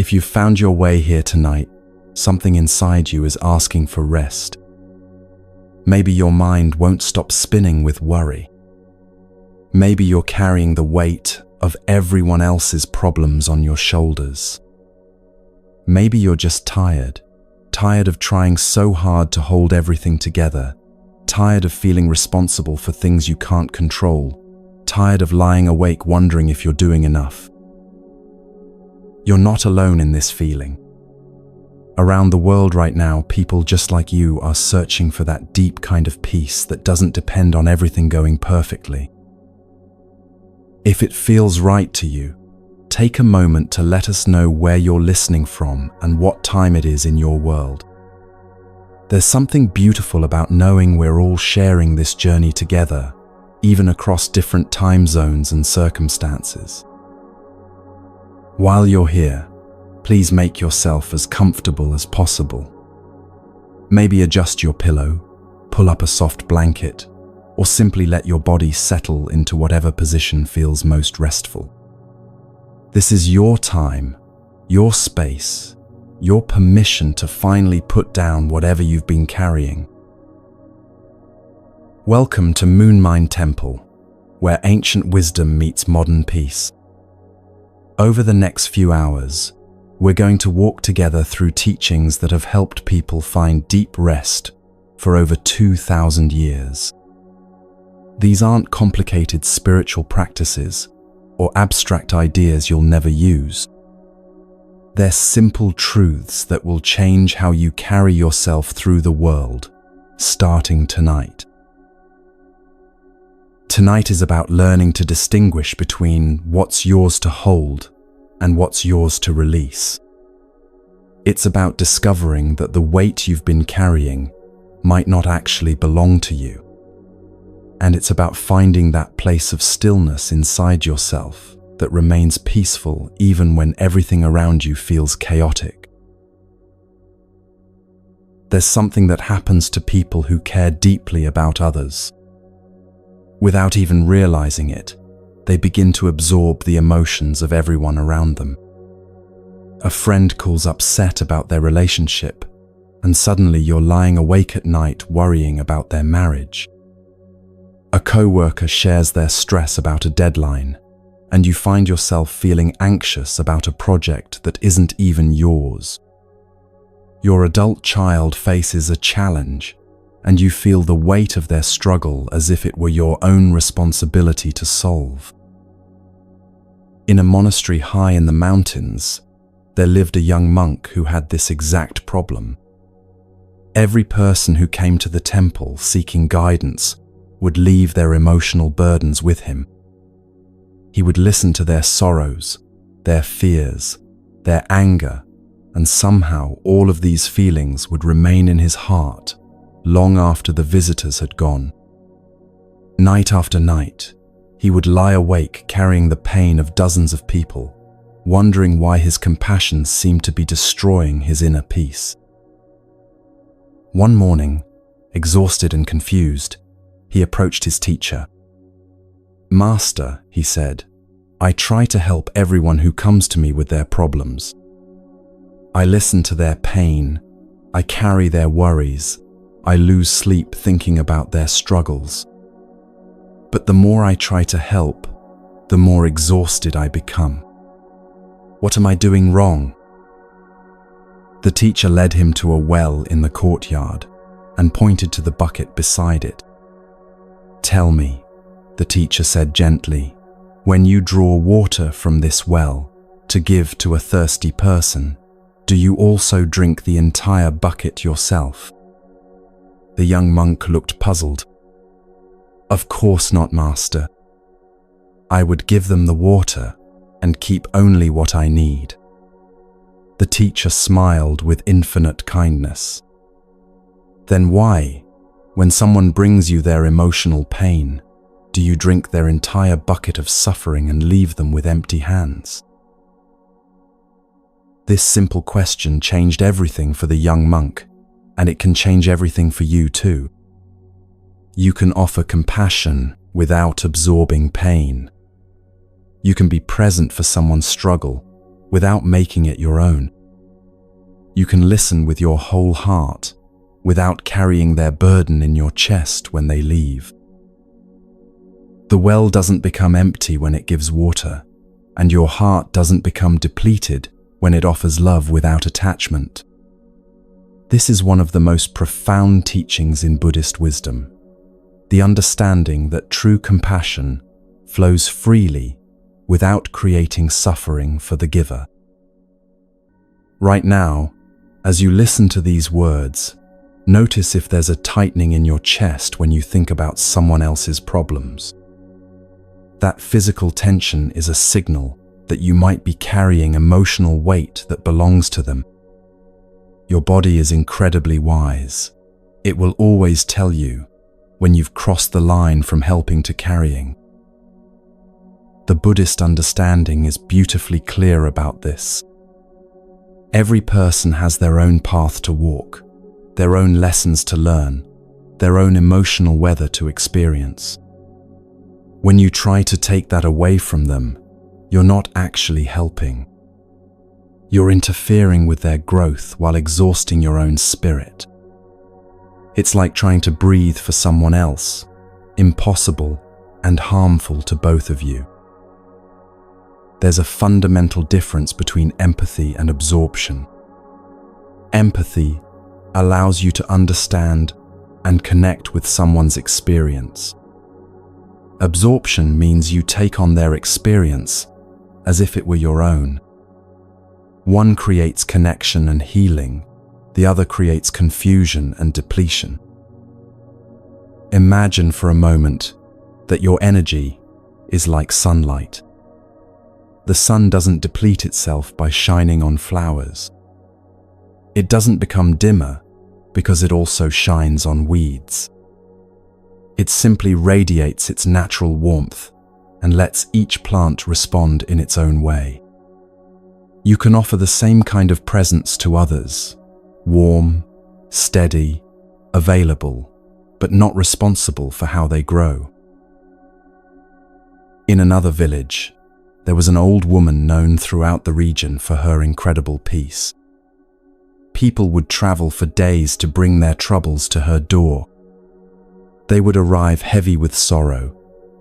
If you've found your way here tonight, something inside you is asking for rest. Maybe your mind won't stop spinning with worry. Maybe you're carrying the weight of everyone else's problems on your shoulders. Maybe you're just tired of trying so hard to hold everything together, tired of feeling responsible for things you can't control, tired of lying awake wondering if you're doing enough. You're not alone in this feeling. Around the world right now, people just like you are searching for that deep kind of peace that doesn't depend on everything going perfectly. If it feels right to you, take a moment to let us know where you're listening from and what time it is in your world. There's something beautiful about knowing we're all sharing this journey together, even across different time zones and circumstances. While you're here, please make yourself as comfortable as possible. Maybe adjust your pillow, pull up a soft blanket, or simply let your body settle into whatever position feels most restful. This is your time, your space, your permission to finally put down whatever you've been carrying. Welcome to Moonmind Temple, where ancient wisdom meets modern peace. Over the next few hours, we're going to walk together through teachings that have helped people find deep rest for over 2,000 years. These aren't complicated spiritual practices or abstract ideas you'll never use. They're simple truths that will change how you carry yourself through the world, starting tonight. Tonight is about learning to distinguish between what's yours to hold and what's yours to release. It's about discovering that the weight you've been carrying might not actually belong to you. And it's about finding that place of stillness inside yourself that remains peaceful even when everything around you feels chaotic. There's something that happens to people who care deeply about others. Without even realizing it, they begin to absorb the emotions of everyone around them. A friend calls upset about their relationship, and suddenly you're lying awake at night worrying about their marriage. A coworker shares their stress about a deadline, and you find yourself feeling anxious about a project that isn't even yours. Your adult child faces a challenge, and you feel the weight of their struggle as if it were your own responsibility to solve. In a monastery high in the mountains, there lived a young monk who had this exact problem. Every person who came to the temple seeking guidance would leave their emotional burdens with him. He would listen to their sorrows, their fears, their anger, and somehow all of these feelings would remain in his heart long after the visitors had gone. Night after night, he would lie awake carrying the pain of dozens of people, wondering why his compassion seemed to be destroying his inner peace. One morning, exhausted and confused, he approached his teacher. "Master," he said, "I try to help everyone who comes to me with their problems. I listen to their pain, I carry their worries, I lose sleep thinking about their struggles. But the more I try to help, the more exhausted I become. What am I doing wrong?" The teacher led him to a well in the courtyard and pointed to the bucket beside it. "Tell me," the teacher said gently, "when you draw water from this well to give to a thirsty person, do you also drink the entire bucket yourself?" The young monk looked puzzled. "Of course not, master. I would give them the water and keep only what I need." The teacher smiled with infinite kindness. "Then why, when someone brings you their emotional pain, do you drink their entire bucket of suffering and leave them with empty hands?" This simple question changed everything for the young monk, and it can change everything for you too. You can offer compassion without absorbing pain. You can be present for someone's struggle without making it your own. You can listen with your whole heart, without carrying their burden in your chest when they leave. The well doesn't become empty when it gives water, and your heart doesn't become depleted when it offers love without attachment. This is one of the most profound teachings in Buddhist wisdom, the understanding that true compassion flows freely without creating suffering for the giver. Right now, as you listen to these words, notice if there's a tightening in your chest when you think about someone else's problems. That physical tension is a signal that you might be carrying emotional weight that belongs to them. Your body is incredibly wise. It will always tell you when you've crossed the line from helping to carrying. The Buddhist understanding is beautifully clear about this. Every person has their own path to walk, their own lessons to learn, their own emotional weather to experience. When you try to take that away from them, you're not actually helping. You're interfering with their growth while exhausting your own spirit. It's like trying to breathe for someone else, impossible and harmful to both of you. There's a fundamental difference between empathy and absorption. Empathy allows you to understand and connect with someone's experience. Absorption means you take on their experience as if it were your own. One creates connection and healing, the other creates confusion and depletion. Imagine for a moment that your energy is like sunlight. The sun doesn't deplete itself by shining on flowers. It doesn't become dimmer because it also shines on weeds. It simply radiates its natural warmth and lets each plant respond in its own way. You can offer the same kind of presence to others, warm, steady, available, but not responsible for how they grow. In another village, there was an old woman known throughout the region for her incredible peace. People would travel for days to bring their troubles to her door. They would arrive heavy with sorrow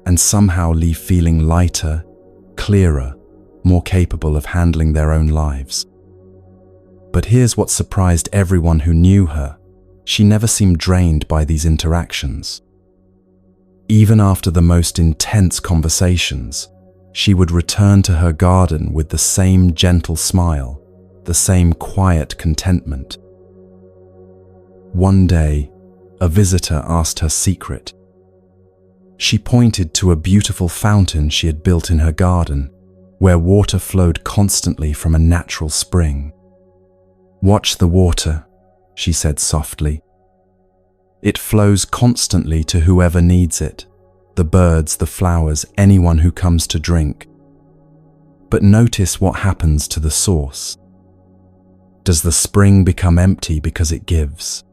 and somehow leave feeling lighter, clearer, more capable of handling their own lives. But here's what surprised everyone who knew her. She never seemed drained by these interactions. Even after the most intense conversations, she would return to her garden with the same gentle smile, the same quiet contentment. One day, a visitor asked her secret. She pointed to a beautiful fountain she had built in her garden, where water flowed constantly from a natural spring. "Watch the water," she said softly. "It flows constantly to whoever needs it, the birds, the flowers, anyone who comes to drink. But notice what happens to the source. Does the spring become empty because it gives?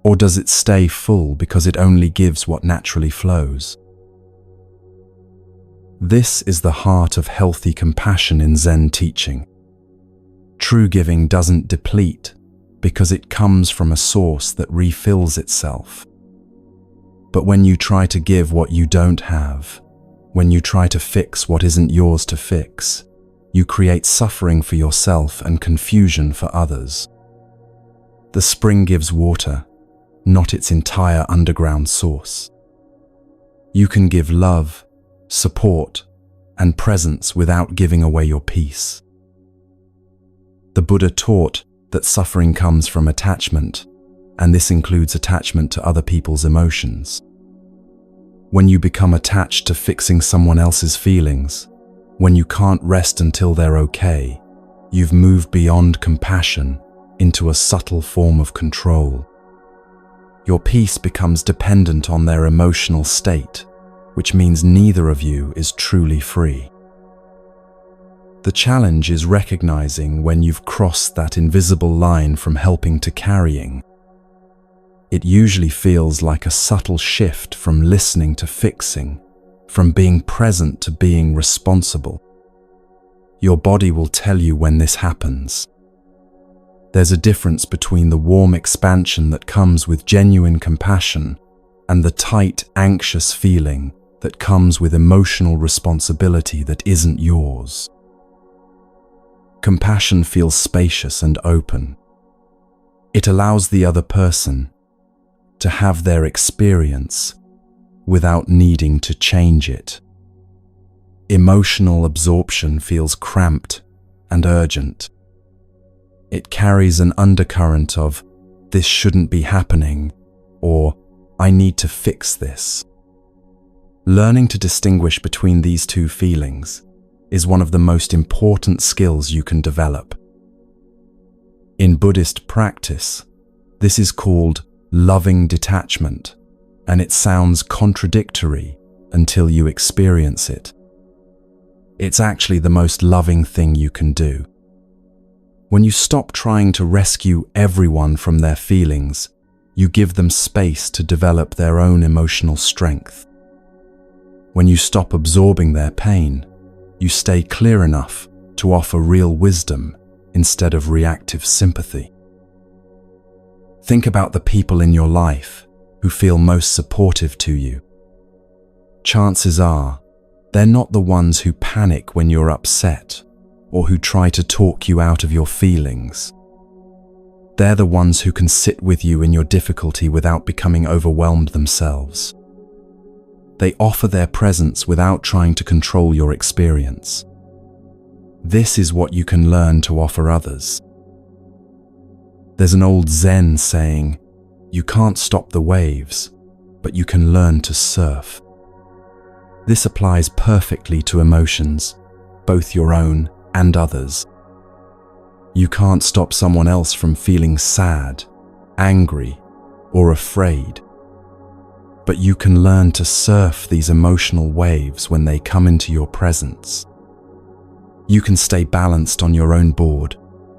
Or does it stay full because it only gives what naturally flows?" This is the heart of healthy compassion in Zen teaching. True giving doesn't deplete because it comes from a source that refills itself. But when you try to give what you don't have, when you try to fix what isn't yours to fix, you create suffering for yourself and confusion for others. The spring gives water, not its entire underground source. You can give love, support, and presence without giving away your peace. The Buddha taught that suffering comes from attachment, and this includes attachment to other people's emotions. When you become attached to fixing someone else's feelings, when you can't rest until they're okay, you've moved beyond compassion into a subtle form of control. Your peace becomes dependent on their emotional state, which means neither of you is truly free. The challenge is recognizing when you've crossed that invisible line from helping to carrying. It usually feels like a subtle shift from listening to fixing, from being present to being responsible. Your body will tell you when this happens. There's a difference between the warm expansion that comes with genuine compassion and the tight, anxious feeling that comes with emotional responsibility that isn't yours. Compassion feels spacious and open. It allows the other person to have their experience without needing to change it. Emotional absorption feels cramped and urgent. It carries an undercurrent of, "This shouldn't be happening," or "I need to fix this." Learning to distinguish between these two feelings is one of the most important skills you can develop. In Buddhist practice, this is called loving detachment, and it sounds contradictory until you experience it. It's actually the most loving thing you can do. When you stop trying to rescue everyone from their feelings, you give them space to develop their own emotional strength. When you stop absorbing their pain, you stay clear enough to offer real wisdom instead of reactive sympathy. Think about the people in your life who feel most supportive to you. Chances are, they're not the ones who panic when you're upset or who try to talk you out of your feelings. They're the ones who can sit with you in your difficulty without becoming overwhelmed themselves. They offer their presence without trying to control your experience. This is what you can learn to offer others. There's an old Zen saying, "You can't stop the waves, but you can learn to surf." This applies perfectly to emotions, both your own and others. You can't stop someone else from feeling sad, angry, or afraid. But you can learn to surf these emotional waves when they come into your presence. You can stay balanced on your own board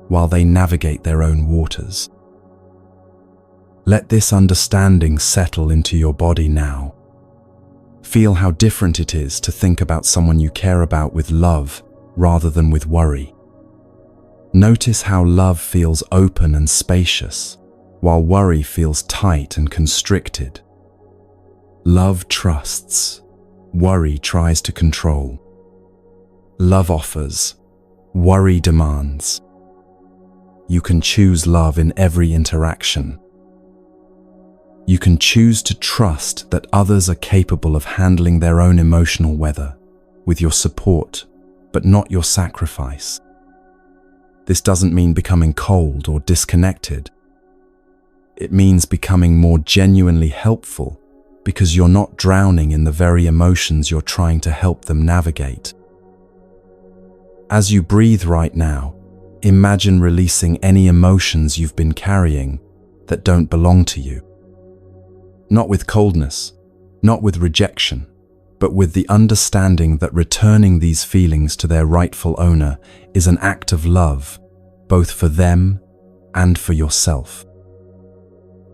while they navigate their own waters. Let this understanding settle into your body now. Feel how different it is to think about someone you care about with love rather than with worry. Notice how love feels open and spacious, while worry feels tight and constricted. Love trusts, worry tries to control. Love offers, worry demands. You can choose love in every interaction. You can choose to trust that others are capable of handling their own emotional weather with your support, but not your sacrifice. This doesn't mean becoming cold or disconnected. It means becoming more genuinely helpful because you're not drowning in the very emotions you're trying to help them navigate. As you breathe right now, imagine releasing any emotions you've been carrying that don't belong to you. Not with coldness, not with rejection, but with the understanding that returning these feelings to their rightful owner is an act of love, both for them and for yourself.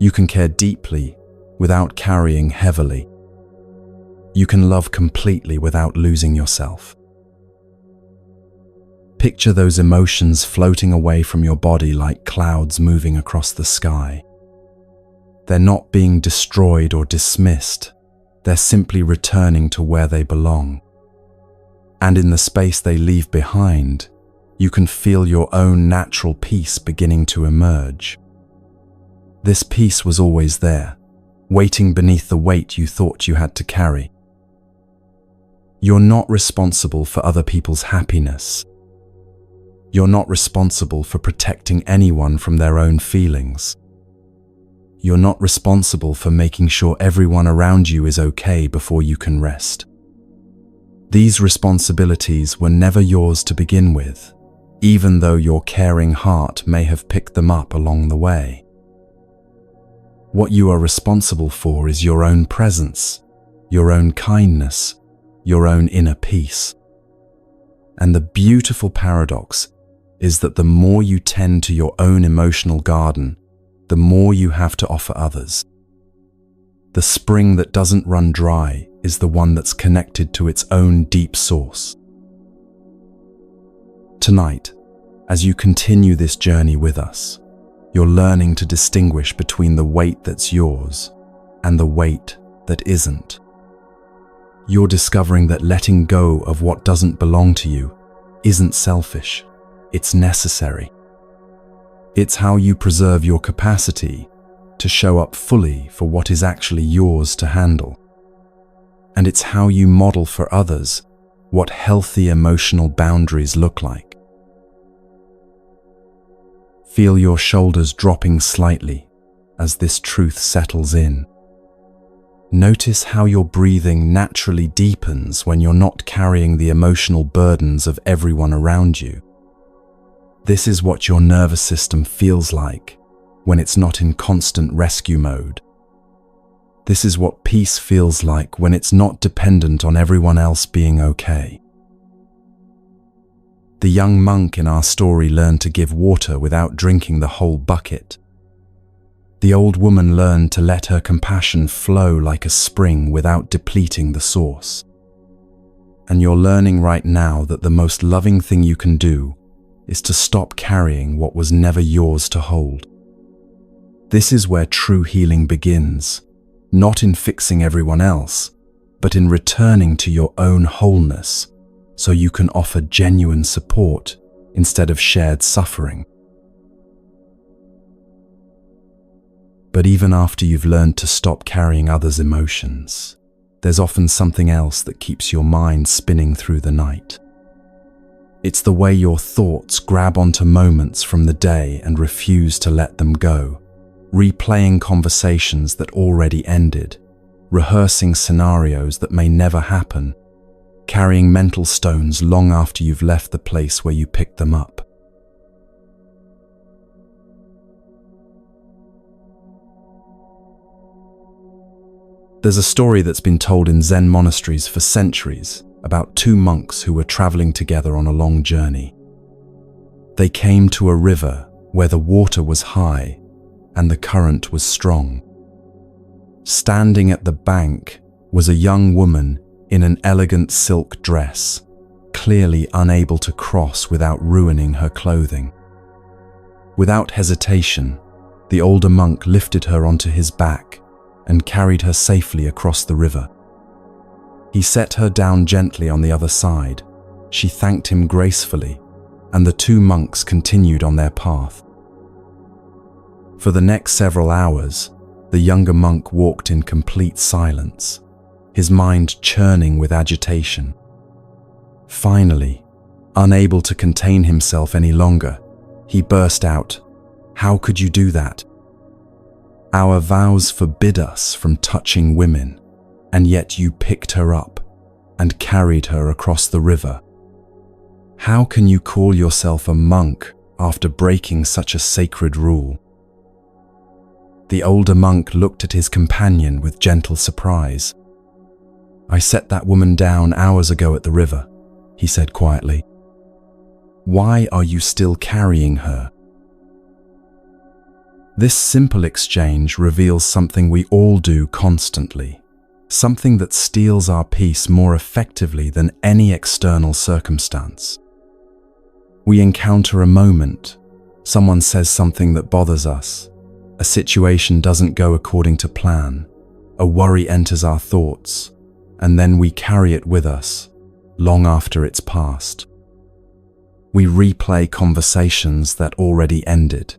You can care deeply without carrying heavily. You can love completely without losing yourself. Picture those emotions floating away from your body like clouds moving across the sky. They're not being destroyed or dismissed. They're simply returning to where they belong. And in the space they leave behind, you can feel your own natural peace beginning to emerge. This peace was always there, waiting beneath the weight you thought you had to carry. You're not responsible for other people's happiness. You're not responsible for protecting anyone from their own feelings. You're not responsible for making sure everyone around you is okay before you can rest. These responsibilities were never yours to begin with, even though your caring heart may have picked them up along the way. What you are responsible for is your own presence, your own kindness, your own inner peace. And the beautiful paradox is that the more you tend to your own emotional garden, the more you have to offer others. The spring that doesn't run dry is the one that's connected to its own deep source. Tonight, as you continue this journey with us, you're learning to distinguish between the weight that's yours and the weight that isn't. You're discovering that letting go of what doesn't belong to you isn't selfish, it's necessary. It's how you preserve your capacity to show up fully for what is actually yours to handle. And it's how you model for others what healthy emotional boundaries look like. Feel your shoulders dropping slightly as this truth settles in. Notice how your breathing naturally deepens when you're not carrying the emotional burdens of everyone around you. This is what your nervous system feels like when it's not in constant rescue mode. This is what peace feels like when it's not dependent on everyone else being okay. The young monk in our story learned to give water without drinking the whole bucket. The old woman learned to let her compassion flow like a spring without depleting the source. And you're learning right now that the most loving thing you can do is to stop carrying what was never yours to hold. This is where true healing begins, not in fixing everyone else, but in returning to your own wholeness so you can offer genuine support instead of shared suffering. But even after you've learned to stop carrying others' emotions, there's often something else that keeps your mind spinning through the night. It's the way your thoughts grab onto moments from the day and refuse to let them go, replaying conversations that already ended, rehearsing scenarios that may never happen, carrying mental stones long after you've left the place where you picked them up. There's a story that's been told in Zen monasteries for centuries about two monks who were traveling together on a long journey. They came to a river where the water was high and the current was strong. Standing at the bank was a young woman in an elegant silk dress, clearly unable to cross without ruining her clothing. Without hesitation, the older monk lifted her onto his back and carried her safely across the river. He set her down gently on the other side. She thanked him gracefully, and the two monks continued on their path. For the next several hours, the younger monk walked in complete silence, his mind churning with agitation. Finally, unable to contain himself any longer, he burst out, "How could you do that? Our vows forbid us from touching women, and yet you picked her up and carried her across the river. How can you call yourself a monk after breaking such a sacred rule?" The older monk looked at his companion with gentle surprise. "I set that woman down hours ago at the river," he said quietly. "Why are you still carrying her?" This simple exchange reveals something we all do constantly, something that steals our peace more effectively than any external circumstance. We encounter a moment, someone says something that bothers us, a situation doesn't go according to plan, a worry enters our thoughts, and then we carry it with us, long after it's passed. We replay conversations that already ended.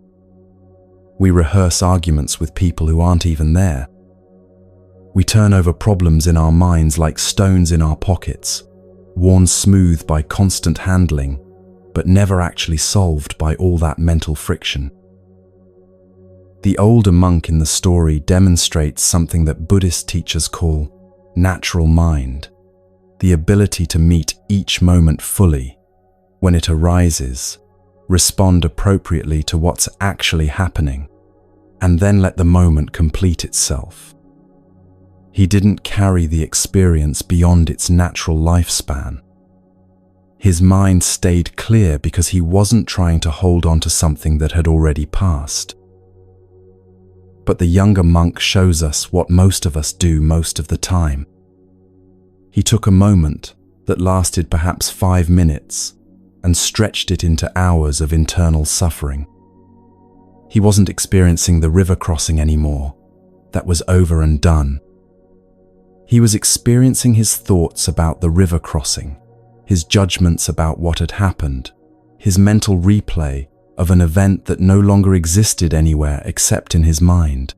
We rehearse arguments with people who aren't even there. We turn over problems in our minds like stones in our pockets, worn smooth by constant handling, but never actually solved by all that mental friction. The older monk in the story demonstrates something that Buddhist teachers call natural mind, the ability to meet each moment fully, when it arises, respond appropriately to what's actually happening, and then let the moment complete itself. He didn't carry the experience beyond its natural lifespan. His mind stayed clear because he wasn't trying to hold on to something that had already passed. But the younger monk shows us what most of us do most of the time. He took a moment that lasted perhaps 5 minutes, and stretched it into hours of internal suffering. He wasn't experiencing the river crossing anymore. That was over and done. He was experiencing his thoughts about the river crossing, his judgments about what had happened, his mental replay of an event that no longer existed anywhere except in his mind.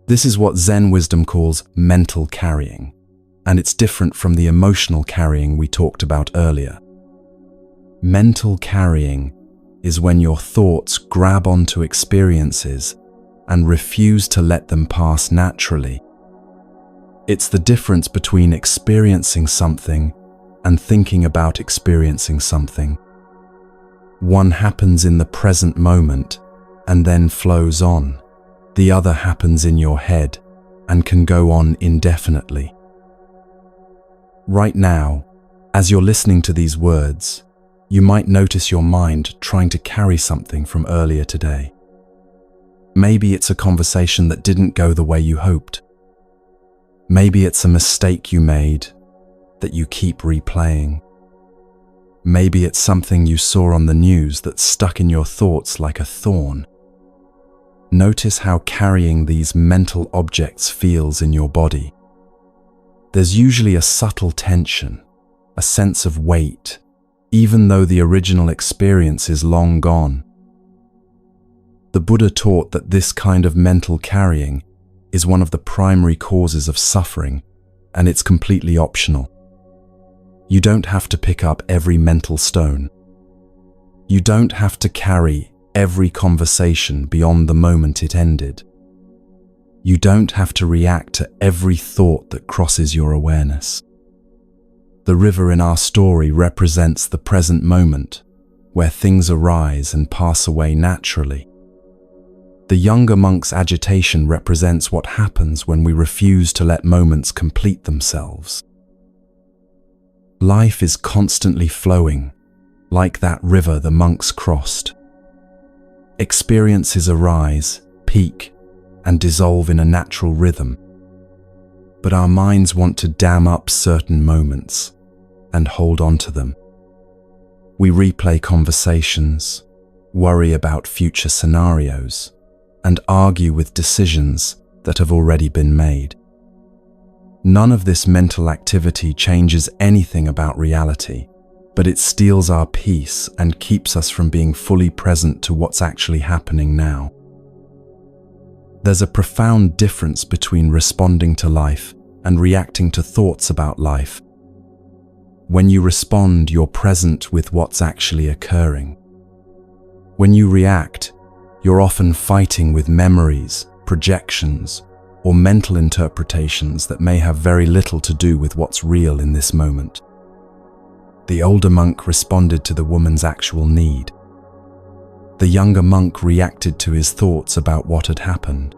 This is what Zen wisdom calls mental carrying, and it's different from the emotional carrying we talked about earlier. Mental carrying is when your thoughts grab onto experiences and refuse to let them pass naturally. It's the difference between experiencing something and thinking about experiencing something. One happens in the present moment and then flows on. The other happens in your head and can go on indefinitely. Right now, as you're listening to these words, you might notice your mind trying to carry something from earlier today. Maybe it's a conversation that didn't go the way you hoped. Maybe it's a mistake you made that you keep replaying. Maybe it's something you saw on the news that's stuck in your thoughts like a thorn. Notice how carrying these mental objects feels in your body. There's usually a subtle tension, a sense of weight, even though the original experience is long gone. The Buddha taught that this kind of mental carrying is one of the primary causes of suffering, and it's completely optional. You don't have to pick up every mental stone. You don't have to carry every conversation beyond the moment it ended. You don't have to react to every thought that crosses your awareness. The river in our story represents the present moment, where things arise and pass away naturally. The younger monk's agitation represents what happens when we refuse to let moments complete themselves. Life is constantly flowing, like that river the monks crossed. Experiences arise, peak, and dissolve in a natural rhythm. But our minds want to dam up certain moments and hold on to them. We replay conversations, worry about future scenarios, and argue with decisions that have already been made. None of this mental activity changes anything about reality, but it steals our peace and keeps us from being fully present to what's actually happening now. There's a profound difference between responding to life and reacting to thoughts about life. When you respond, you're present with what's actually occurring. When you react, you're often fighting with memories, projections, or mental interpretations that may have very little to do with what's real in this moment. The older monk responded to the woman's actual need. The younger monk reacted to his thoughts about what had happened.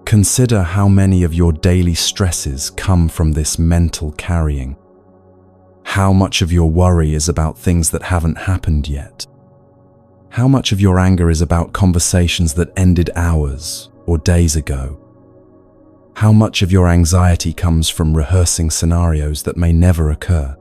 Consider how many of your daily stresses come from this mental carrying. How much of your worry is about things that haven't happened yet? How much of your anger is about conversations that ended hours or days ago? How much of your anxiety comes from rehearsing scenarios that may never occur?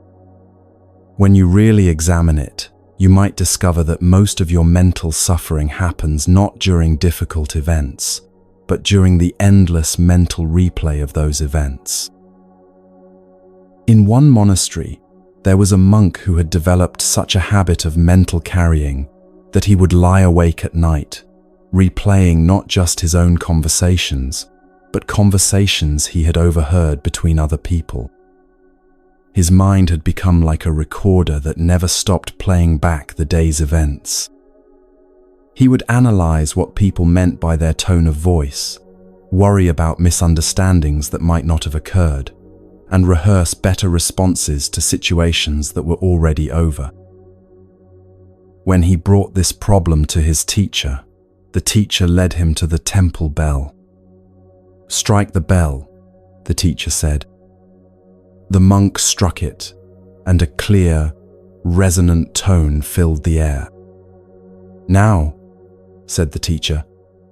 When you really examine it, you might discover that most of your mental suffering happens not during difficult events, but during the endless mental replay of those events. In one monastery, there was a monk who had developed such a habit of mental carrying that he would lie awake at night, replaying not just his own conversations, but conversations he had overheard between other people. His mind had become like a recorder that never stopped playing back the day's events. He would analyze what people meant by their tone of voice, worry about misunderstandings that might not have occurred, and rehearse better responses to situations that were already over. When he brought this problem to his teacher, the teacher led him to the temple bell. "Strike the bell," the teacher said. The monk struck it, and a clear, resonant tone filled the air. "Now," said the teacher,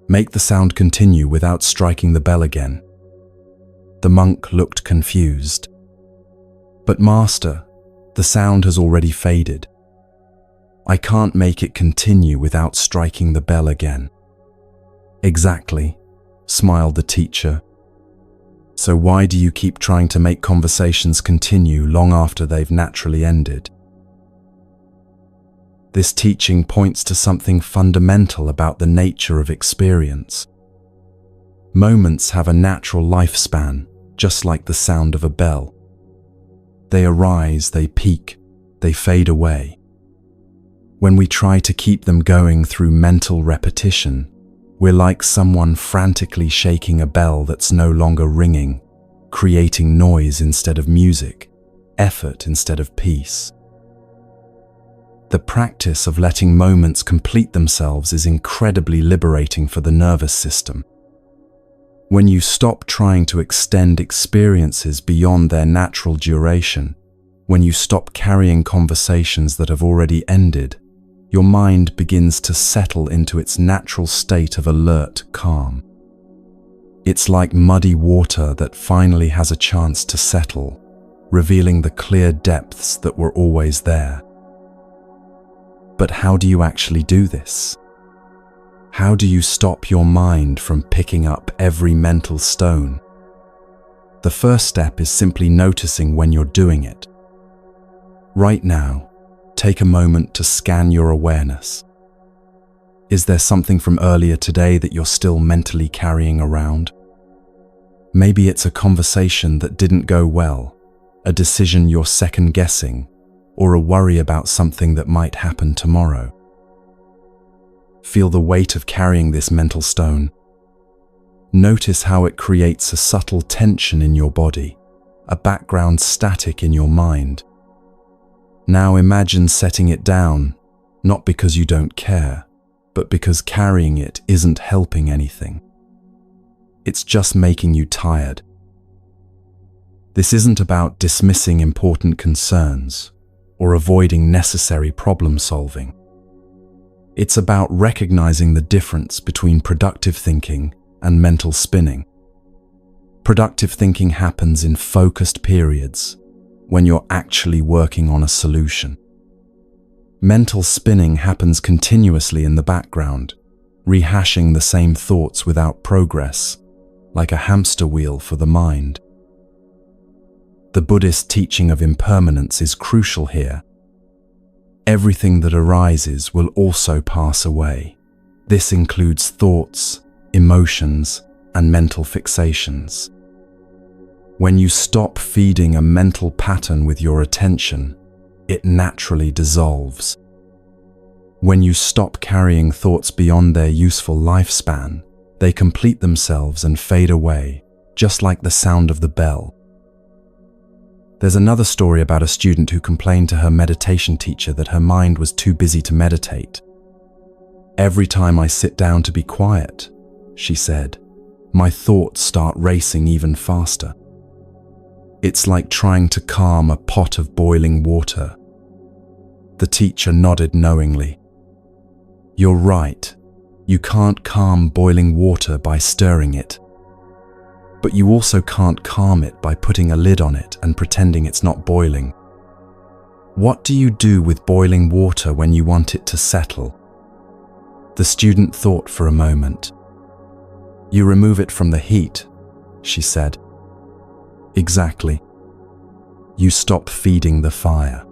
"make the sound continue without striking the bell again." The monk looked confused. "But master," The sound has already faded. I can't make it continue without striking the bell again. Exactly, smiled the teacher. So why do you keep trying to make conversations continue long after they've naturally ended? This teaching points to something fundamental about the nature of experience. Moments have a natural lifespan, just like the sound of a bell. They arise, they peak, they fade away. When we try to keep them going through mental repetition, we're like someone frantically shaking a bell that's no longer ringing, creating noise instead of music, effort instead of peace. The practice of letting moments complete themselves is incredibly liberating for the nervous system. When you stop trying to extend experiences beyond their natural duration, when you stop carrying conversations that have already ended, your mind begins to settle into its natural state of alert calm. It's like muddy water that finally has a chance to settle, revealing the clear depths that were always there. But how do you actually do this? How do you stop your mind from picking up every mental stone? The first step is simply noticing when you're doing it. Right now, take a moment to scan your awareness. Is there something from earlier today that you're still mentally carrying around? Maybe it's a conversation that didn't go well, a decision you're second-guessing, or a worry about something that might happen tomorrow. Feel the weight of carrying this mental stone. Notice how it creates a subtle tension in your body, a background static in your mind. Now imagine setting it down, not because you don't care, but because carrying it isn't helping anything. It's just making you tired. This isn't about dismissing important concerns or avoiding necessary problem solving. It's about recognizing the difference between productive thinking and mental spinning. Productive thinking happens in focused periods, when you're actually working on a solution. Mental spinning happens continuously in the background, rehashing the same thoughts without progress, like a hamster wheel for the mind. The Buddhist teaching of impermanence is crucial here. Everything that arises will also pass away. This includes thoughts, emotions, and mental fixations. When you stop feeding a mental pattern with your attention, it naturally dissolves. When you stop carrying thoughts beyond their useful lifespan, they complete themselves and fade away, just like the sound of the bell. There's another story about a student who complained to her meditation teacher that her mind was too busy to meditate. "Every time I sit down to be quiet," she said, "my thoughts start racing even faster. It's like trying to calm a pot of boiling water." The teacher nodded knowingly. "You're right. You can't calm boiling water by stirring it. But you also can't calm it by putting a lid on it and pretending it's not boiling. What do you do with boiling water when you want it to settle?" The student thought for a moment. "You remove it from the heat," she said. "Exactly. You stop feeding the fire."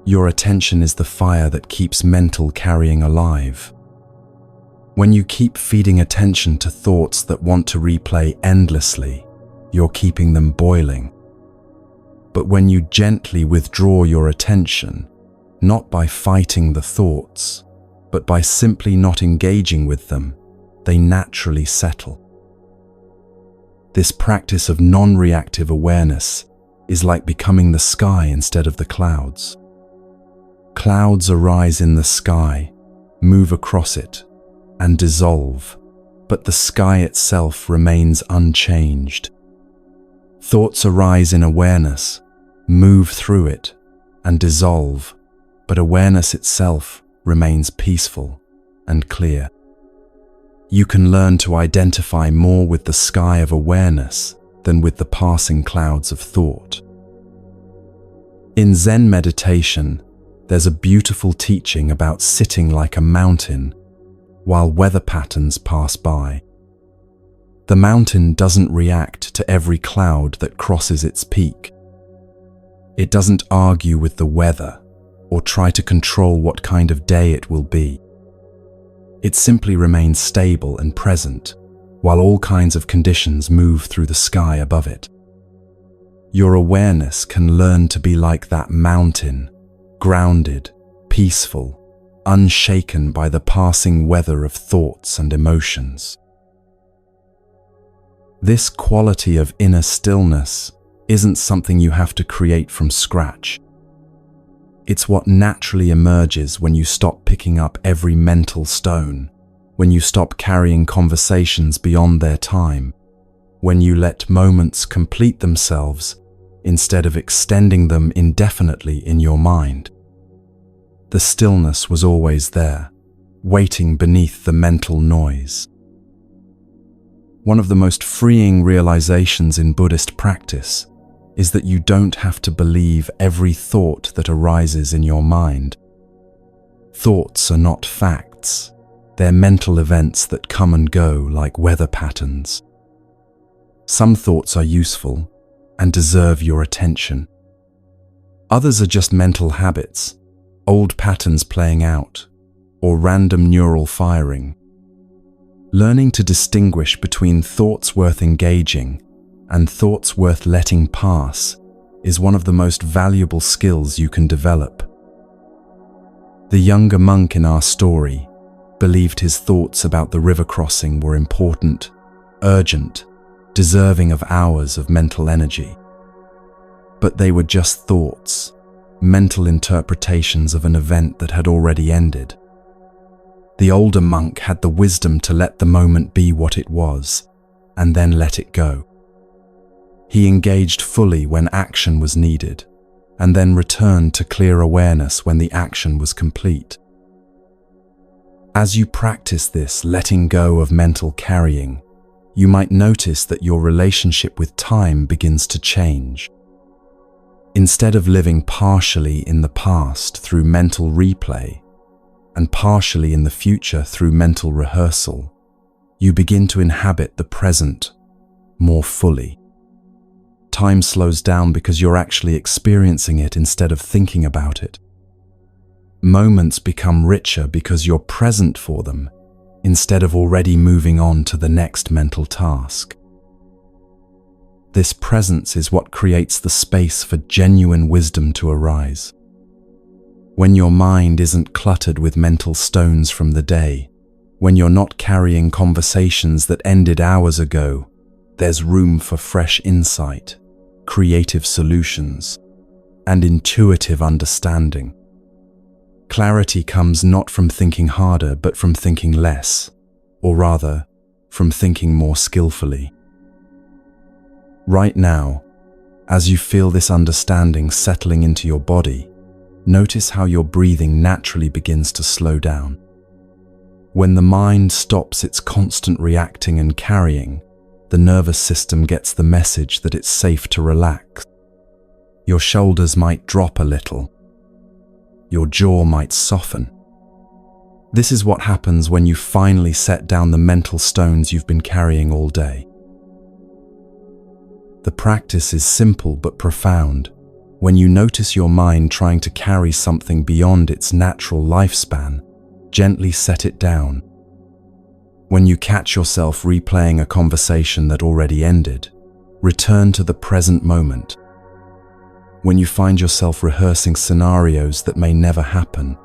Your attention is the fire that keeps mental carrying alive. When you keep feeding attention to thoughts that want to replay endlessly, you're keeping them boiling. But when you gently withdraw your attention, not by fighting the thoughts, but by simply not engaging with them, they naturally settle. This practice of non-reactive awareness is like becoming the sky instead of the clouds. Clouds arise in the sky, move across it, and dissolve, but the sky itself remains unchanged. Thoughts arise in awareness, move through it, and dissolve, but awareness itself remains peaceful and clear. You can learn to identify more with the sky of awareness than with the passing clouds of thought. In Zen meditation, there's a beautiful teaching about sitting like a mountain while weather patterns pass by. The mountain doesn't react to every cloud that crosses its peak. It doesn't argue with the weather or try to control what kind of day it will be. It simply remains stable and present while all kinds of conditions move through the sky above it. Your awareness can learn to be like that mountain, grounded, peaceful, unshaken by the passing weather of thoughts and emotions. This quality of inner stillness isn't something you have to create from scratch. It's what naturally emerges when you stop picking up every mental stone, when you stop carrying conversations beyond their time, when you let moments complete themselves instead of extending them indefinitely in your mind. The stillness was always there, waiting beneath the mental noise. One of the most freeing realizations in Buddhist practice is that you don't have to believe every thought that arises in your mind. Thoughts are not facts. They're mental events that come and go like weather patterns. Some thoughts are useful and deserve your attention. Others are just mental habits, old patterns playing out, or random neural firing. Learning to distinguish between thoughts worth engaging and thoughts worth letting pass is one of the most valuable skills you can develop. The younger monk in our story believed his thoughts about the river crossing were important, urgent, deserving of hours of mental energy. But they were just thoughts, mental interpretations of an event that had already ended. The older monk had the wisdom to let the moment be what it was, and then let it go. He engaged fully when action was needed, and then returned to clear awareness when the action was complete. As you practice this letting go of mental carrying, you might notice that your relationship with time begins to change. Instead of living partially in the past through mental replay, and partially in the future through mental rehearsal, you begin to inhabit the present more fully. Time slows down because you're actually experiencing it instead of thinking about it. Moments become richer because you're present for them instead of already moving on to the next mental task. This presence is what creates the space for genuine wisdom to arise. When your mind isn't cluttered with mental stones from the day, when you're not carrying conversations that ended hours ago, there's room for fresh insight, creative solutions, and intuitive understanding. Clarity comes not from thinking harder, but from thinking less, or rather, from thinking more skillfully. Right now, as you feel this understanding settling into your body, notice how your breathing naturally begins to slow down. When the mind stops its constant reacting and carrying, the nervous system gets the message that it's safe to relax. Your shoulders might drop a little. Your jaw might soften. This is what happens when you finally set down the mental stones you've been carrying all day. The practice is simple but profound. When you notice your mind trying to carry something beyond its natural lifespan, gently set it down. When you catch yourself replaying a conversation that already ended, return to the present moment. When you find yourself rehearsing scenarios that may never happen,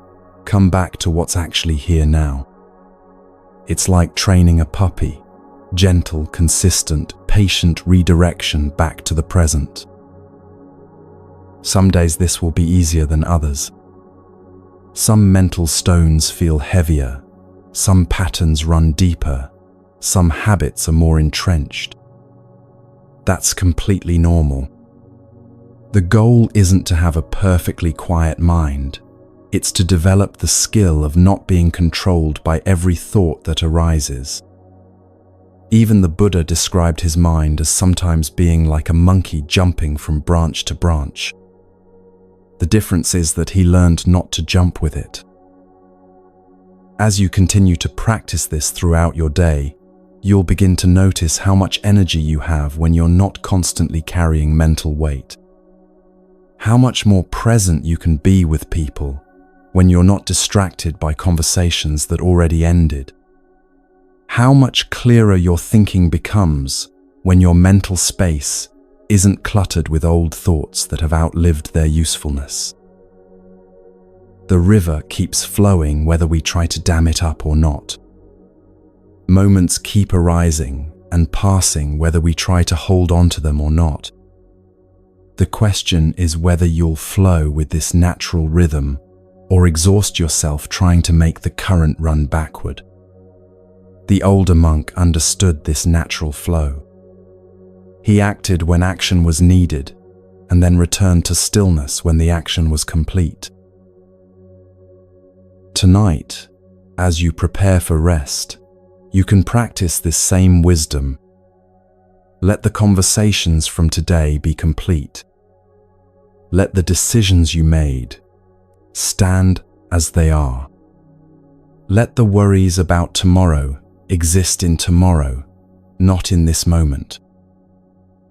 come back to what's actually here now. It's like training a puppy, gentle, consistent, patient redirection back to the present. Some days this will be easier than others. Some mental stones feel heavier, some patterns run deeper, some habits are more entrenched. That's completely normal. The goal isn't to have a perfectly quiet mind. It's to develop the skill of not being controlled by every thought that arises. Even the Buddha described his mind as sometimes being like a monkey jumping from branch to branch. The difference is that he learned not to jump with it. As you continue to practice this throughout your day, you'll begin to notice how much energy you have when you're not constantly carrying mental weight. How much more present you can be with people when you're not distracted by conversations that already ended. How much clearer your thinking becomes when your mental space isn't cluttered with old thoughts that have outlived their usefulness. The river keeps flowing whether we try to dam it up or not. Moments keep arising and passing whether we try to hold on to them or not. The question is whether you'll flow with this natural rhythm or exhaust yourself trying to make the current run backward. The older monk understood this natural flow. He acted when action was needed and then returned to stillness when the action was complete. Tonight, as you prepare for rest, you can practice this same wisdom. Let the conversations from today be complete. Let the decisions you made stand as they are. Let the worries about tomorrow exist in tomorrow, not in this moment.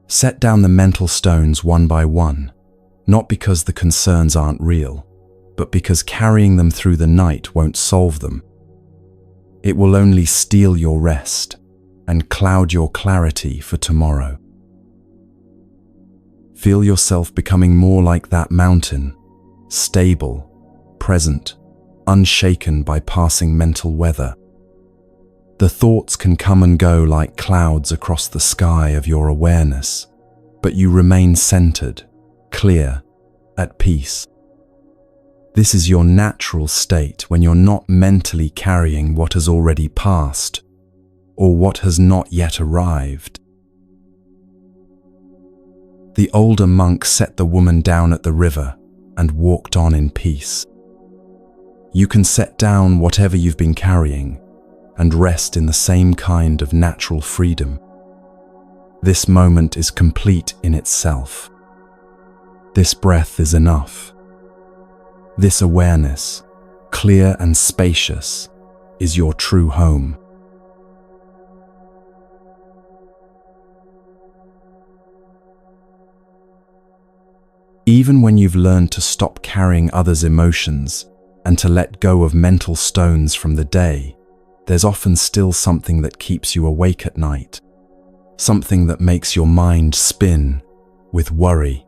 Set down the mental stones one by one, not because the concerns aren't real, but because carrying them through the night won't solve them. It will only steal your rest and cloud your clarity for tomorrow. Feel yourself becoming more like that mountain, stable, present, unshaken by passing mental weather. The thoughts can come and go like clouds across the sky of your awareness, but you remain centered, clear, at peace. This is your natural state when you're not mentally carrying what has already passed or what has not yet arrived. The older monk set the woman down at the river and walked on in peace. You can set down whatever you've been carrying and rest in the same kind of natural freedom. This moment is complete in itself. This breath is enough. This awareness, clear and spacious, is your true home. Even when you've learned to stop carrying others' emotions and to let go of mental stones from the day, there's often still something that keeps you awake at night, something that makes your mind spin with worry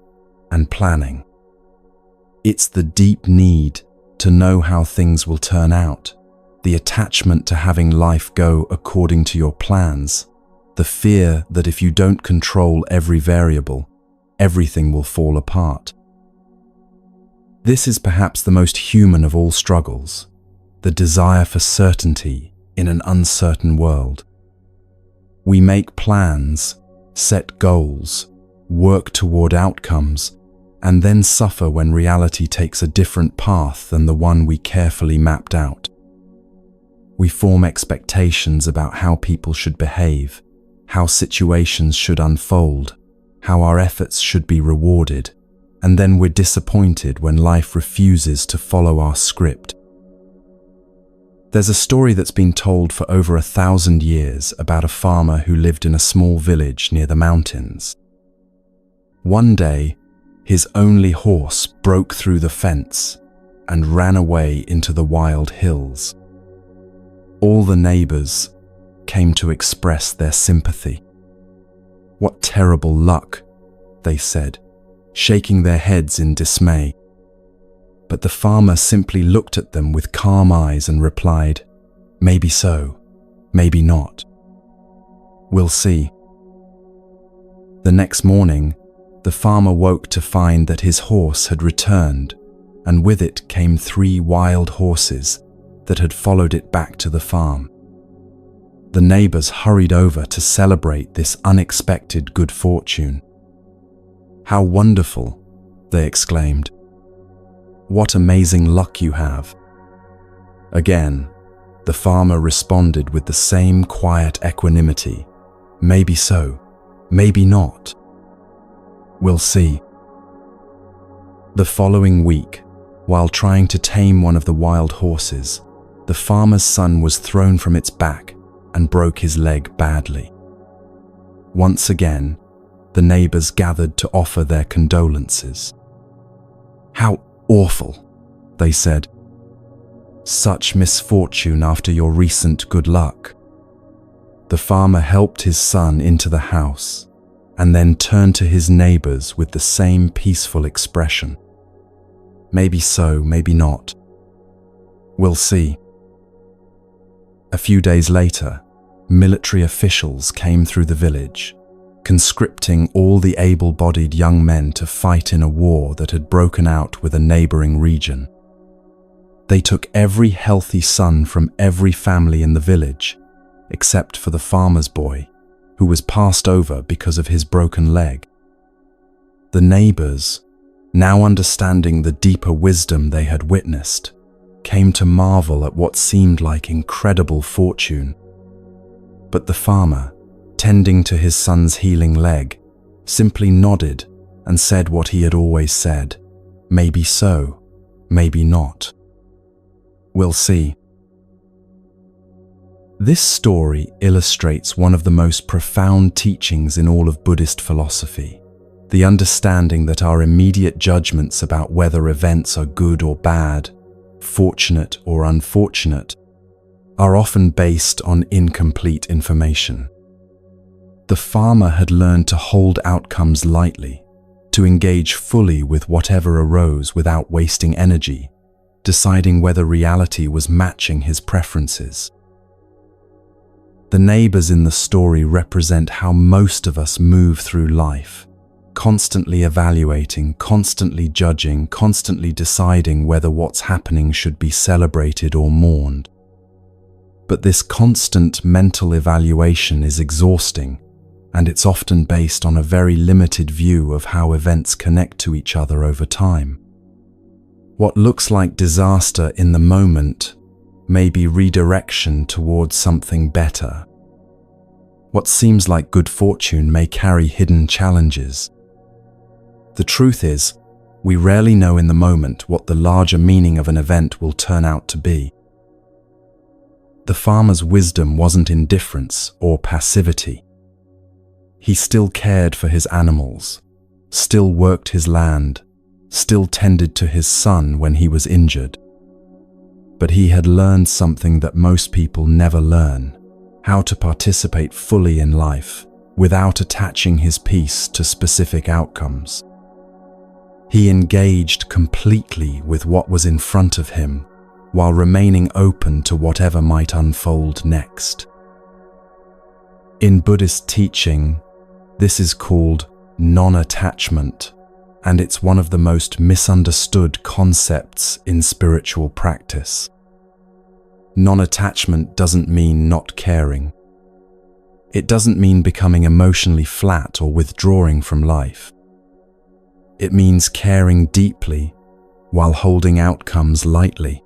and planning. It's the deep need to know how things will turn out, the attachment to having life go according to your plans, the fear that if you don't control every variable, everything will fall apart. This is perhaps the most human of all struggles, the desire for certainty in an uncertain world. We make plans, set goals, work toward outcomes, and then suffer when reality takes a different path than the one we carefully mapped out. We form expectations about how people should behave, how situations should unfold, how our efforts should be rewarded, and then we're disappointed when life refuses to follow our script. There's a story that's been told for over 1,000 years about a farmer who lived in a small village near the mountains. One day, his only horse broke through the fence and ran away into the wild hills. All the neighbors came to express their sympathy. "What terrible luck," they said, shaking their heads in dismay. But the farmer simply looked at them with calm eyes and replied, "Maybe so, maybe not. We'll see." The next morning, the farmer woke to find that his horse had returned, and with it came 3 wild horses that had followed it back to the farm. The neighbors hurried over to celebrate this unexpected good fortune. "How wonderful," they exclaimed. "What amazing luck you have." Again, the farmer responded with the same quiet equanimity. "Maybe so, maybe not. We'll see." The following week, while trying to tame one of the wild horses, the farmer's son was thrown from its back and broke his leg badly. Once again, the neighbors gathered to offer their condolences. "How awful," they said. "Such misfortune after your recent good luck." The farmer helped his son into the house and then turned to his neighbors with the same peaceful expression. "Maybe so, maybe not. We'll see." A few days later, military officials came through the village, conscripting all the able-bodied young men to fight in a war that had broken out with a neighboring region. They took every healthy son from every family in the village, except for the farmer's boy, who was passed over because of his broken leg. The neighbors, now understanding the deeper wisdom they had witnessed, came to marvel at what seemed like incredible fortune. But the farmer, tending to his son's healing leg, simply nodded and said what he had always said: "Maybe so, maybe not. We'll see." This story illustrates one of the most profound teachings in all of Buddhist philosophy: the understanding that our immediate judgments about whether events are good or bad, fortunate or unfortunate, are often based on incomplete information. The farmer had learned to hold outcomes lightly, to engage fully with whatever arose without wasting energy, deciding whether reality was matching his preferences. The neighbors in the story represent how most of us move through life, constantly evaluating, constantly judging, constantly deciding whether what's happening should be celebrated or mourned. But this constant mental evaluation is exhausting, and it's often based on a very limited view of how events connect to each other over time. What looks like disaster in the moment may be redirection towards something better. What seems like good fortune may carry hidden challenges. The truth is, we rarely know in the moment what the larger meaning of an event will turn out to be. The farmer's wisdom wasn't indifference or passivity. He still cared for his animals, still worked his land, still tended to his son when he was injured. But he had learned something that most people never learn: how to participate fully in life without attaching his peace to specific outcomes. He engaged completely with what was in front of him while remaining open to whatever might unfold next. In Buddhist teaching, this is called non-attachment, and it's one of the most misunderstood concepts in spiritual practice. Non-attachment doesn't mean not caring. It doesn't mean becoming emotionally flat or withdrawing from life. It means caring deeply while holding outcomes lightly.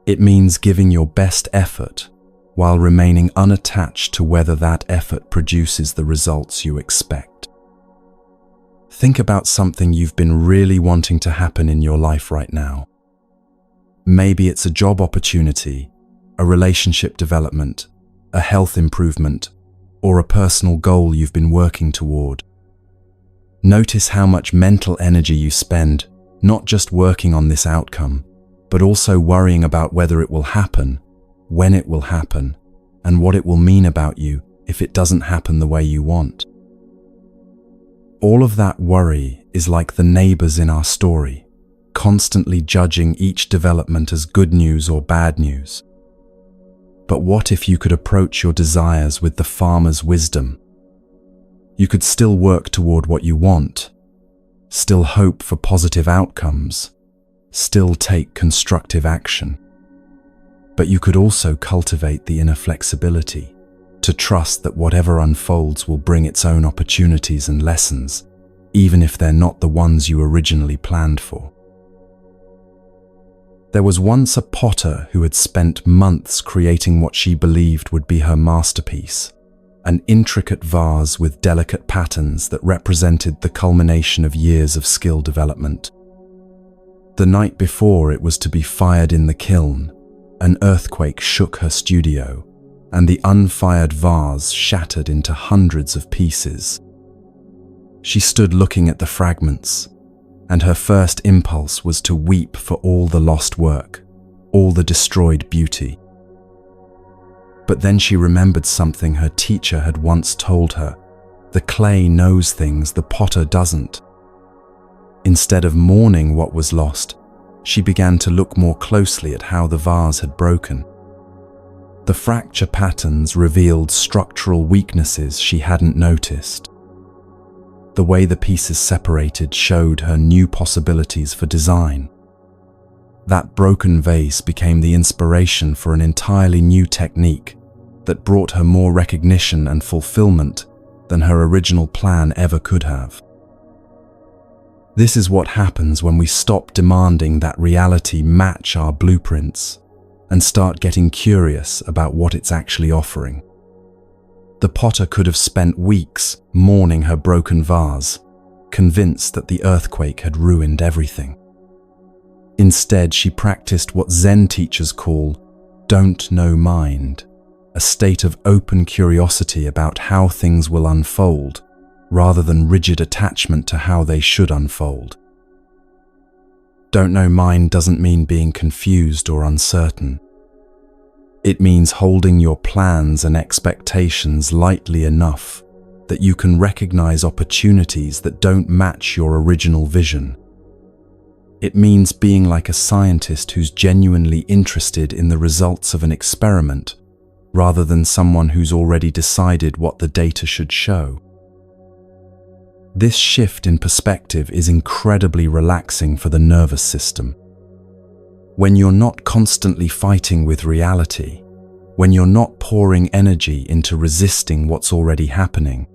It means giving your best effort while remaining unattached to whether that effort produces the results you expect. Think about something you've been really wanting to happen in your life right now. Maybe it's a job opportunity, a relationship development, a health improvement, or a personal goal you've been working toward. Notice how much mental energy you spend, not just working on this outcome, but also worrying about whether it will happen, when it will happen, and what it will mean about you if it doesn't happen the way you want. All of that worry is like the neighbors in our story, constantly judging each development as good news or bad news. But what if you could approach your desires with the farmer's wisdom? You could still work toward what you want, still hope for positive outcomes, still take constructive action. But you could also cultivate the inner flexibility to trust that whatever unfolds will bring its own opportunities and lessons, even if they're not the ones you originally planned for. There was once a potter who had spent months creating what she believed would be her masterpiece, an intricate vase with delicate patterns that represented the culmination of years of skill development. The night before it was to be fired in the kiln, an earthquake shook her studio, and the unfired vase shattered into hundreds of pieces. She stood looking at the fragments, and her first impulse was to weep for all the lost work, all the destroyed beauty. But then she remembered something her teacher had once told her: the clay knows things the potter doesn't. Instead of mourning what was lost, she began to look more closely at how the vase had broken. The fracture patterns revealed structural weaknesses she hadn't noticed. The way the pieces separated showed her new possibilities for design. That broken vase became the inspiration for an entirely new technique that brought her more recognition and fulfillment than her original plan ever could have. This is what happens when we stop demanding that reality match our blueprints and start getting curious about what it's actually offering. The potter could have spent weeks mourning her broken vase, convinced that the earthquake had ruined everything. Instead, she practiced what Zen teachers call don't know mind, a state of open curiosity about how things will unfold, rather than rigid attachment to how they should unfold. Don't know mind doesn't mean being confused or uncertain. It means holding your plans and expectations lightly enough that you can recognize opportunities that don't match your original vision. It means being like a scientist who's genuinely interested in the results of an experiment, rather than someone who's already decided what the data should show. This shift in perspective is incredibly relaxing for the nervous system. When you're not constantly fighting with reality, when you're not pouring energy into resisting what's already happening,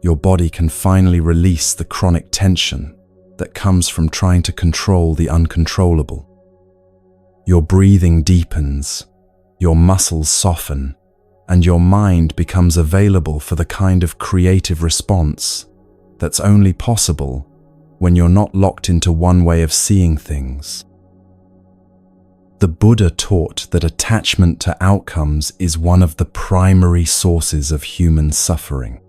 your body can finally release the chronic tension that comes from trying to control the uncontrollable. Your breathing deepens, your muscles soften, and your mind becomes available for the kind of creative response that's only possible when you're not locked into one way of seeing things. The Buddha taught that attachment to outcomes is one of the primary sources of human suffering.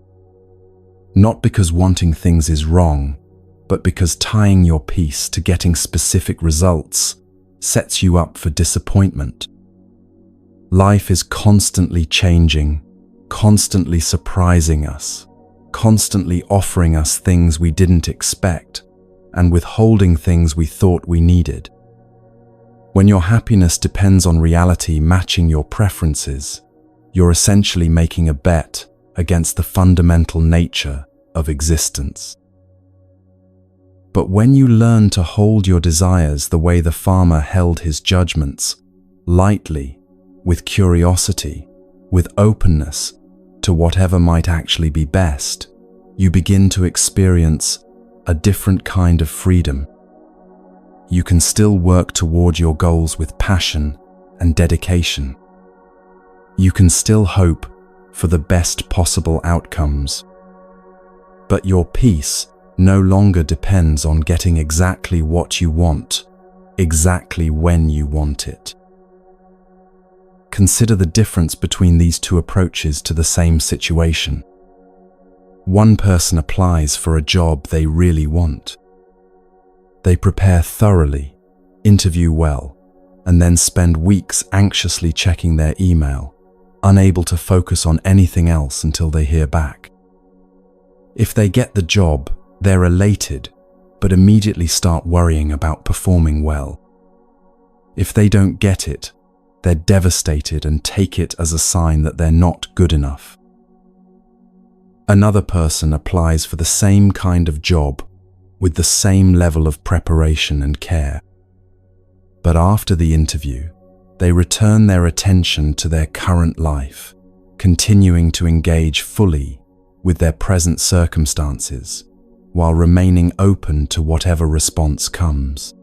Not because wanting things is wrong, but because tying your peace to getting specific results sets you up for disappointment. Life is constantly changing, constantly surprising us, constantly offering us things we didn't expect, and withholding things we thought we needed. When your happiness depends on reality matching your preferences, you're essentially making a bet against the fundamental nature of existence. But when you learn to hold your desires the way the farmer held his judgments, lightly, with curiosity, with openness to whatever might actually be best, you begin to experience a different kind of freedom. You can still work toward your goals with passion and dedication. You can still hope for the best possible outcomes. But your peace no longer depends on getting exactly what you want, exactly when you want it. Consider the difference between these two approaches to the same situation. One person applies for a job they really want. They prepare thoroughly, interview well, and then spend weeks anxiously checking their email, unable to focus on anything else until they hear back. If they get the job, they're elated, but immediately start worrying about performing well. If they don't get it, they're devastated and take it as a sign that they're not good enough. Another person applies for the same kind of job with the same level of preparation and care. But after the interview, they return their attention to their current life, continuing to engage fully with their present circumstances, while remaining open to whatever response comes.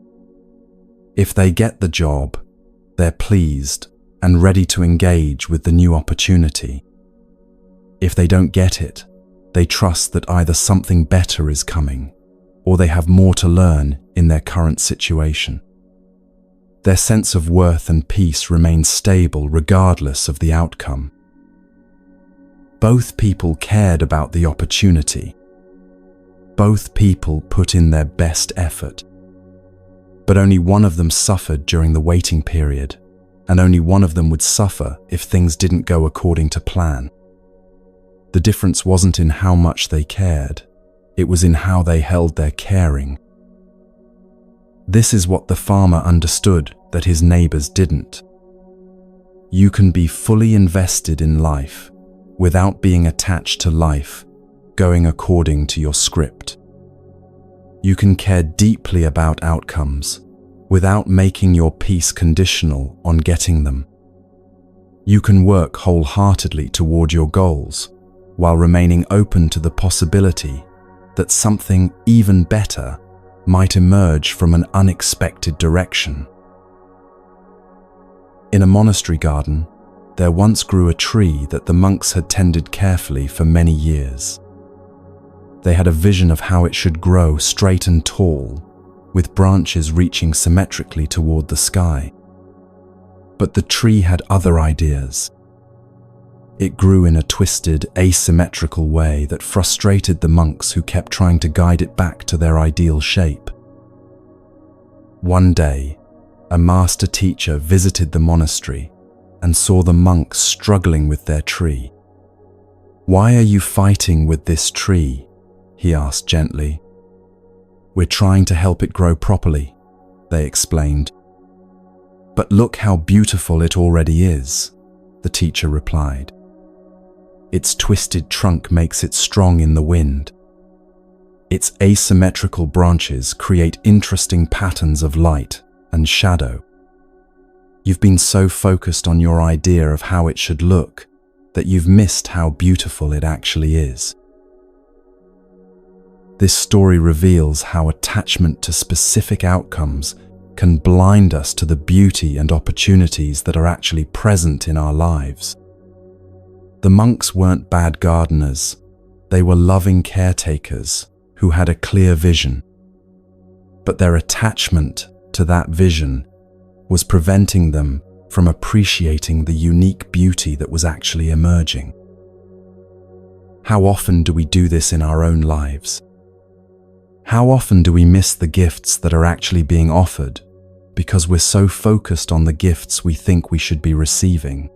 If they get the job, they're pleased and ready to engage with the new opportunity. If they don't get it, they trust that either something better is coming, or they have more to learn in their current situation. Their sense of worth and peace remains stable regardless of the outcome. Both people cared about the opportunity. Both people put in their best effort. But only one of them suffered during the waiting period, and only one of them would suffer if things didn't go according to plan. The difference wasn't in how much they cared, it was in how they held their caring. This is what the farmer understood that his neighbors didn't. You can be fully invested in life without being attached to life going according to your script. You can care deeply about outcomes without making your peace conditional on getting them. You can work wholeheartedly toward your goals while remaining open to the possibility that something even better might emerge from an unexpected direction. In a monastery garden, there once grew a tree that the monks had tended carefully for many years. They had a vision of how it should grow straight and tall, with branches reaching symmetrically toward the sky. But the tree had other ideas. It grew in a twisted, asymmetrical way that frustrated the monks who kept trying to guide it back to their ideal shape. One day, a master teacher visited the monastery and saw the monks struggling with their tree. "Why are you fighting with this tree?" he asked gently. "We're trying to help it grow properly," they explained. "But look how beautiful it already is," the teacher replied. "Its twisted trunk makes it strong in the wind. Its asymmetrical branches create interesting patterns of light and shadow. You've been so focused on your idea of how it should look that you've missed how beautiful it actually is." This story reveals how attachment to specific outcomes can blind us to the beauty and opportunities that are actually present in our lives. The monks weren't bad gardeners, they were loving caretakers who had a clear vision. But their attachment to that vision was preventing them from appreciating the unique beauty that was actually emerging. How often do we do this in our own lives? How often do we miss the gifts that are actually being offered because we're so focused on the gifts we think we should be receiving?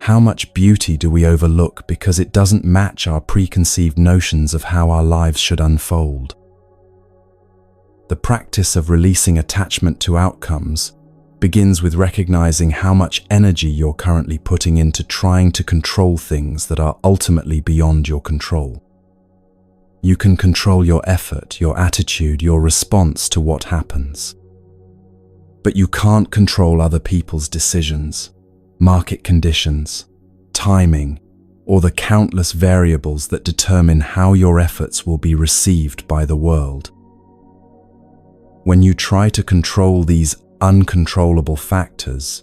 How much beauty do we overlook because it doesn't match our preconceived notions of how our lives should unfold? The practice of releasing attachment to outcomes begins with recognizing how much energy you're currently putting into trying to control things that are ultimately beyond your control. You can control your effort, your attitude, your response to what happens. But you can't control other people's decisions, market conditions, timing, or the countless variables that determine how your efforts will be received by the world. When you try to control these uncontrollable factors,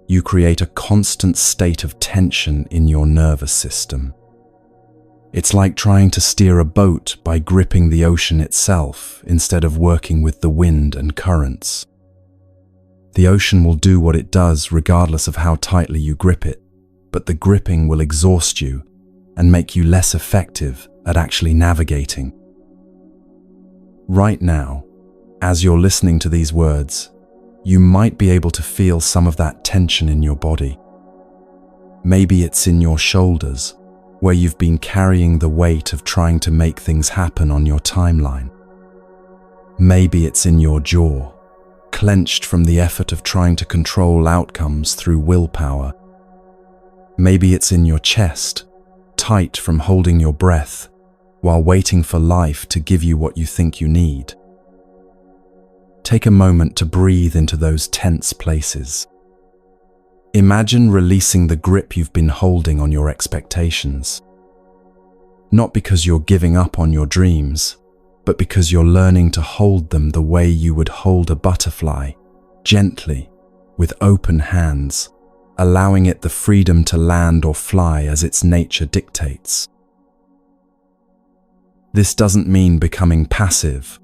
you create a constant state of tension in your nervous system. It's like trying to steer a boat by gripping the ocean itself instead of working with the wind and currents. The ocean will do what it does regardless of how tightly you grip it, but the gripping will exhaust you and make you less effective at actually navigating. Right now, as you're listening to these words, you might be able to feel some of that tension in your body. Maybe it's in your shoulders, where you've been carrying the weight of trying to make things happen on your timeline. Maybe it's in your jaw, clenched from the effort of trying to control outcomes through willpower. Maybe it's in your chest, tight from holding your breath while waiting for life to give you what you think you need. Take a moment to breathe into those tense places. Imagine releasing the grip you've been holding on your expectations. Not because you're giving up on your dreams, but because you're learning to hold them the way you would hold a butterfly, gently, with open hands, allowing it the freedom to land or fly as its nature dictates. This doesn't mean becoming passive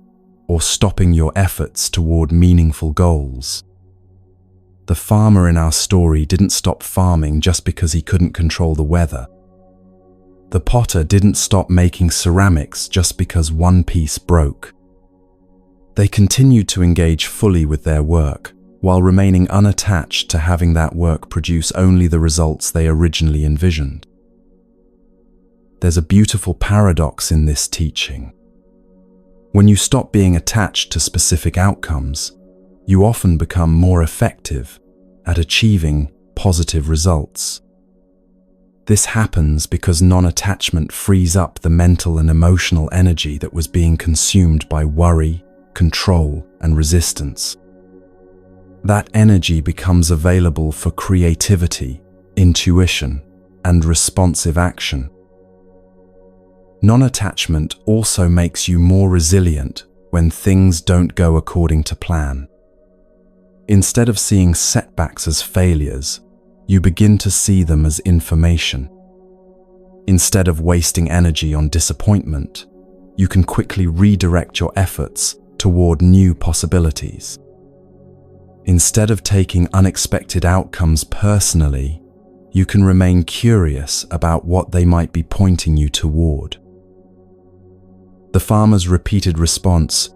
or stopping your efforts toward meaningful goals. The farmer in our story didn't stop farming just because he couldn't control the weather. The potter didn't stop making ceramics just because one piece broke. They continued to engage fully with their work, while remaining unattached to having that work produce only the results they originally envisioned. There's a beautiful paradox in this teaching. When you stop being attached to specific outcomes, you often become more effective at achieving positive results. This happens because non-attachment frees up the mental and emotional energy that was being consumed by worry, control, and resistance. That energy becomes available for creativity, intuition, and responsive action. Non-attachment also makes you more resilient when things don't go according to plan. Instead of seeing setbacks as failures, you begin to see them as information. Instead of wasting energy on disappointment, you can quickly redirect your efforts toward new possibilities. Instead of taking unexpected outcomes personally, you can remain curious about what they might be pointing you toward. The farmer's repeated response,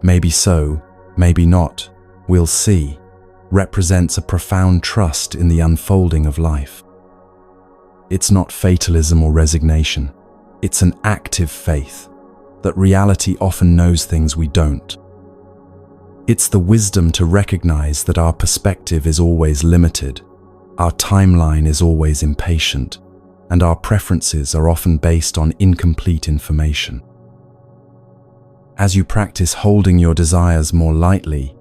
"Maybe so, maybe not, we'll see," represents a profound trust in the unfolding of life. It's not fatalism or resignation. It's an active faith that reality often knows things we don't. It's the wisdom to recognize that our perspective is always limited, our timeline is always impatient, and our preferences are often based on incomplete information. As you practice holding your desires more lightly,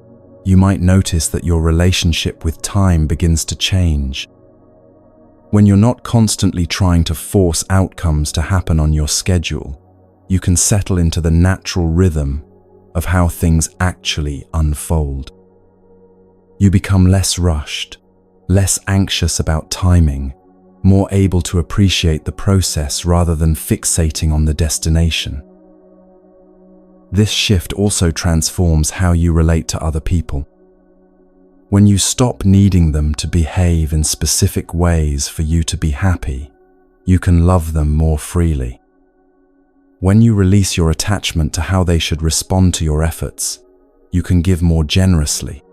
you might notice that your relationship with time begins to change. When you're not constantly trying to force outcomes to happen on your schedule, you can settle into the natural rhythm of how things actually unfold. You become less rushed, less anxious about timing, more able to appreciate the process rather than fixating on the destination. This shift also transforms how you relate to other people. When you stop needing them to behave in specific ways for you to be happy, you can love them more freely. When you release your attachment to how they should respond to your efforts, you can give more generously.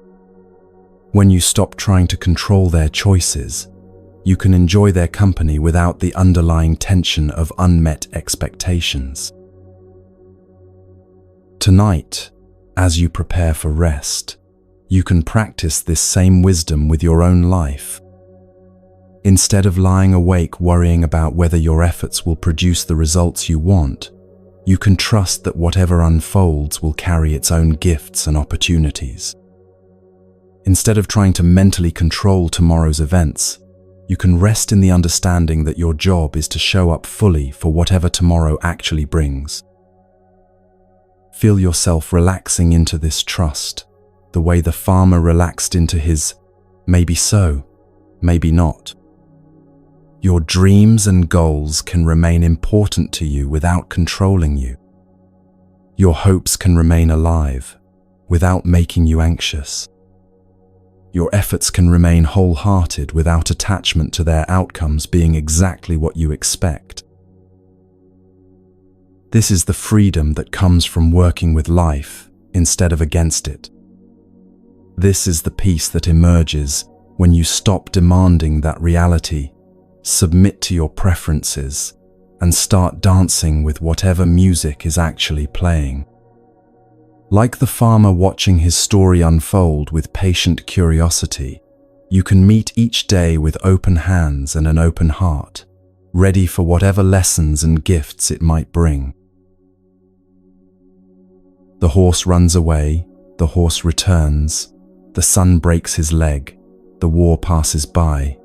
When you stop trying to control their choices, you can enjoy their company without the underlying tension of unmet expectations. Tonight, as you prepare for rest, you can practice this same wisdom with your own life. Instead of lying awake worrying about whether your efforts will produce the results you want, you can trust that whatever unfolds will carry its own gifts and opportunities. Instead of trying to mentally control tomorrow's events, you can rest in the understanding that your job is to show up fully for whatever tomorrow actually brings. Feel yourself relaxing into this trust, the way the farmer relaxed into his "maybe so, maybe not." Your dreams and goals can remain important to you without controlling you. Your hopes can remain alive without making you anxious. Your efforts can remain wholehearted without attachment to their outcomes being exactly what you expect. This is the freedom that comes from working with life instead of against it. This is the peace that emerges when you stop demanding that reality, submit to your preferences, and start dancing with whatever music is actually playing. Like the farmer watching his story unfold with patient curiosity, you can meet each day with open hands and an open heart, ready for whatever lessons and gifts it might bring. The horse runs away, the horse returns, the sun breaks his leg, the war passes by,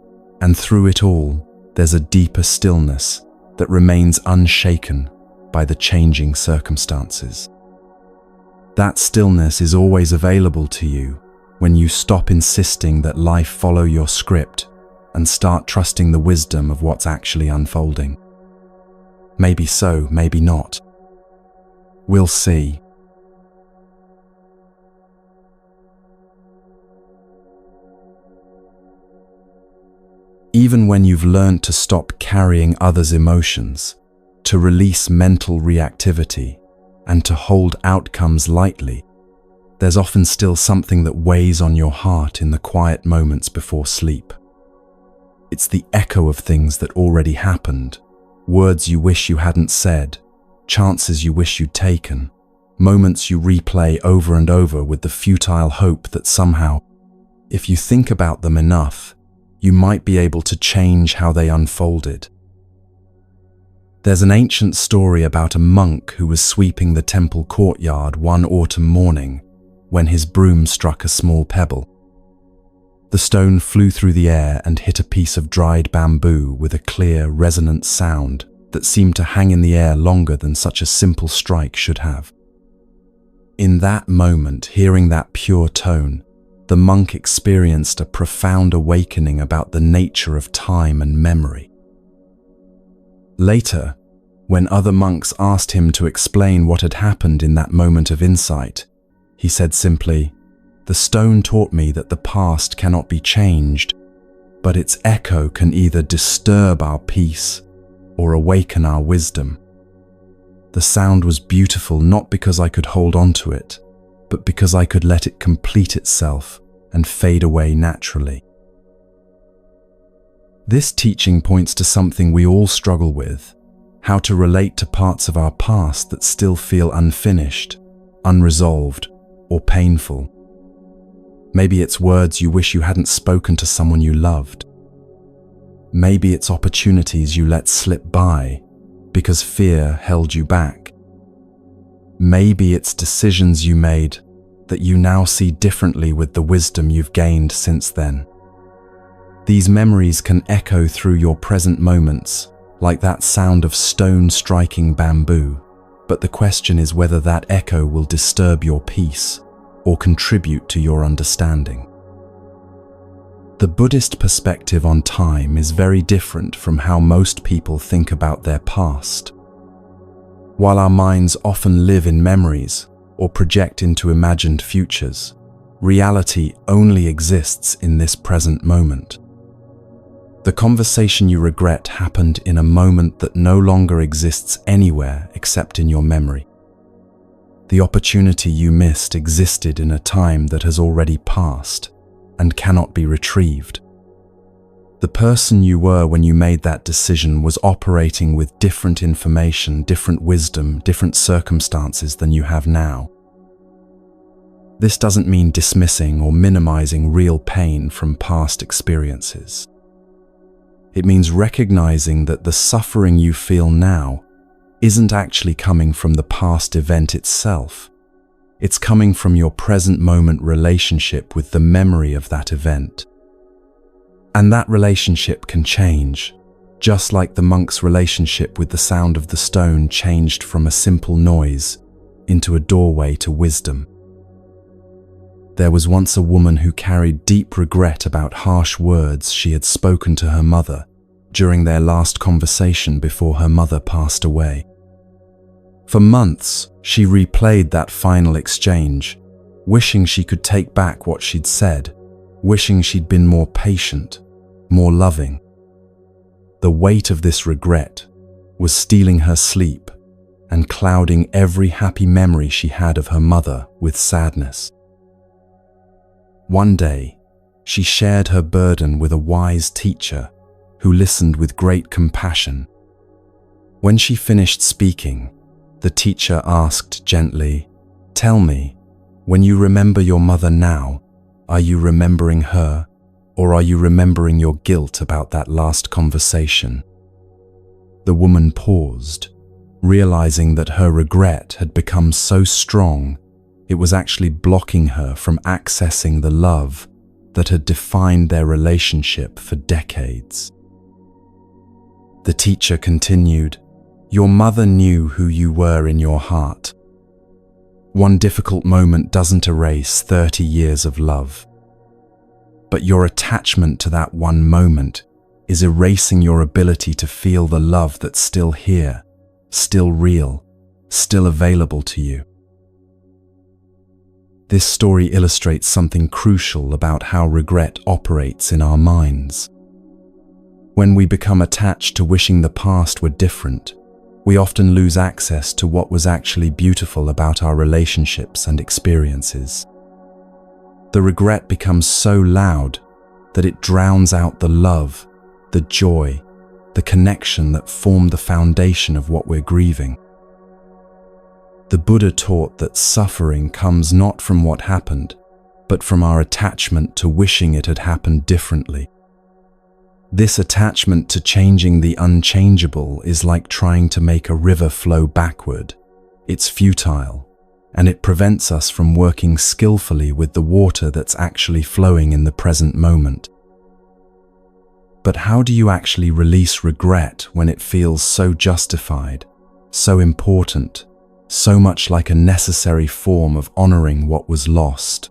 and through it all, there's a deeper stillness that remains unshaken by the changing circumstances. That stillness is always available to you when you stop insisting that life follow your script and start trusting the wisdom of what's actually unfolding. Maybe so, maybe not. We'll see. Even when you've learned to stop carrying others' emotions, to release mental reactivity, and to hold outcomes lightly, there's often still something that weighs on your heart in the quiet moments before sleep. It's the echo of things that already happened, words you wish you hadn't said, chances you wish you'd taken, moments you replay over and over with the futile hope that somehow, if you think about them enough, you might be able to change how they unfolded. There's an ancient story about a monk who was sweeping the temple courtyard one autumn morning when his broom struck a small pebble. The stone flew through the air and hit a piece of dried bamboo with a clear, resonant sound that seemed to hang in the air longer than such a simple strike should have. In that moment, hearing that pure tone, the monk experienced a profound awakening about the nature of time and memory. Later, when other monks asked him to explain what had happened in that moment of insight, he said simply, "The stone taught me that the past cannot be changed, but its echo can either disturb our peace or awaken our wisdom. The sound was beautiful not because I could hold on to it, but because I could let it complete itself and fade away naturally." This teaching points to something we all struggle with: how to relate to parts of our past that still feel unfinished, unresolved, or painful. Maybe it's words you wish you hadn't spoken to someone you loved. Maybe it's opportunities you let slip by because fear held you back. Maybe it's decisions you made that you now see differently with the wisdom you've gained since then. These memories can echo through your present moments, like that sound of stone striking bamboo, but the question is whether that echo will disturb your peace or contribute to your understanding. The Buddhist perspective on time is very different from how most people think about their past. While our minds often live in memories or project into imagined futures, reality only exists in this present moment. The conversation you regret happened in a moment that no longer exists anywhere except in your memory. The opportunity you missed existed in a time that has already passed and cannot be retrieved. The person you were when you made that decision was operating with different information, different wisdom, different circumstances than you have now. This doesn't mean dismissing or minimizing real pain from past experiences. It means recognizing that the suffering you feel now isn't actually coming from the past event itself. It's coming from your present moment relationship with the memory of that event. And that relationship can change, just like the monk's relationship with the sound of the stone changed from a simple noise into a doorway to wisdom. There was once a woman who carried deep regret about harsh words she had spoken to her mother during their last conversation before her mother passed away. For months, she replayed that final exchange, wishing she could take back what she'd said, wishing she'd been more patient, more loving. The weight of this regret was stealing her sleep and clouding every happy memory she had of her mother with sadness. One day, she shared her burden with a wise teacher who listened with great compassion. When she finished speaking, the teacher asked gently, "Tell me, when you remember your mother now, are you remembering her, or are you remembering your guilt about that last conversation?" The woman paused, realizing that her regret had become so strong it was actually blocking her from accessing the love that had defined their relationship for decades. The teacher continued, "Your mother knew who you were in your heart. One difficult moment doesn't erase 30 years of love. But your attachment to that one moment is erasing your ability to feel the love that's still here, still real, still available to you." This story illustrates something crucial about how regret operates in our minds. When we become attached to wishing the past were different, we often lose access to what was actually beautiful about our relationships and experiences. The regret becomes so loud that it drowns out the love, the joy, the connection that formed the foundation of what we're grieving. The Buddha taught that suffering comes not from what happened, but from our attachment to wishing it had happened differently. This attachment to changing the unchangeable is like trying to make a river flow backward. It's futile, and it prevents us from working skillfully with the water that's actually flowing in the present moment. But how do you actually release regret when it feels so justified, so important, so much like a necessary form of honoring what was lost?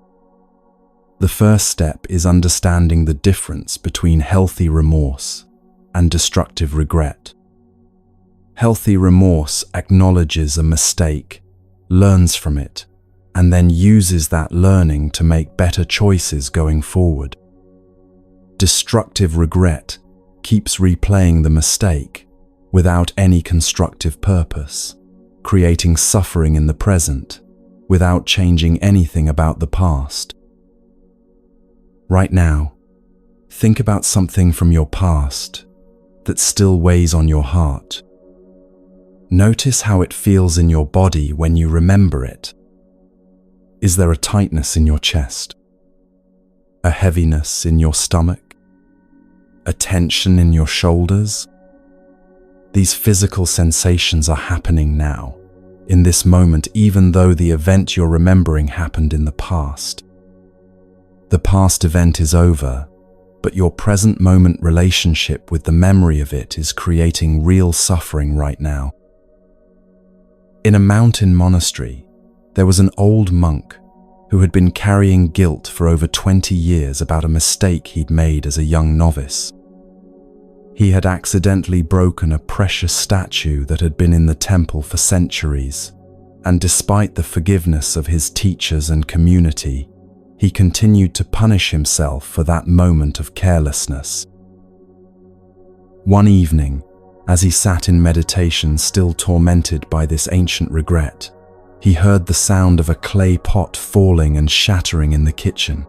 The first step is understanding the difference between healthy remorse and destructive regret. Healthy remorse acknowledges a mistake, learns from it, and then uses that learning to make better choices going forward. Destructive regret keeps replaying the mistake without any constructive purpose, creating suffering in the present without changing anything about the past. Right now, think about something from your past that still weighs on your heart. Notice how it feels in your body when you remember it. Is there a tightness in your chest? A heaviness in your stomach? A tension in your shoulders? These physical sensations are happening now, in this moment, even though the event you're remembering happened in the past. The past event is over, but your present moment relationship with the memory of it is creating real suffering right now. In a mountain monastery, there was an old monk who had been carrying guilt for over 20 years about a mistake he'd made as a young novice. He had accidentally broken a precious statue that had been in the temple for centuries, and despite the forgiveness of his teachers and community, he continued to punish himself for that moment of carelessness. One evening, as he sat in meditation, still tormented by this ancient regret, he heard the sound of a clay pot falling and shattering in the kitchen.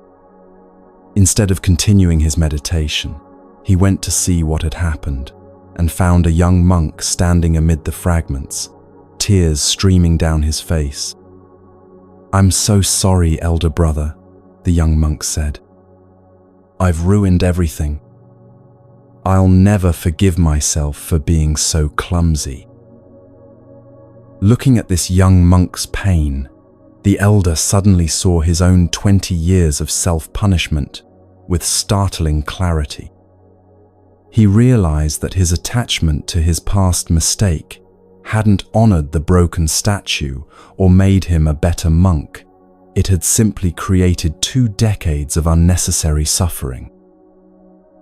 Instead of continuing his meditation, he went to see what had happened and found a young monk standing amid the fragments, tears streaming down his face. "I'm so sorry, elder brother," the young monk said. "I've ruined everything. I'll never forgive myself for being so clumsy." Looking at this young monk's pain, the elder suddenly saw his own 20 years of self-punishment with startling clarity. He realized that his attachment to his past mistake hadn't honored the broken statue or made him a better monk. It had simply created 2 decades of unnecessary suffering.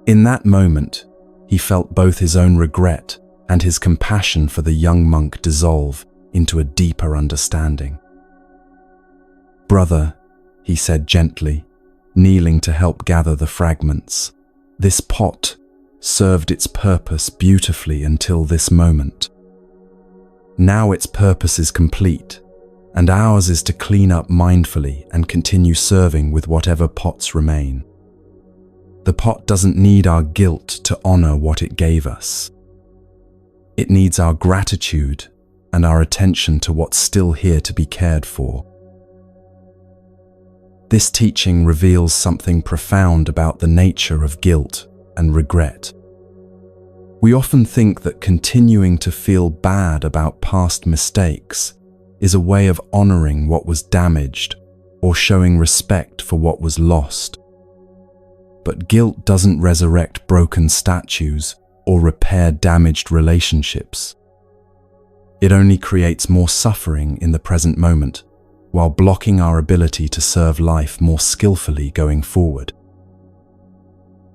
In that moment, he felt both his own regret and his compassion for the young monk dissolve into a deeper understanding. "Brother," he said gently, kneeling to help gather the fragments, "this pot served its purpose beautifully until this moment. Now its purpose is complete, and ours is to clean up mindfully and continue serving with whatever pots remain. The pot doesn't need our guilt to honor what it gave us. It needs our gratitude and our attention to what's still here to be cared for." This teaching reveals something profound about the nature of guilt and regret. We often think that continuing to feel bad about past mistakes is a way of honoring what was damaged or showing respect for what was lost. But guilt doesn't resurrect broken statues or repair damaged relationships. It only creates more suffering in the present moment, while blocking our ability to serve life more skillfully going forward.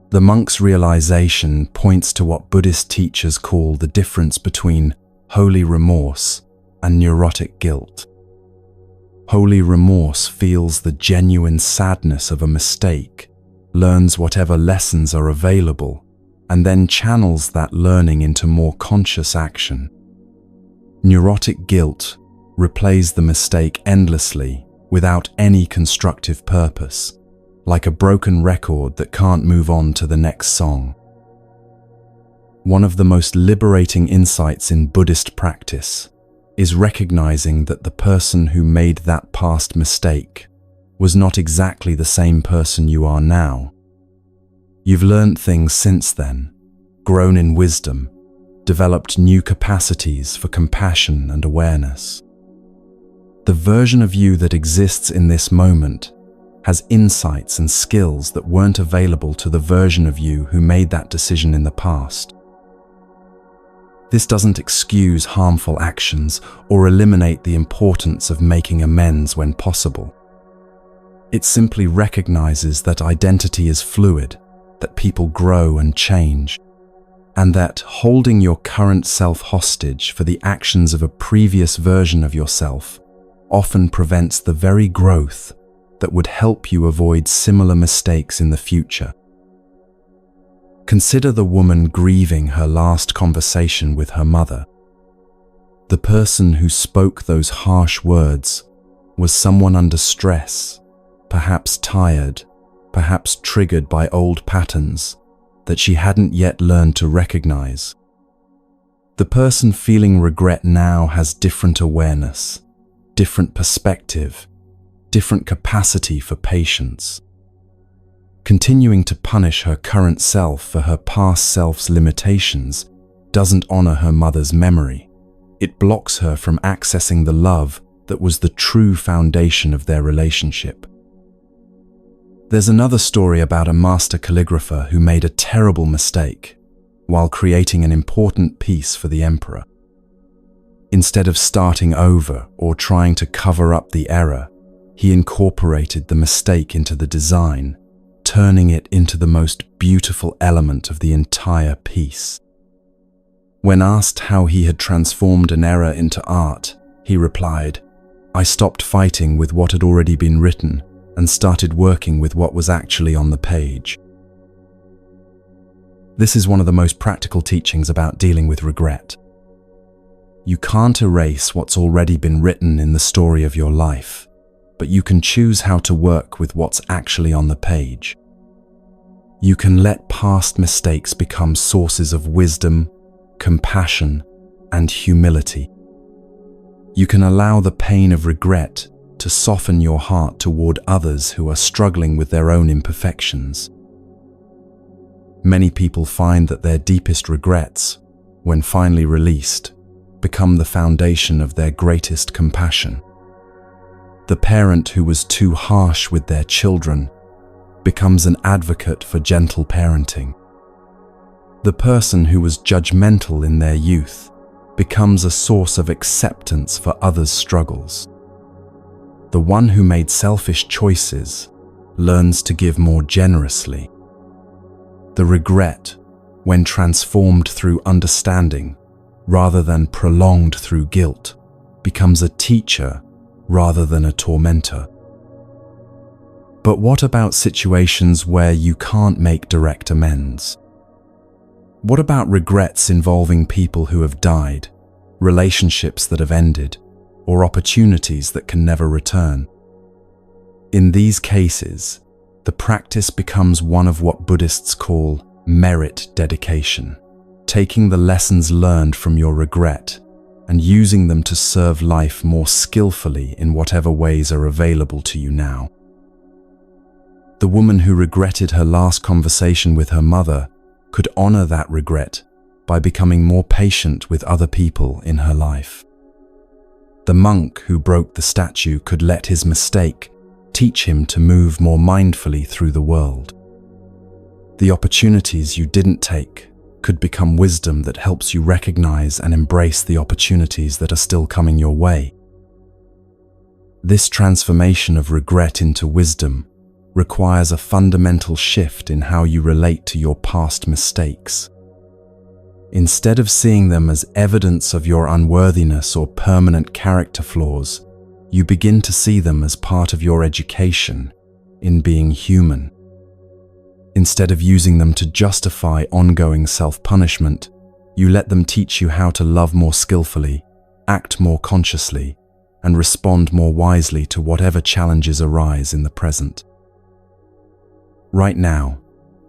The monk's realization points to what Buddhist teachers call the difference between holy remorse and neurotic guilt. Holy remorse feels the genuine sadness of a mistake, learns whatever lessons are available, and then channels that learning into more conscious action. Neurotic guilt replays the mistake endlessly without any constructive purpose, like a broken record that can't move on to the next song. One of the most liberating insights in Buddhist practice is recognizing that the person who made that past mistake was not exactly the same person you are now. You've learned things since then, grown in wisdom, developed new capacities for compassion and awareness. The version of you that exists in this moment has insights and skills that weren't available to the version of you who made that decision in the past. This doesn't excuse harmful actions or eliminate the importance of making amends when possible. It simply recognizes that identity is fluid, that people grow and change, and that holding your current self hostage for the actions of a previous version of yourself often prevents the very growth that would help you avoid similar mistakes in the future. Consider the woman grieving her last conversation with her mother. The person who spoke those harsh words was someone under stress, perhaps tired, perhaps triggered by old patterns that she hadn't yet learned to recognize. The person feeling regret now has different awareness, different perspective, different capacity for patience. Continuing to punish her current self for her past self's limitations doesn't honor her mother's memory. It blocks her from accessing the love that was the true foundation of their relationship. There's another story about a master calligrapher who made a terrible mistake while creating an important piece for the emperor. Instead of starting over or trying to cover up the error, he incorporated the mistake into the design, turning it into the most beautiful element of the entire piece. When asked how he had transformed an error into art, he replied, "I stopped fighting with what had already been written and started working with what was actually on the page." This is one of the most practical teachings about dealing with regret. You can't erase what's already been written in the story of your life, but you can choose how to work with what's actually on the page. You can let past mistakes become sources of wisdom, compassion, and humility. You can allow the pain of regret to soften your heart toward others who are struggling with their own imperfections. Many people find that their deepest regrets, when finally released, become the foundation of their greatest compassion. The parent who was too harsh with their children becomes an advocate for gentle parenting. The person who was judgmental in their youth becomes a source of acceptance for others' struggles. The one who made selfish choices learns to give more generously. The regret, when transformed through understanding rather than prolonged through guilt, becomes a teacher rather than a tormentor. But what about situations where you can't make direct amends? What about regrets involving people who have died, relationships that have ended, or opportunities that can never return? In these cases, the practice becomes one of what Buddhists call merit dedication, taking the lessons learned from your regret and using them to serve life more skillfully in whatever ways are available to you now. The woman who regretted her last conversation with her mother could honor that regret by becoming more patient with other people in her life. The monk who broke the statue could let his mistake teach him to move more mindfully through the world. The opportunities you didn't take could become wisdom that helps you recognize and embrace the opportunities that are still coming your way. This transformation of regret into wisdom requires a fundamental shift in how you relate to your past mistakes. Instead of seeing them as evidence of your unworthiness or permanent character flaws, you begin to see them as part of your education in being human. Instead of using them to justify ongoing self-punishment, you let them teach you how to love more skillfully, act more consciously, and respond more wisely to whatever challenges arise in the present. Right now,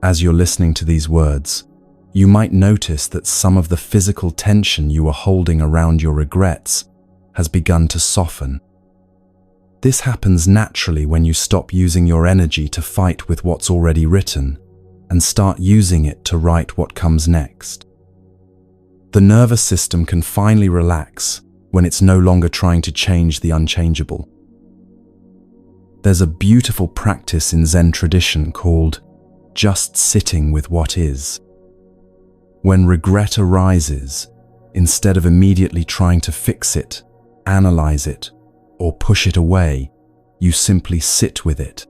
as you're listening to these words, you might notice that some of the physical tension you are holding around your regrets has begun to soften. This happens naturally when you stop using your energy to fight with what's already written and start using it to write what comes next. The nervous system can finally relax when it's no longer trying to change the unchangeable. There's a beautiful practice in Zen tradition called just sitting with what is. When regret arises, instead of immediately trying to fix it, analyze it, or push it away, you simply sit with it.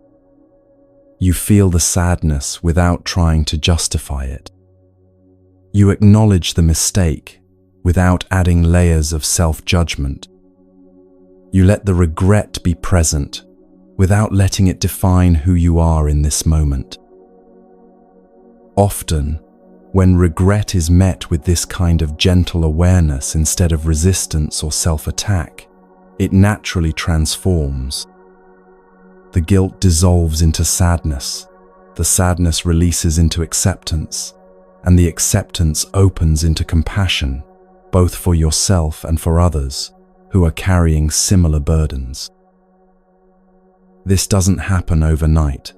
You feel the sadness without trying to justify it. You acknowledge the mistake without adding layers of self-judgment. You let the regret be present without letting it define who you are in this moment. Often, when regret is met with this kind of gentle awareness instead of resistance or self-attack, it naturally transforms. The guilt dissolves into sadness, the sadness releases into acceptance, and the acceptance opens into compassion, both for yourself and for others who are carrying similar burdens. This doesn't happen overnight,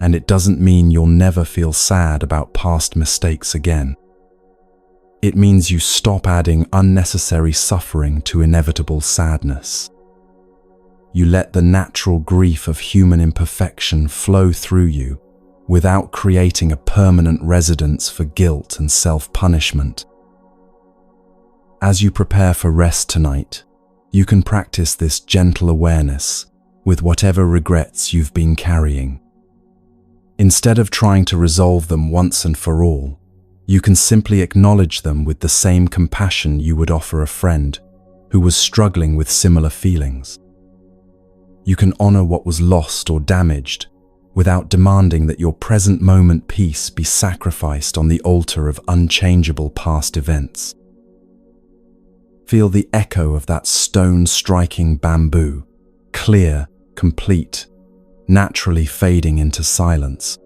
and it doesn't mean you'll never feel sad about past mistakes again. It means you stop adding unnecessary suffering to inevitable sadness. You let the natural grief of human imperfection flow through you without creating a permanent residence for guilt and self-punishment. As you prepare for rest tonight, you can practice this gentle awareness with whatever regrets you've been carrying. Instead of trying to resolve them once and for all, you can simply acknowledge them with the same compassion you would offer a friend who was struggling with similar feelings. You can honor what was lost or damaged without demanding that your present moment peace be sacrificed on the altar of unchangeable past events. Feel the echo of that stone striking bamboo, clear, complete, naturally fading into silence.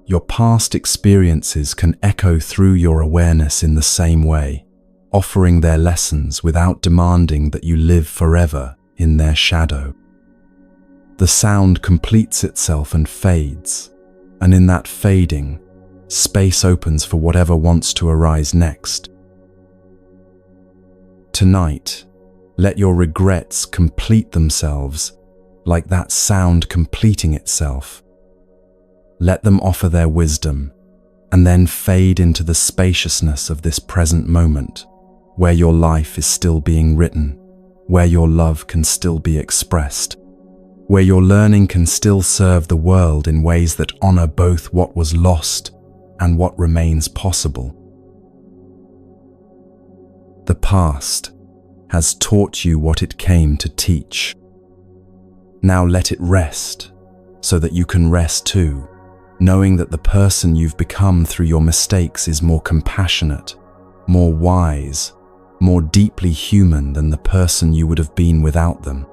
Your past experiences can echo through your awareness in the same way, offering their lessons without demanding that you live forever in their shadow. The sound completes itself and fades, and in that fading, space opens for whatever wants to arise next. Tonight, let your regrets complete themselves like that sound completing itself. Let them offer their wisdom, and then fade into the spaciousness of this present moment, where your life is still being written, where your love can still be expressed, where your learning can still serve the world in ways that honor both what was lost and what remains possible. The past has taught you what it came to teach. Now let it rest, so that you can rest too, knowing that the person you've become through your mistakes is more compassionate, more wise, more deeply human than the person you would have been without them.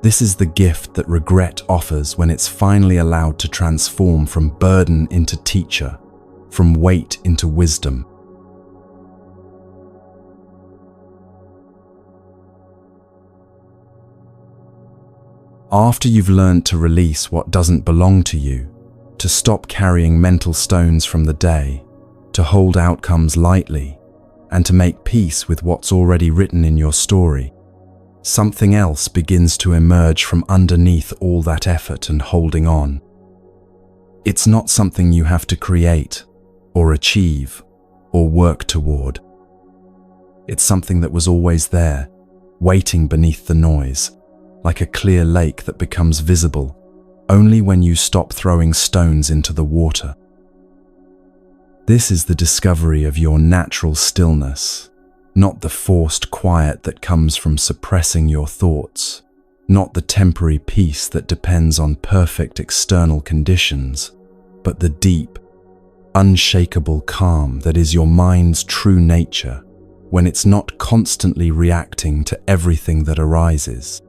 This is the gift that regret offers when it's finally allowed to transform from burden into teacher, from weight into wisdom. After you've learned to release what doesn't belong to you, to stop carrying mental stones from the day, to hold outcomes lightly, and to make peace with what's already written in your story, something else begins to emerge from underneath all that effort and holding on. It's not something you have to create, or achieve, or work toward. It's something that was always there, waiting beneath the noise, like a clear lake that becomes visible only when you stop throwing stones into the water. This is the discovery of your natural stillness, not the forced quiet that comes from suppressing your thoughts, not the temporary peace that depends on perfect external conditions, but the deep, unshakable calm that is your mind's true nature when it's not constantly reacting to everything that arises.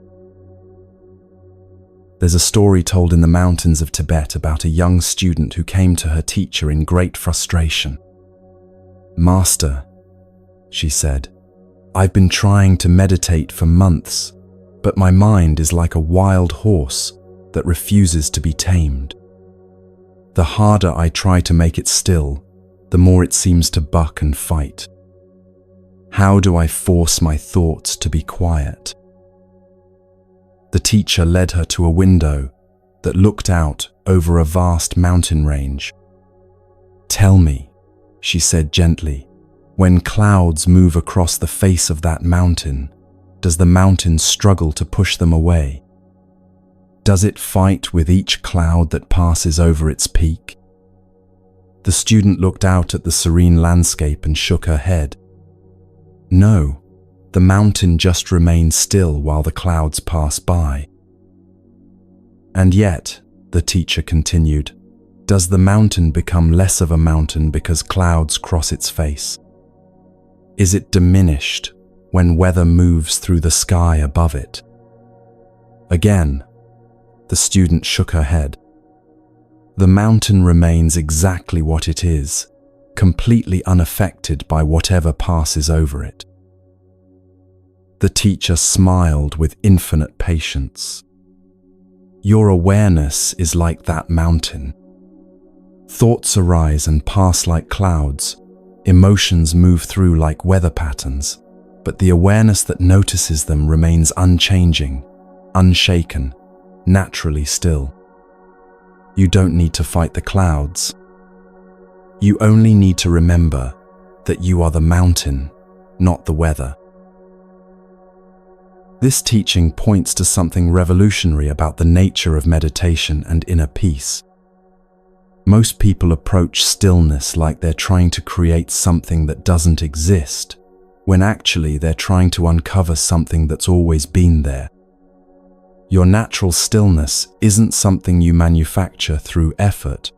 There's a story told in the mountains of Tibet about a young student who came to her teacher in great frustration. "Master," she said, "I've been trying to meditate for months, but my mind is like a wild horse that refuses to be tamed. The harder I try to make it still, the more it seems to buck and fight. How do I force my thoughts to be quiet?" The teacher led her to a window that looked out over a vast mountain range. "Tell me," she said gently, "when clouds move across the face of that mountain, does the mountain struggle to push them away? Does it fight with each cloud that passes over its peak?" The student looked out at the serene landscape and shook her head. "No, the mountain just remains still while the clouds pass by." "And yet," the teacher continued, "does the mountain become less of a mountain because clouds cross its face? Is it diminished when weather moves through the sky above it?" Again, the student shook her head. "The mountain remains exactly what it is, completely unaffected by whatever passes over it." The teacher smiled with infinite patience. "Your awareness is like that mountain. Thoughts arise and pass like clouds, emotions move through like weather patterns, but the awareness that notices them remains unchanging, unshaken, naturally still. You don't need to fight the clouds. You only need to remember that you are the mountain, not the weather." This teaching points to something revolutionary about the nature of meditation and inner peace. Most people approach stillness like they're trying to create something that doesn't exist, when actually they're trying to uncover something that's always been there. Your natural stillness isn't something you manufacture through effort.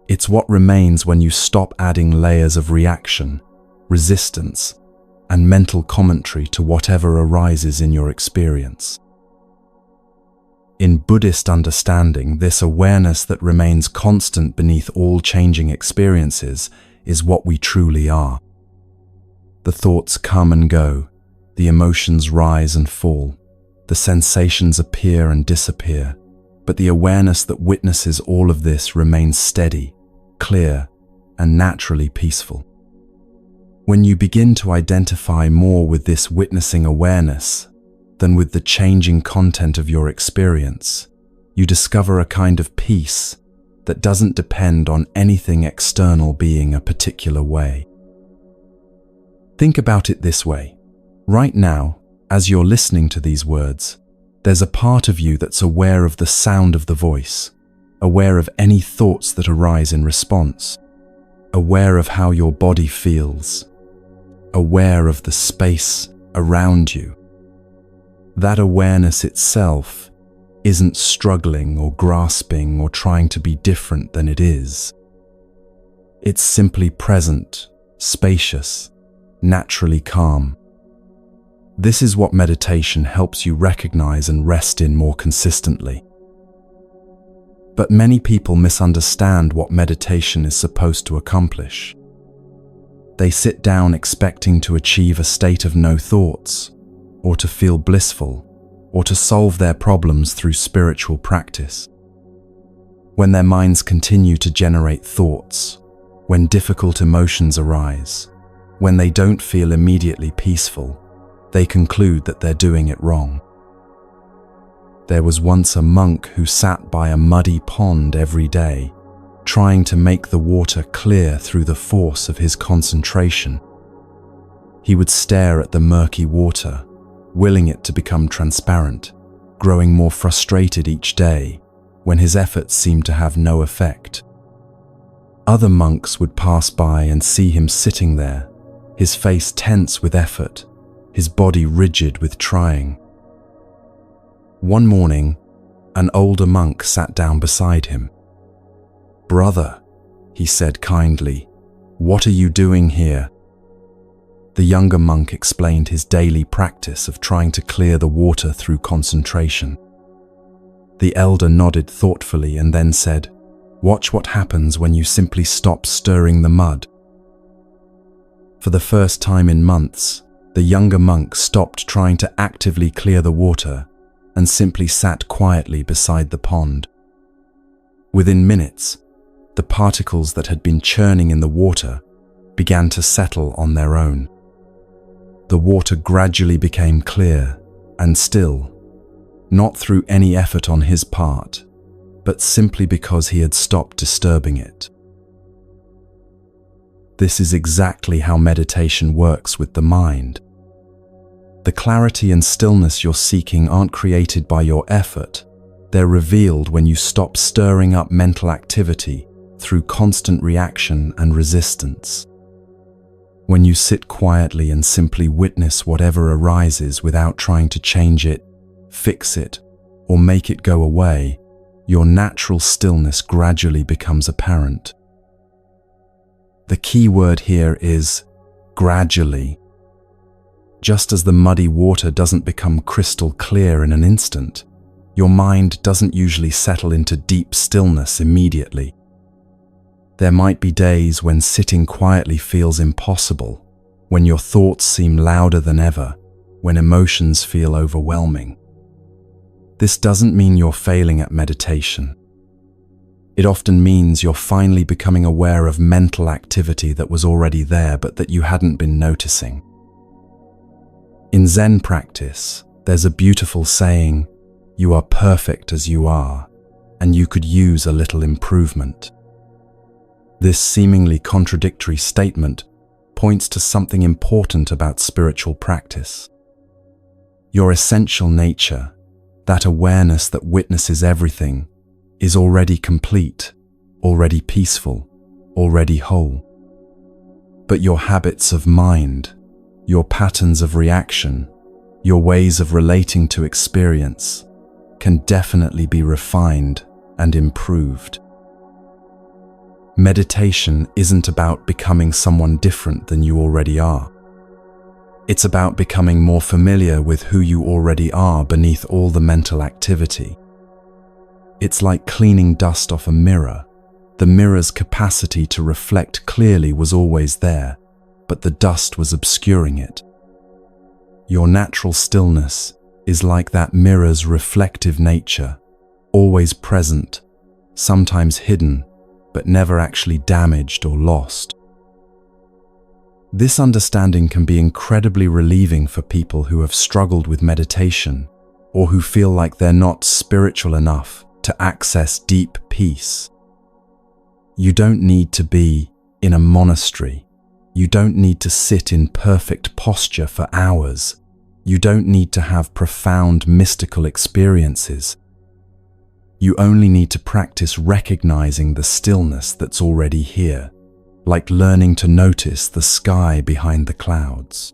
It's what remains when you stop adding layers of reaction, resistance, and mental commentary to whatever arises in your experience. In Buddhist understanding, this awareness that remains constant beneath all changing experiences is what we truly are. The thoughts come and go, the emotions rise and fall, the sensations appear and disappear, but the awareness that witnesses all of this remains steady, clear, and naturally peaceful. When you begin to identify more with this witnessing awareness than with the changing content of your experience, you discover a kind of peace that doesn't depend on anything external being a particular way. Think about it this way. Right now, as you're listening to these words, there's a part of you that's aware of the sound of the voice, aware of any thoughts that arise in response, aware of how your body feels, aware of the space around you. That awareness itself isn't struggling or grasping or trying to be different than it is. It's simply present, spacious, naturally calm. This is what meditation helps you recognize and rest in more consistently. But many people misunderstand what meditation is supposed to accomplish. They sit down expecting to achieve a state of no thoughts, or to feel blissful, or to solve their problems through spiritual practice. When their minds continue to generate thoughts, when difficult emotions arise, when they don't feel immediately peaceful, they conclude that they're doing it wrong. There was once a monk who sat by a muddy pond every day, trying to make the water clear through the force of his concentration. He would stare at the murky water, willing it to become transparent, growing more frustrated each day when his efforts seemed to have no effect. Other monks would pass by and see him sitting there, his face tense with effort, his body rigid with trying. One morning, an older monk sat down beside him. "Brother," he said kindly, "what are you doing here?" The younger monk explained his daily practice of trying to clear the water through concentration. The elder nodded thoughtfully and then said, "Watch what happens when you simply stop stirring the mud." For the first time in months, the younger monk stopped trying to actively clear the water and simply sat quietly beside the pond. Within minutes, the particles that had been churning in the water began to settle on their own. The water gradually became clear and still, not through any effort on his part, but simply because he had stopped disturbing it. This is exactly how meditation works with the mind. The clarity and stillness you're seeking aren't created by your effort. They're revealed when you stop stirring up mental activity through constant reaction and resistance. When you sit quietly and simply witness whatever arises without trying to change it, fix it, or make it go away, your natural stillness gradually becomes apparent. The key word here is gradually. Just as the muddy water doesn't become crystal clear in an instant, your mind doesn't usually settle into deep stillness immediately. There might be days when sitting quietly feels impossible, when your thoughts seem louder than ever, when emotions feel overwhelming. This doesn't mean you're failing at meditation. It often means you're finally becoming aware of mental activity that was already there but that you hadn't been noticing. In Zen practice, there's a beautiful saying, "You are perfect as you are, and you could use a little improvement." This seemingly contradictory statement points to something important about spiritual practice. Your essential nature, that awareness that witnesses everything, is already complete, already peaceful, already whole. But your habits of mind, your patterns of reaction, your ways of relating to experience, can definitely be refined and improved. Meditation isn't about becoming someone different than you already are. It's about becoming more familiar with who you already are beneath all the mental activity. It's like cleaning dust off a mirror. The mirror's capacity to reflect clearly was always there, but the dust was obscuring it. Your natural stillness is like that mirror's reflective nature, always present, sometimes hidden, but never actually damaged or lost. This understanding can be incredibly relieving for people who have struggled with meditation or who feel like they're not spiritual enough to access deep peace. You don't need to be in a monastery. You don't need to sit in perfect posture for hours. You don't need to have profound mystical experiences. You only need to practice recognizing the stillness that's already here, like learning to notice the sky behind the clouds.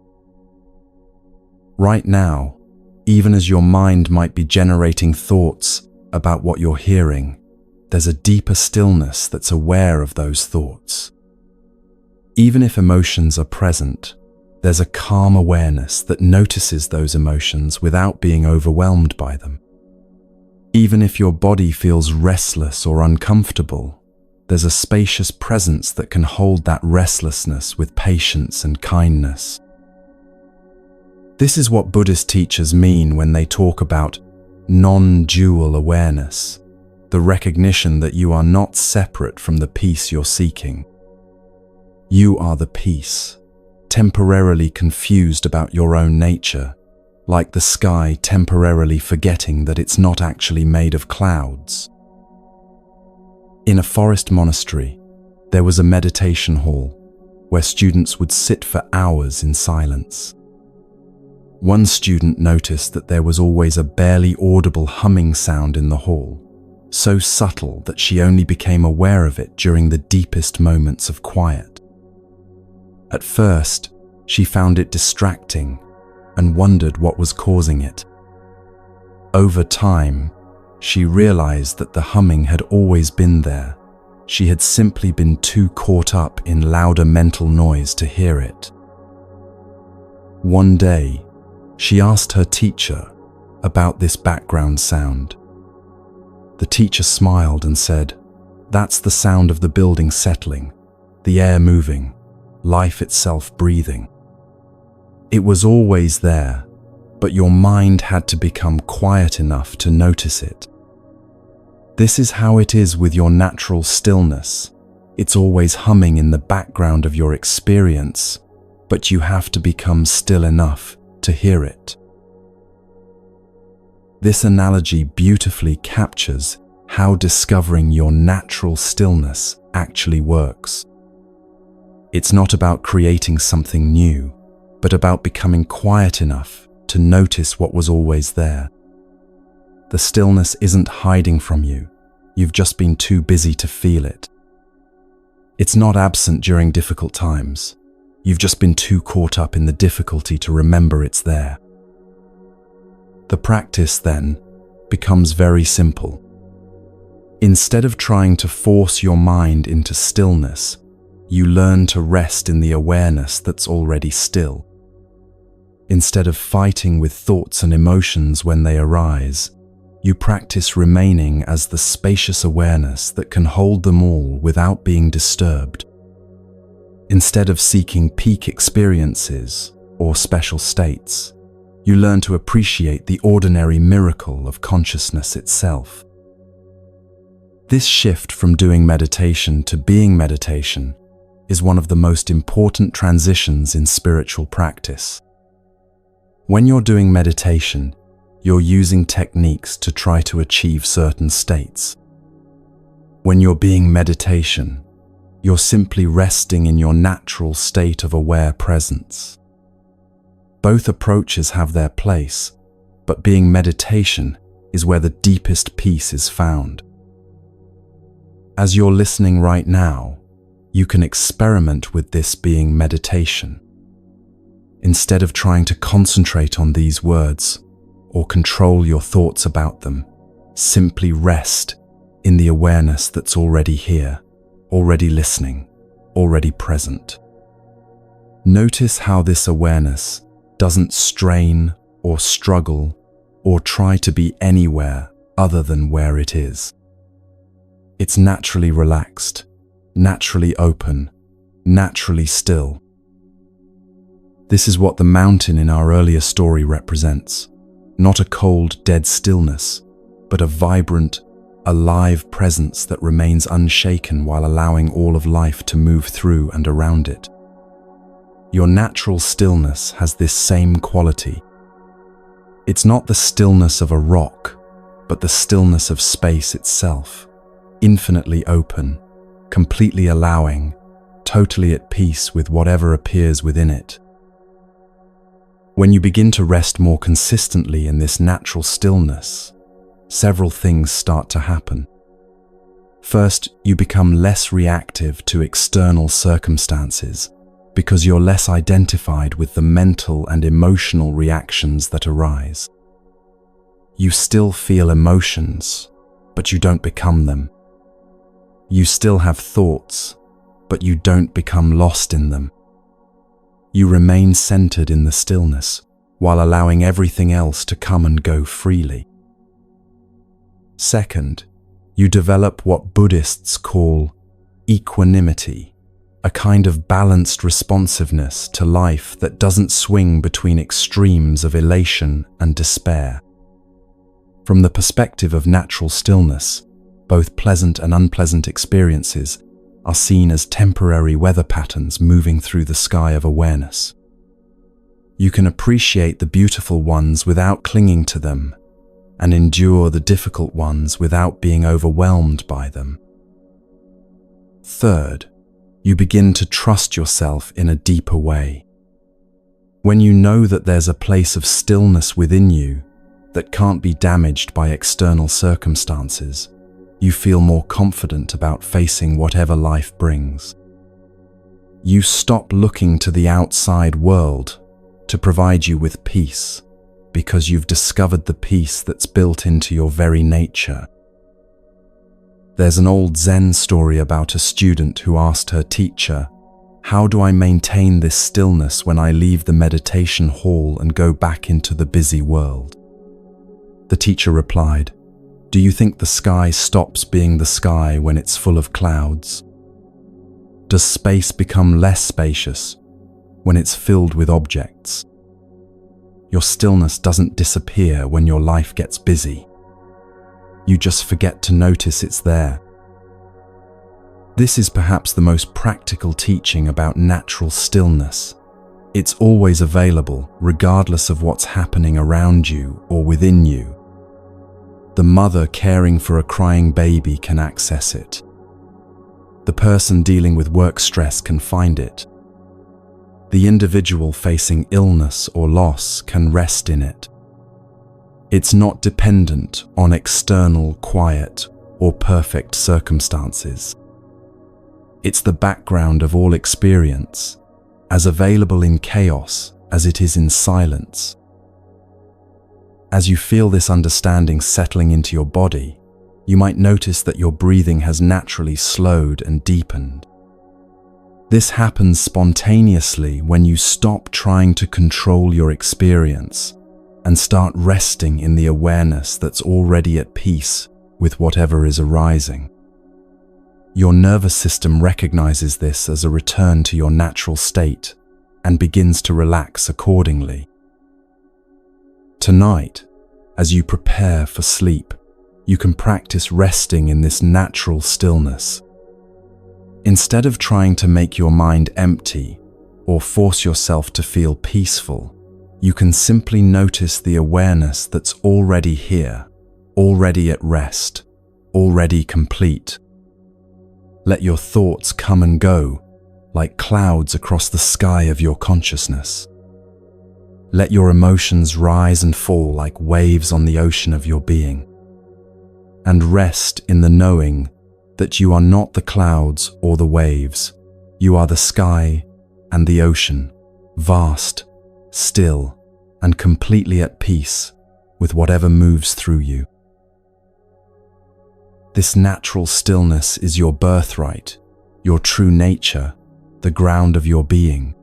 Right now, even as your mind might be generating thoughts about what you're hearing, there's a deeper stillness that's aware of those thoughts. Even if emotions are present, there's a calm awareness that notices those emotions without being overwhelmed by them. Even if your body feels restless or uncomfortable, there's a spacious presence that can hold that restlessness with patience and kindness. This is what Buddhist teachers mean when they talk about non-dual awareness, the recognition that you are not separate from the peace you're seeking. You are the peace, temporarily confused about your own nature, like the sky temporarily forgetting that it's not actually made of clouds. In a forest monastery, there was a meditation hall where students would sit for hours in silence. One student noticed that there was always a barely audible humming sound in the hall, so subtle that she only became aware of it during the deepest moments of quiet. At first, she found it distracting and wondered what was causing it. Over time, she realized that the humming had always been there, She had simply been too caught up in louder mental noise to hear it. One day, she asked her teacher about this background sound. The teacher smiled and said, "That's the sound of the building settling, the air moving, life itself breathing." It was always there, but your mind had to become quiet enough to notice it. This is how it is with your natural stillness. It's always humming in the background of your experience, but you have to become still enough to hear it. This analogy beautifully captures how discovering your natural stillness actually works. It's not about creating something new, but about becoming quiet enough to notice what was always there. The stillness isn't hiding from you. You've just been too busy to feel it. It's not absent during difficult times. You've just been too caught up in the difficulty to remember it's there. The practice, then, becomes very simple. Instead of trying to force your mind into stillness, you learn to rest in the awareness that's already still. Instead of fighting with thoughts and emotions when they arise, you practice remaining as the spacious awareness that can hold them all without being disturbed. Instead of seeking peak experiences or special states, you learn to appreciate the ordinary miracle of consciousness itself. This shift from doing meditation to being meditation is one of the most important transitions in spiritual practice. When you're doing meditation, you're using techniques to try to achieve certain states. When you're being meditation, you're simply resting in your natural state of aware presence. Both approaches have their place, but being meditation is where the deepest peace is found. As you're listening right now, you can experiment with this being meditation. Instead of trying to concentrate on these words or control your thoughts about them, simply rest in the awareness that's already here, already listening, already present. Notice how this awareness doesn't strain or struggle or try to be anywhere other than where it is. It's naturally relaxed, naturally open, naturally still. This is what the mountain in our earlier story represents. Not a cold, dead stillness, but a vibrant, alive presence that remains unshaken while allowing all of life to move through and around it. Your natural stillness has this same quality. It's not the stillness of a rock, but the stillness of space itself, infinitely open, completely allowing, totally at peace with whatever appears within it. When you begin to rest more consistently in this natural stillness, several things start to happen. First, you become less reactive to external circumstances because you're less identified with the mental and emotional reactions that arise. You still feel emotions, but you don't become them. You still have thoughts, but you don't become lost in them. You remain centered in the stillness while allowing everything else to come and go freely. Second, you develop what Buddhists call equanimity, a kind of balanced responsiveness to life that doesn't swing between extremes of elation and despair. From the perspective of natural stillness, both pleasant and unpleasant experiences are seen as temporary weather patterns moving through the sky of awareness. You can appreciate the beautiful ones without clinging to them, and endure the difficult ones without being overwhelmed by them. Third, you begin to trust yourself in a deeper way. When you know that there's a place of stillness within you that can't be damaged by external circumstances, you feel more confident about facing whatever life brings. You stop looking to the outside world to provide you with peace, because you've discovered the peace that's built into your very nature. There's an old Zen story about a student who asked her teacher, "How do I maintain this stillness when I leave the meditation hall and go back into the busy world?" The teacher replied, "Do you think the sky stops being the sky when it's full of clouds? Does space become less spacious when it's filled with objects? Your stillness doesn't disappear when your life gets busy. You just forget to notice it's there." This is perhaps the most practical teaching about natural stillness. It's always available, regardless of what's happening around you or within you. The mother caring for a crying baby can access it. The person dealing with work stress can find it. The individual facing illness or loss can rest in it. It's not dependent on external, quiet, or perfect circumstances. It's the background of all experience, as available in chaos as it is in silence. As you feel this understanding settling into your body, you might notice that your breathing has naturally slowed and deepened. This happens spontaneously when you stop trying to control your experience and start resting in the awareness that's already at peace with whatever is arising. Your nervous system recognizes this as a return to your natural state and begins to relax accordingly. Tonight, as you prepare for sleep, you can practice resting in this natural stillness. Instead of trying to make your mind empty or force yourself to feel peaceful, you can simply notice the awareness that's already here, already at rest, already complete. Let your thoughts come and go like clouds across the sky of your consciousness. Let your emotions rise and fall like waves on the ocean of your being. And rest in the knowing that you are not the clouds or the waves. You are the sky and the ocean, vast, still, and completely at peace with whatever moves through you. This natural stillness is your birthright, your true nature, the ground of your being.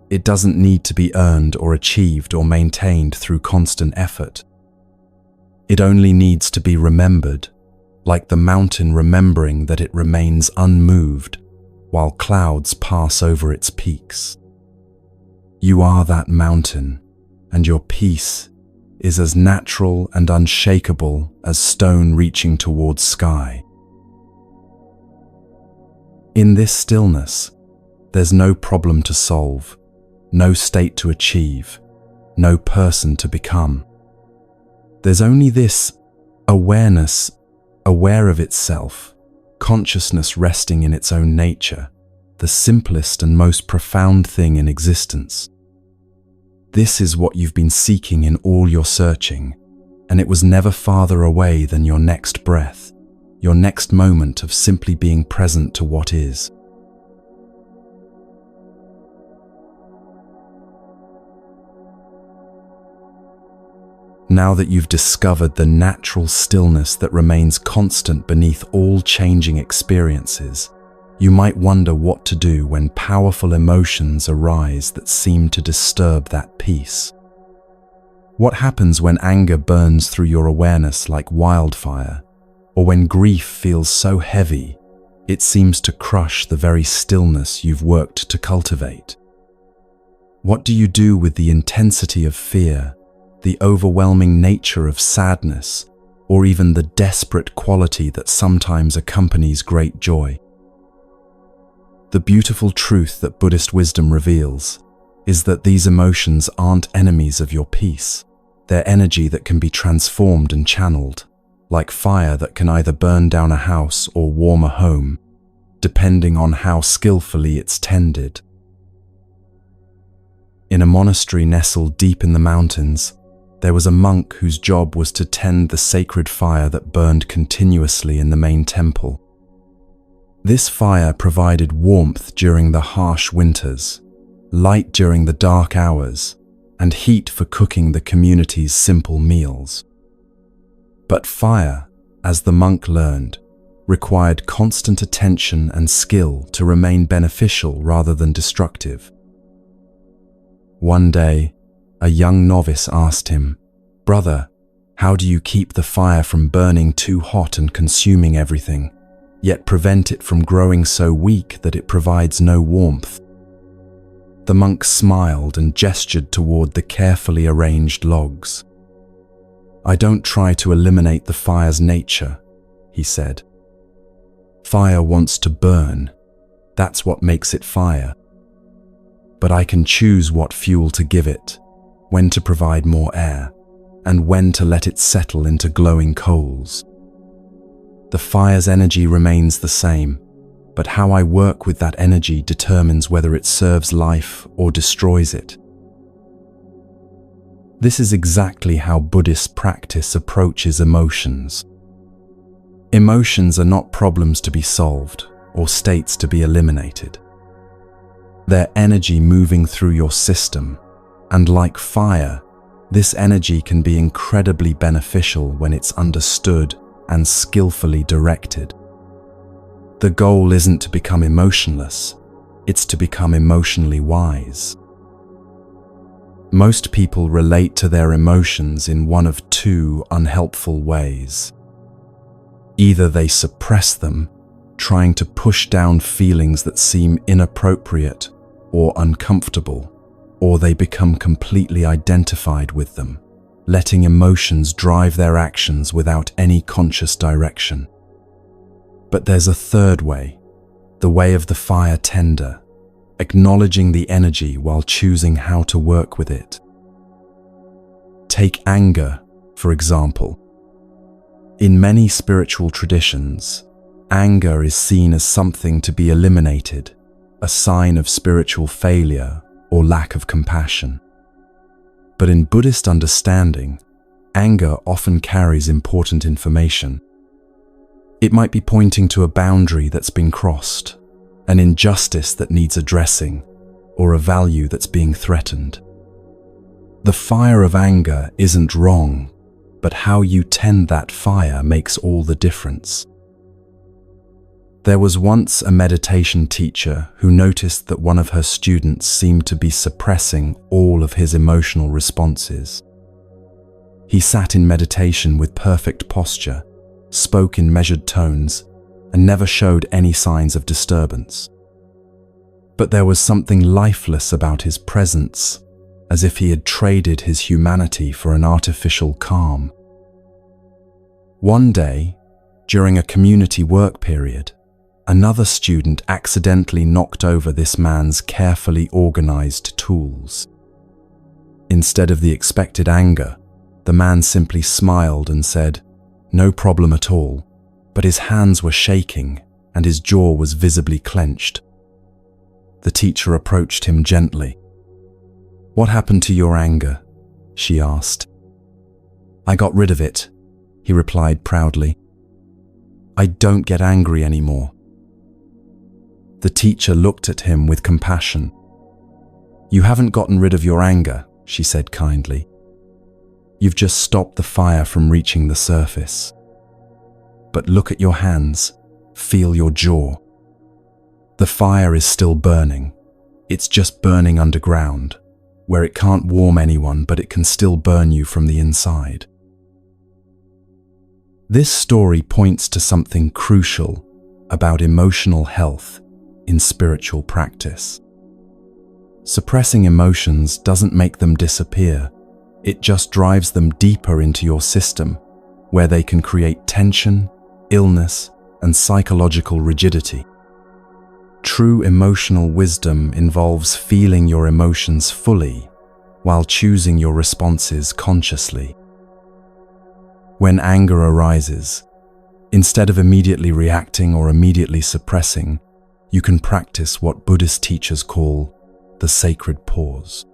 It doesn't need to be earned or achieved or maintained through constant effort. It only needs to be remembered, like the mountain remembering that it remains unmoved while clouds pass over its peaks. You are that mountain, and your peace is as natural and unshakable as stone reaching towards sky. In this stillness, there's no problem to solve, no state to achieve, no person to become. There's only this awareness, aware of itself, consciousness resting in its own nature, the simplest and most profound thing in existence. This is what you've been seeking in all your searching, and it was never farther away than your next breath, your next moment of simply being present to what is. Now that you've discovered the natural stillness that remains constant beneath all changing experiences, you might wonder what to do when powerful emotions arise that seem to disturb that peace. What happens when anger burns through your awareness like wildfire, or when grief feels so heavy it seems to crush the very stillness you've worked to cultivate? What do you do with the intensity of fear, the overwhelming nature of sadness, or even the desperate quality that sometimes accompanies great joy? The beautiful truth that Buddhist wisdom reveals is that these emotions aren't enemies of your peace. They're energy that can be transformed and channeled, like fire that can either burn down a house or warm a home, depending on how skillfully it's tended. In a monastery nestled deep in the mountains, there was a monk whose job was to tend the sacred fire that burned continuously in the main temple. This fire provided warmth during the harsh winters, light during the dark hours, and heat for cooking the community's simple meals. But fire, as the monk learned, required constant attention and skill to remain beneficial rather than destructive. One day, a young novice asked him, "Brother, how do you keep the fire from burning too hot and consuming everything, yet prevent it from growing so weak that it provides no warmth?" The monk smiled and gestured toward the carefully arranged logs. "I don't try to eliminate the fire's nature," he said. "Fire wants to burn. That's what makes it fire. But I can choose what fuel to give it, when to provide more air, and when to let it settle into glowing coals. The fire's energy remains the same, but how I work with that energy determines whether it serves life or destroys it." This is exactly how Buddhist practice approaches emotions. Emotions are not problems to be solved or states to be eliminated. They're energy moving through your system, and like fire, this energy can be incredibly beneficial when it's understood and skillfully directed. The goal isn't to become emotionless, it's to become emotionally wise. Most people relate to their emotions in one of two unhelpful ways. Either they suppress them, trying to push down feelings that seem inappropriate or uncomfortable, or they become completely identified with them, letting emotions drive their actions without any conscious direction. But there's a third way, the way of the fire tender, acknowledging the energy while choosing how to work with it. Take anger, for example. In many spiritual traditions, anger is seen as something to be eliminated, a sign of spiritual failure or lack of compassion. But in Buddhist understanding, anger often carries important information. It might be pointing to a boundary that's been crossed, an injustice that needs addressing, or a value that's being threatened. The fire of anger isn't wrong, but how you tend that fire makes all the difference. There was once a meditation teacher who noticed that one of her students seemed to be suppressing all of his emotional responses. He sat in meditation with perfect posture, spoke in measured tones, and never showed any signs of disturbance. But there was something lifeless about his presence, as if he had traded his humanity for an artificial calm. One day, during a community work period, another student accidentally knocked over this man's carefully organized tools. Instead of the expected anger, the man simply smiled and said, "No problem at all," but his hands were shaking and his jaw was visibly clenched. The teacher approached him gently. "What happened to your anger?" she asked. "I got rid of it," he replied proudly. "I don't get angry anymore." The teacher looked at him with compassion. "You haven't gotten rid of your anger," she said kindly. "You've just stopped the fire from reaching the surface. But look at your hands, feel your jaw. The fire is still burning. It's just burning underground, where it can't warm anyone, but it can still burn you from the inside." This story points to something crucial about emotional health in spiritual practice. Suppressing emotions doesn't make them disappear. It just drives them deeper into your system, where they can create tension, illness, and psychological rigidity. True emotional wisdom involves feeling your emotions fully while choosing your responses consciously. When anger arises, instead of immediately reacting or immediately suppressing, you can practice what Buddhist teachers call the sacred pause.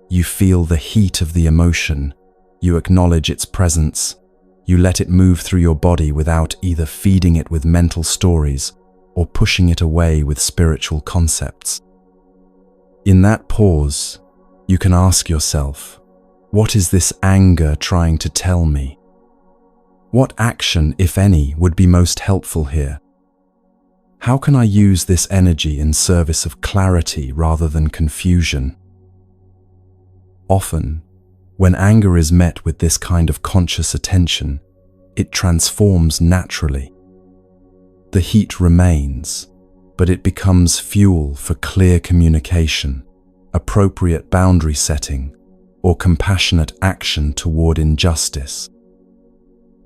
You feel the heat of the emotion, you acknowledge its presence, you let it move through your body without either feeding it with mental stories or pushing it away with spiritual concepts. In that pause, you can ask yourself, what is this anger trying to tell me? What action, if any, would be most helpful here? How can I use this energy in service of clarity rather than confusion? Often, when anger is met with this kind of conscious attention, it transforms naturally. The heat remains, but it becomes fuel for clear communication, appropriate boundary setting, or compassionate action toward injustice.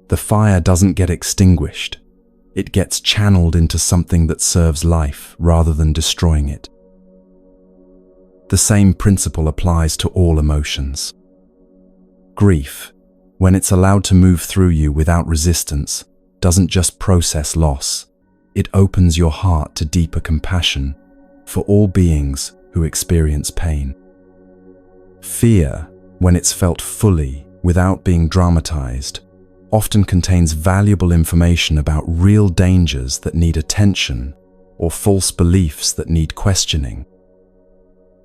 The fire doesn't get extinguished. It gets channeled into something that serves life rather than destroying it. The same principle applies to all emotions. Grief, when it's allowed to move through you without resistance, doesn't just process loss. It opens your heart to deeper compassion for all beings who experience pain. Fear, when it's felt fully without being dramatized, often contains valuable information about real dangers that need attention or false beliefs that need questioning.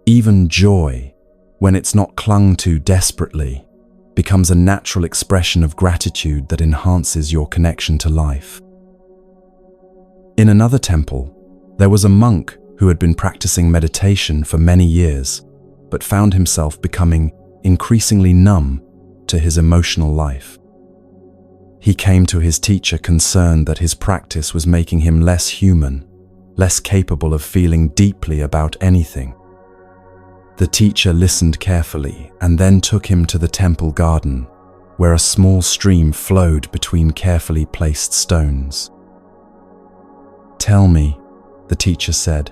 Even joy, when it's not clung to desperately, becomes a natural expression of gratitude that enhances your connection to life. In another temple, there was a monk who had been practicing meditation for many years, but found himself becoming increasingly numb to his emotional life. He came to his teacher concerned that his practice was making him less human, less capable of feeling deeply about anything. The teacher listened carefully and then took him to the temple garden, where a small stream flowed between carefully placed stones. "Tell me," the teacher said,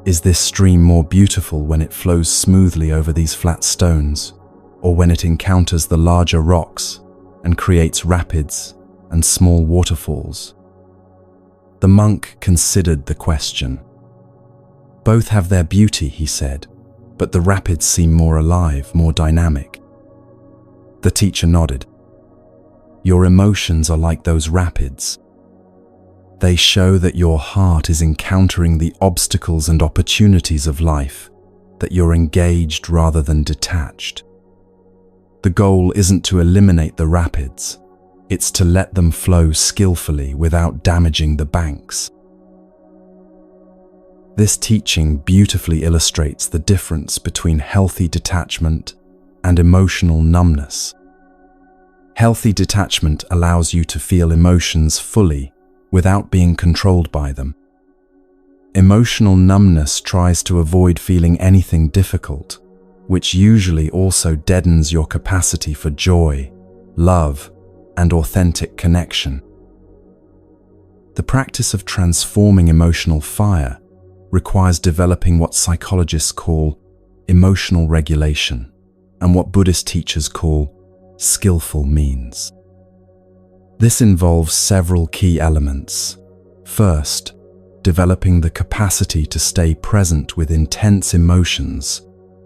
"is this stream more beautiful when it flows smoothly over these flat stones, or when it encounters the larger rocks and creates rapids and small waterfalls?" The monk considered the question. "Both have their beauty," he said, "but the rapids seem more alive, more dynamic." The teacher nodded. "Your emotions are like those rapids. They show that your heart is encountering the obstacles and opportunities of life, that you're engaged rather than detached. The goal isn't to eliminate the rapids, it's to let them flow skillfully without damaging the banks." This teaching beautifully illustrates the difference between healthy detachment and emotional numbness. Healthy detachment allows you to feel emotions fully without being controlled by them. Emotional numbness tries to avoid feeling anything difficult, which usually also deadens your capacity for joy, love, and authentic connection. The practice of transforming emotional fire requires developing what psychologists call emotional regulation and what Buddhist teachers call skillful means. This involves several key elements. First, developing the capacity to stay present with intense emotions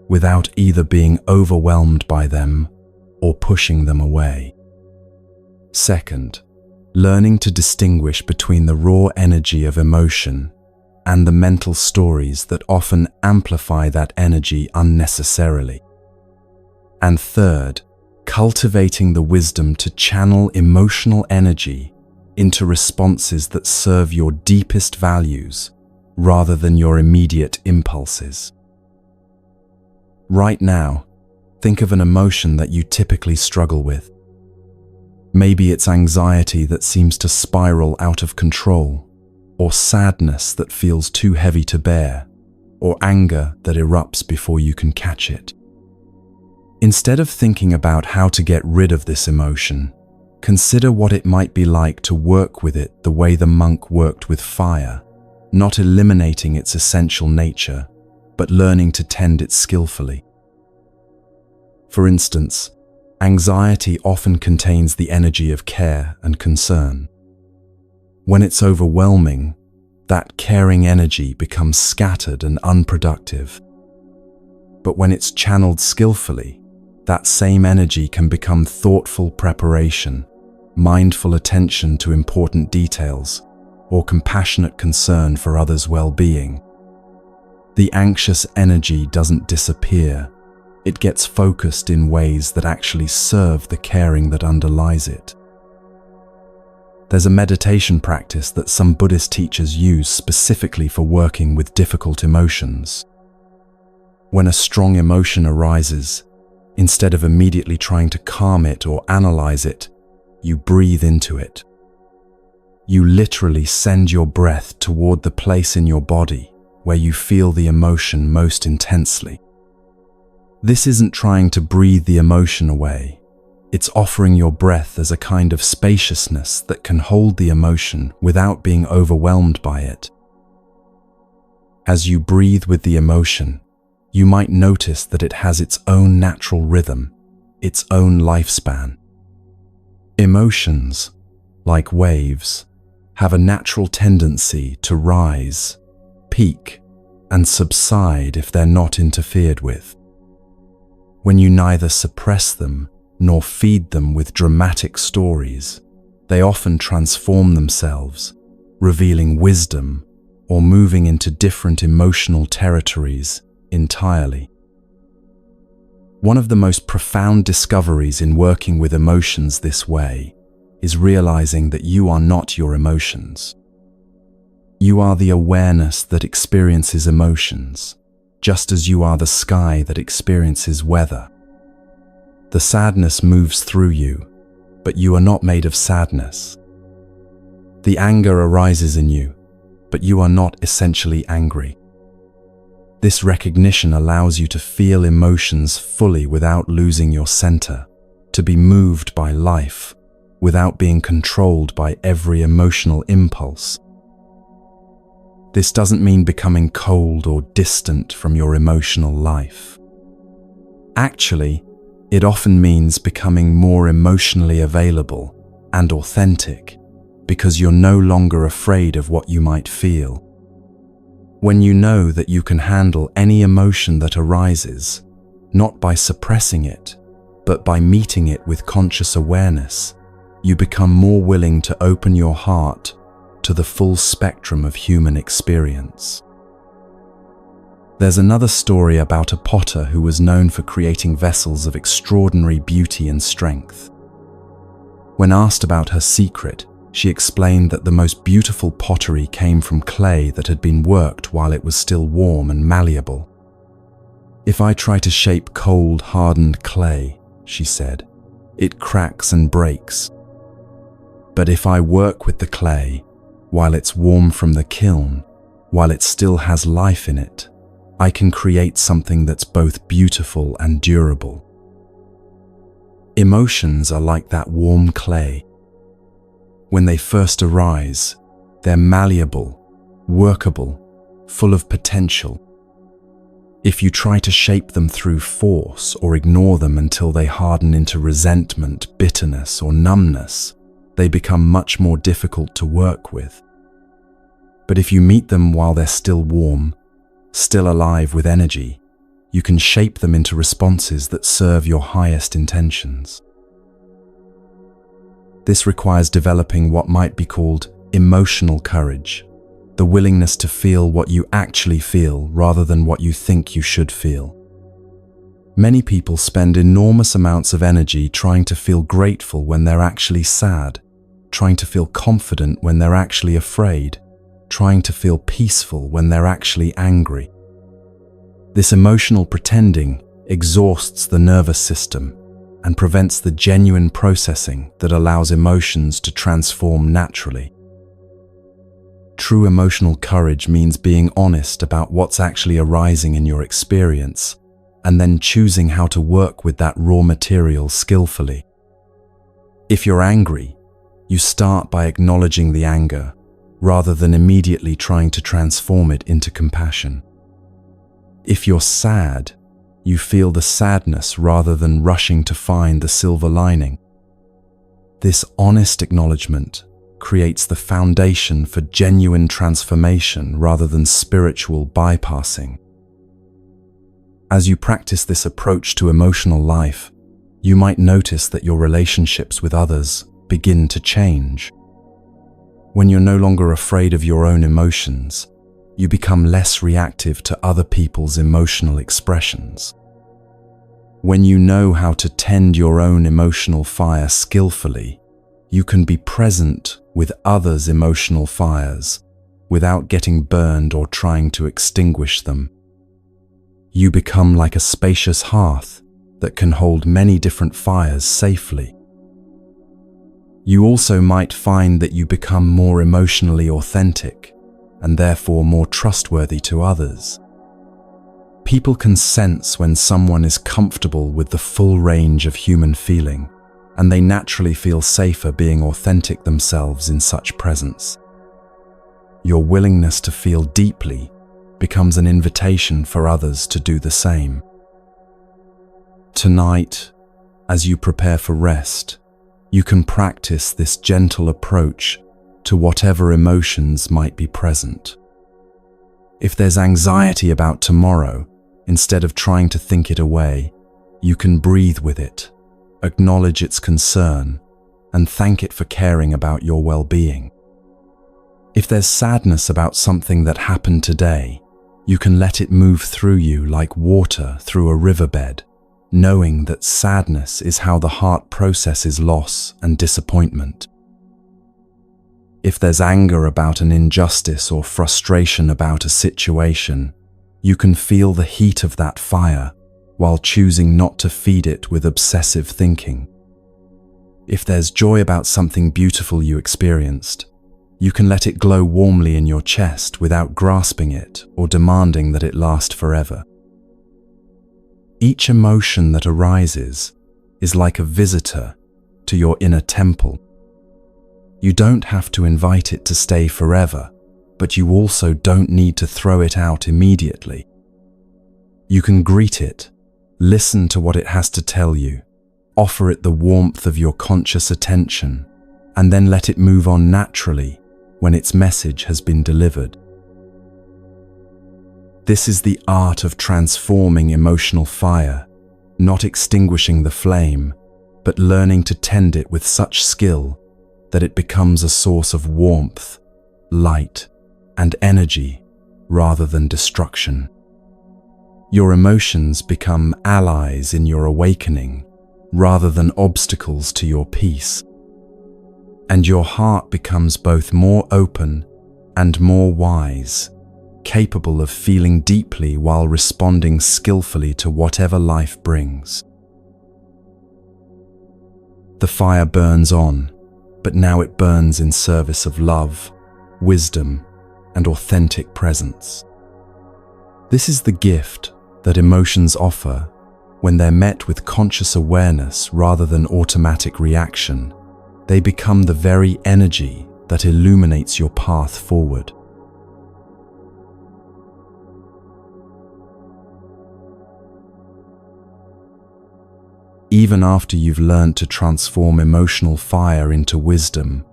without either being overwhelmed by them or pushing them away. Second, learning to distinguish between the raw energy of emotion and the mental stories that often amplify that energy unnecessarily. And third, cultivating the wisdom to channel emotional energy into responses that serve your deepest values rather than your immediate impulses. Right now, think of an emotion that you typically struggle with. Maybe it's anxiety that seems to spiral out of control, or sadness that feels too heavy to bear, or anger that erupts before you can catch it. Instead of thinking about how to get rid of this emotion, consider what it might be like to work with it the way the monk worked with fire, not eliminating its essential nature, but learning to tend it skillfully. For instance, anxiety often contains the energy of care and concern. When it's overwhelming, that caring energy becomes scattered and unproductive. But when it's channeled skillfully, that same energy can become thoughtful preparation, mindful attention to important details, or compassionate concern for others' well-being. The anxious energy doesn't disappear. It gets focused in ways that actually serve the caring that underlies it. There's a meditation practice that some Buddhist teachers use specifically for working with difficult emotions. When a strong emotion arises, instead of immediately trying to calm it or analyze it, you breathe into it. You literally send your breath toward the place in your body where you feel the emotion most intensely. This isn't trying to breathe the emotion away. It's offering your breath as a kind of spaciousness that can hold the emotion without being overwhelmed by it. As you breathe with the emotion, you might notice that it has its own natural rhythm, its own lifespan. Emotions, like waves, have a natural tendency to rise, peak, and subside if they're not interfered with. When you neither suppress them nor feed them with dramatic stories, they often transform themselves, revealing wisdom or moving into different emotional territories entirely. One of the most profound discoveries in working with emotions this way is realizing that you are not your emotions. You are the awareness that experiences emotions, just as you are the sky that experiences weather. The sadness moves through you, but you are not made of sadness. The anger arises in you, but you are not essentially angry. This recognition allows you to feel emotions fully without losing your center, to be moved by life without being controlled by every emotional impulse. This doesn't mean becoming cold or distant from your emotional life. Actually, it often means becoming more emotionally available and authentic because you're no longer afraid of what you might feel. When you know that you can handle any emotion that arises, not by suppressing it, but by meeting it with conscious awareness, you become more willing to open your heart to the full spectrum of human experience. There's another story about a potter who was known for creating vessels of extraordinary beauty and strength. When asked about her secret, she explained that the most beautiful pottery came from clay that had been worked while it was still warm and malleable. "If I try to shape cold, hardened clay," she said, "it cracks and breaks. But if I work with the clay, while it's warm from the kiln, while it still has life in it, I can create something that's both beautiful and durable." Emotions are like that warm clay. When they first arise, they're malleable, workable, full of potential. If you try to shape them through force or ignore them until they harden into resentment, bitterness, or numbness, they become much more difficult to work with. But if you meet them while they're still warm, still alive with energy, you can shape them into responses that serve your highest intentions. This requires developing what might be called emotional courage, the willingness to feel what you actually feel rather than what you think you should feel. Many people spend enormous amounts of energy trying to feel grateful when they're actually sad, trying to feel confident when they're actually afraid, trying to feel peaceful when they're actually angry. This emotional pretending exhausts the nervous system and prevents the genuine processing that allows emotions to transform naturally. True emotional courage means being honest about what's actually arising in your experience and then choosing how to work with that raw material skillfully. If you're angry, you start by acknowledging the anger rather than immediately trying to transform it into compassion. If you're sad, you feel the sadness rather than rushing to find the silver lining. This honest acknowledgement creates the foundation for genuine transformation rather than spiritual bypassing. As you practice this approach to emotional life, you might notice that your relationships with others begin to change. When you're no longer afraid of your own emotions, you become less reactive to other people's emotional expressions. When you know how to tend your own emotional fire skillfully, you can be present with others' emotional fires without getting burned or trying to extinguish them. You become like a spacious hearth that can hold many different fires safely. You also might find that you become more emotionally authentic and therefore more trustworthy to others. People can sense when someone is comfortable with the full range of human feeling, and they naturally feel safer being authentic themselves in such presence. Your willingness to feel deeply becomes an invitation for others to do the same. Tonight, as you prepare for rest, you can practice this gentle approach to whatever emotions might be present. If there's anxiety about tomorrow, instead of trying to think it away, you can breathe with it, acknowledge its concern, and thank it for caring about your well-being. If there's sadness about something that happened today, you can let it move through you like water through a riverbed, knowing that sadness is how the heart processes loss and disappointment. If there's anger about an injustice or frustration about a situation, you can feel the heat of that fire while choosing not to feed it with obsessive thinking. If there's joy about something beautiful you experienced, you can let it glow warmly in your chest without grasping it or demanding that it last forever. Each emotion that arises is like a visitor to your inner temple. You don't have to invite it to stay forever, but you also don't need to throw it out immediately. You can greet it, listen to what it has to tell you, offer it the warmth of your conscious attention, and then let it move on naturally when its message has been delivered. This is the art of transforming emotional fire, not extinguishing the flame, but learning to tend it with such skill that it becomes a source of warmth, light, and energy rather than destruction. Your emotions become allies in your awakening rather than obstacles to your peace. And your heart becomes both more open and more wise, capable of feeling deeply while responding skillfully to whatever life brings. The fire burns on, but now it burns in service of love, wisdom, and authentic presence. This is the gift that emotions offer when they're met with conscious awareness rather than automatic reaction. They become the very energy that illuminates your path forward. Even after you've learned to transform emotional fire into wisdom,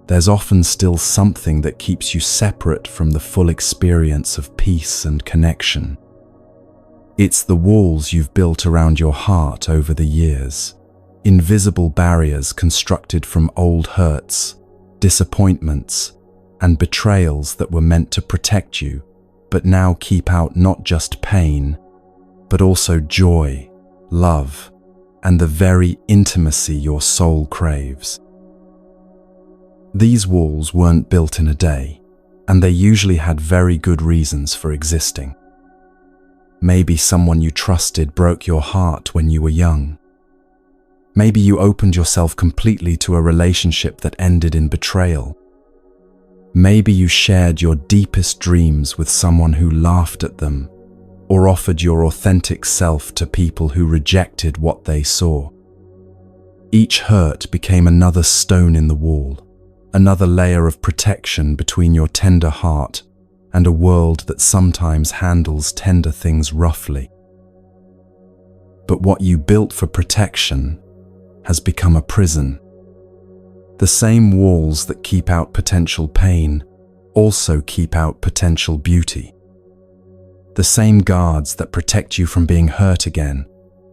there's often still something that keeps you separate from the full experience of peace and connection. It's the walls you've built around your heart over the years. Invisible barriers constructed from old hurts, disappointments, and betrayals that were meant to protect you, but now keep out not just pain, but also joy, love, and the very intimacy your soul craves. These walls weren't built in a day, and they usually had very good reasons for existing. Maybe someone you trusted broke your heart when you were young. Maybe you opened yourself completely to a relationship that ended in betrayal. Maybe you shared your deepest dreams with someone who laughed at them, or offered your authentic self to people who rejected what they saw. Each hurt became another stone in the wall, another layer of protection between your tender heart and a world that sometimes handles tender things roughly. But what you built for protection has become a prison. The same walls that keep out potential pain also keep out potential beauty. The same guards that protect you from being hurt again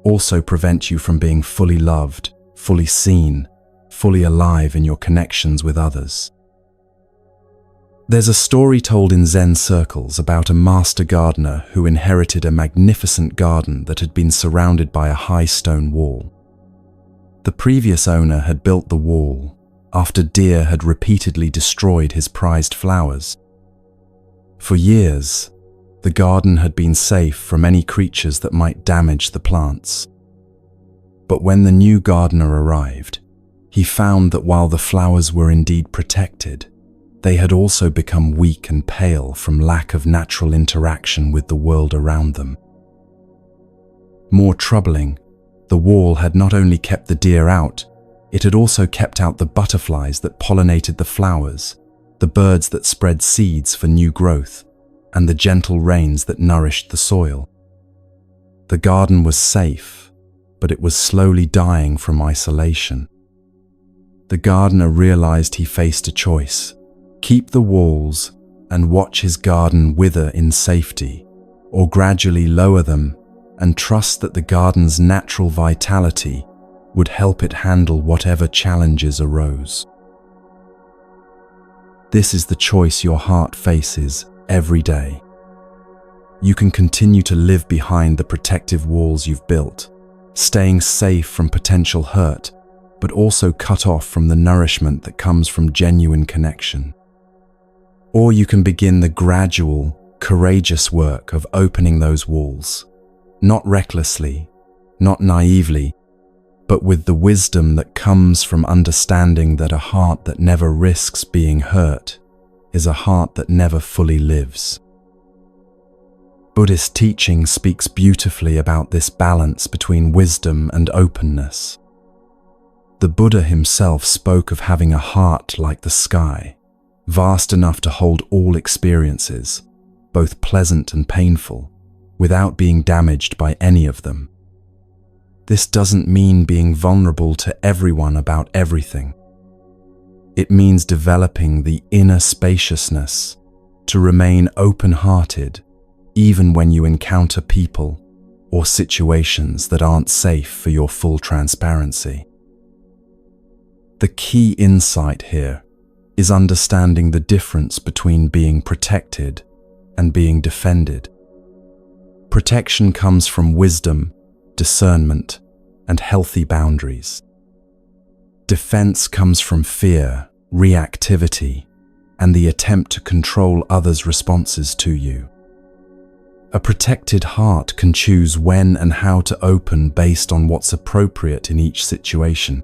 also prevent you from being fully loved, fully seen, fully alive in your connections with others. There's a story told in Zen circles about a master gardener who inherited a magnificent garden that had been surrounded by a high stone wall. The previous owner had built the wall, after deer had repeatedly destroyed his prized flowers. For years, the garden had been safe from any creatures that might damage the plants. But when the new gardener arrived, he found that while the flowers were indeed protected, they had also become weak and pale from lack of natural interaction with the world around them. More troubling, the wall had not only kept the deer out, it had also kept out the butterflies that pollinated the flowers, the birds that spread seeds for new growth, and the gentle rains that nourished the soil. The garden was safe, but it was slowly dying from isolation. The gardener realized he faced a choice: keep the walls and watch his garden wither in safety, or gradually lower them and trust that the garden's natural vitality would help it handle whatever challenges arose. This is the choice your heart faces every day. You can continue to live behind the protective walls you've built, staying safe from potential hurt, but also cut off from the nourishment that comes from genuine connection. Or you can begin the gradual, courageous work of opening those walls, not recklessly, not naively, but with the wisdom that comes from understanding that a heart that never risks being hurt is a heart that never fully lives. Buddhist teaching speaks beautifully about this balance between wisdom and openness. The Buddha himself spoke of having a heart like the sky, vast enough to hold all experiences, both pleasant and painful, without being damaged by any of them. This doesn't mean being vulnerable to everyone about everything. It means developing the inner spaciousness to remain open-hearted even when you encounter people or situations that aren't safe for your full transparency. The key insight here is understanding the difference between being protected and being defended. Protection comes from wisdom, discernment, and healthy boundaries. Defense comes from fear, reactivity, and the attempt to control others' responses to you. A protected heart can choose when and how to open based on what's appropriate in each situation.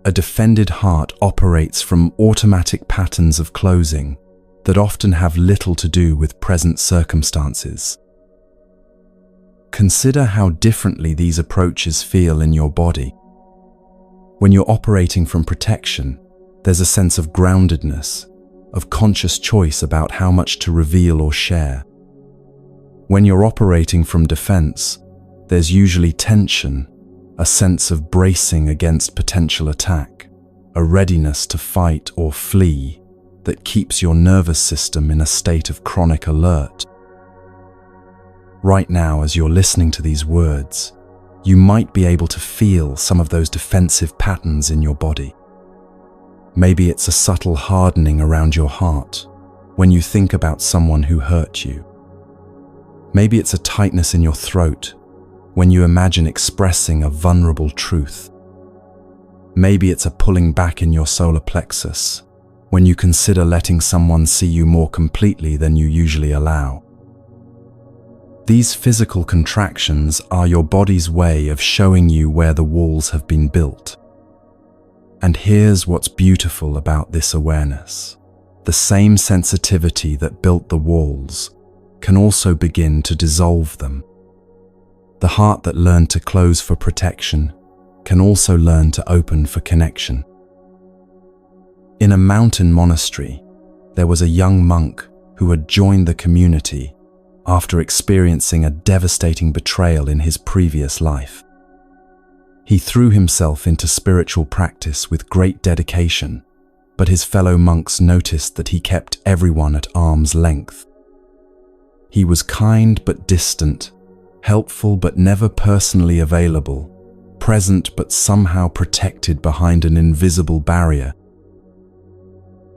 A defended heart operates from automatic patterns of closing that often have little to do with present circumstances. Consider how differently these approaches feel in your body. When you're operating from protection, there's a sense of groundedness, of conscious choice about how much to reveal or share. When you're operating from defense, there's usually tension, a sense of bracing against potential attack, a readiness to fight or flee that keeps your nervous system in a state of chronic alert. Right now, as you're listening to these words, you might be able to feel some of those defensive patterns in your body. Maybe it's a subtle hardening around your heart when you think about someone who hurt you. Maybe it's a tightness in your throat when you imagine expressing a vulnerable truth. Maybe it's a pulling back in your solar plexus when you consider letting someone see you more completely than you usually allow. These physical contractions are your body's way of showing you where the walls have been built. And here's what's beautiful about this awareness. The same sensitivity that built the walls can also begin to dissolve them. The heart that learned to close for protection can also learn to open for connection. In a mountain monastery, there was a young monk who had joined the community after experiencing a devastating betrayal in his previous life. He threw himself into spiritual practice with great dedication, but his fellow monks noticed that he kept everyone at arm's length. He was kind but distant, helpful but never personally available, present but somehow protected behind an invisible barrier.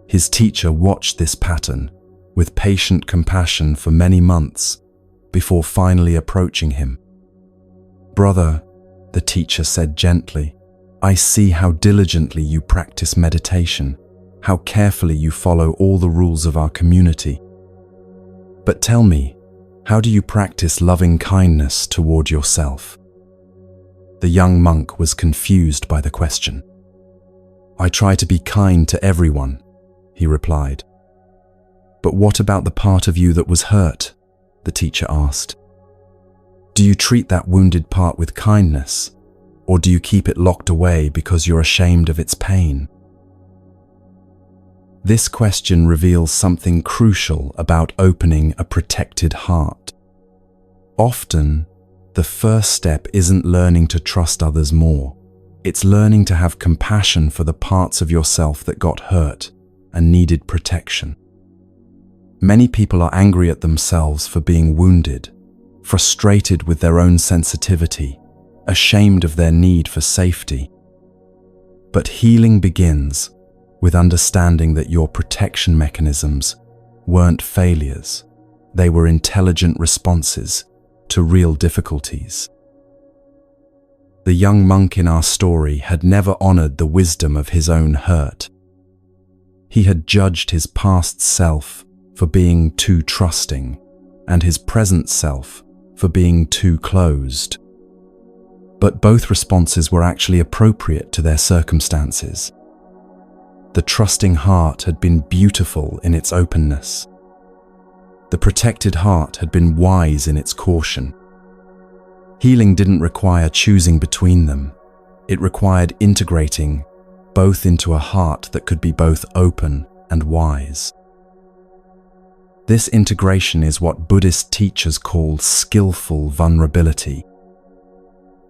His teacher watched this pattern with patient compassion for many months before finally approaching him. "Brother," the teacher said gently, I see how diligently you practice meditation, how carefully you follow all the rules of our community. But tell me, how do you practice loving kindness toward yourself?" The young monk was confused by the question. "I try to be kind to everyone," he replied. "But what about the part of you that was hurt?" the teacher asked. "Do you treat that wounded part with kindness, or do you keep it locked away because you're ashamed of its pain?" This question reveals something crucial about opening a protected heart. Often, the first step isn't learning to trust others more. It's learning to have compassion for the parts of yourself that got hurt and needed protection. Many people are angry at themselves for being wounded, frustrated with their own sensitivity, ashamed of their need for safety. But healing begins with understanding that your protection mechanisms weren't failures. They were intelligent responses to real difficulties. The young monk in our story had never honored the wisdom of his own hurt. He had judged his past self for being too trusting and his present self for being too closed. But both responses were actually appropriate to their circumstances. The trusting heart had been beautiful in its openness. The protected heart had been wise in its caution. Healing didn't require choosing between them. It required integrating both into a heart that could be both open and wise. This integration is what Buddhist teachers call skillful vulnerability.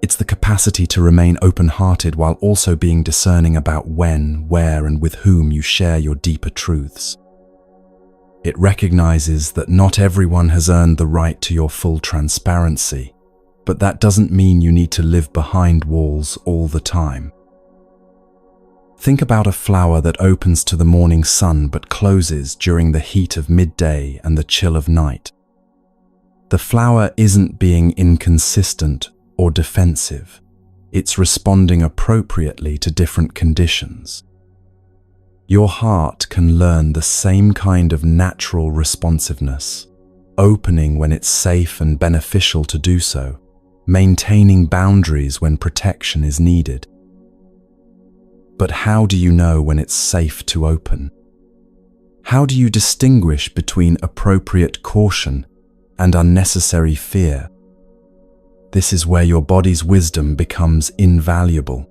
It's the capacity to remain open-hearted while also being discerning about when, where, and with whom you share your deeper truths. It recognizes that not everyone has earned the right to your full transparency, but that doesn't mean you need to live behind walls all the time. Think about a flower that opens to the morning sun but closes during the heat of midday and the chill of night. The flower isn't being inconsistent or defensive. It's responding appropriately to different conditions. Your heart can learn the same kind of natural responsiveness, opening when it's safe and beneficial to do so, maintaining boundaries when protection is needed. But how do you know when it's safe to open? How do you distinguish between appropriate caution and unnecessary fear? This is where your body's wisdom becomes invaluable.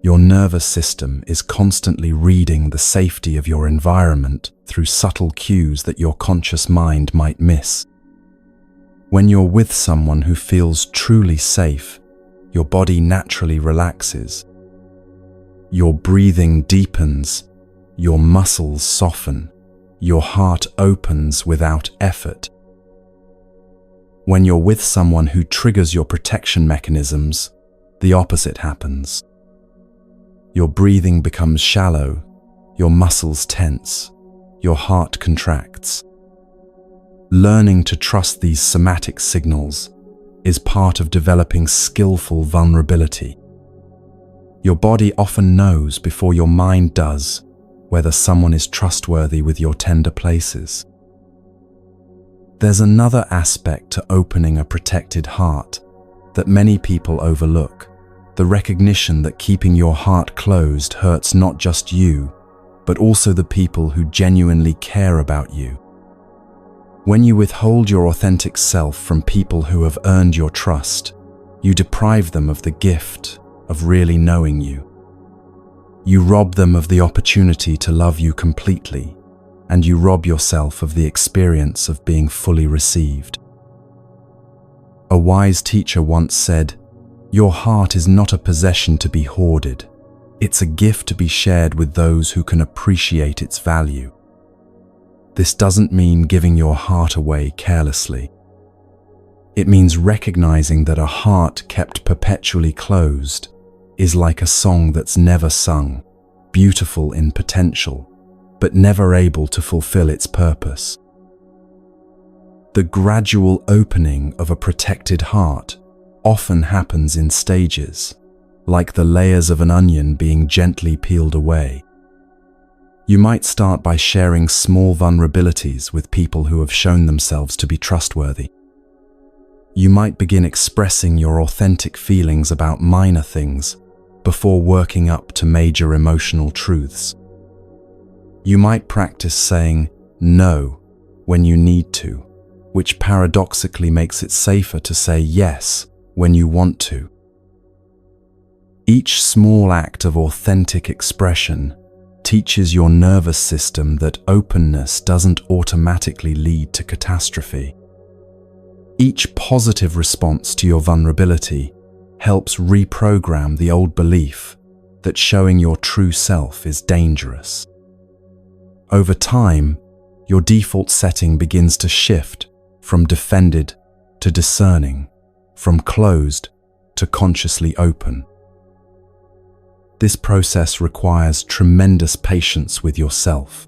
Your nervous system is constantly reading the safety of your environment through subtle cues that your conscious mind might miss. When you're with someone who feels truly safe, your body naturally relaxes. Your breathing deepens, your muscles soften, your heart opens without effort. When you're with someone who triggers your protection mechanisms, the opposite happens. Your breathing becomes shallow, your muscles tense, your heart contracts. Learning to trust these somatic signals is part of developing skillful vulnerability. Your body often knows before your mind does whether someone is trustworthy with your tender places. There's another aspect to opening a protected heart that many people overlook: the recognition that keeping your heart closed hurts not just you, but also the people who genuinely care about you. When you withhold your authentic self from people who have earned your trust, you deprive them of the gift of really knowing you. You rob them of the opportunity to love you completely, and you rob yourself of the experience of being fully received. A wise teacher once said, "Your heart is not a possession to be hoarded. It's a gift to be shared with those who can appreciate its value." This doesn't mean giving your heart away carelessly. It means recognizing that a heart kept perpetually closed is like a song that's never sung, beautiful in potential, but never able to fulfill its purpose. The gradual opening of a protected heart often happens in stages. like the layers of an onion being gently peeled away. You might start by sharing small vulnerabilities with people who have shown themselves to be trustworthy. You might begin expressing your authentic feelings about minor things before working up to major emotional truths. You might practice saying no when you need to, which paradoxically makes it safer to say yes when you want to. Each small act of authentic expression teaches your nervous system that openness doesn't automatically lead to catastrophe. Each positive response to your vulnerability helps reprogram the old belief that showing your true self is dangerous. Over time, your default setting begins to shift from defended to discerning, from closed to consciously open. This process requires tremendous patience with yourself.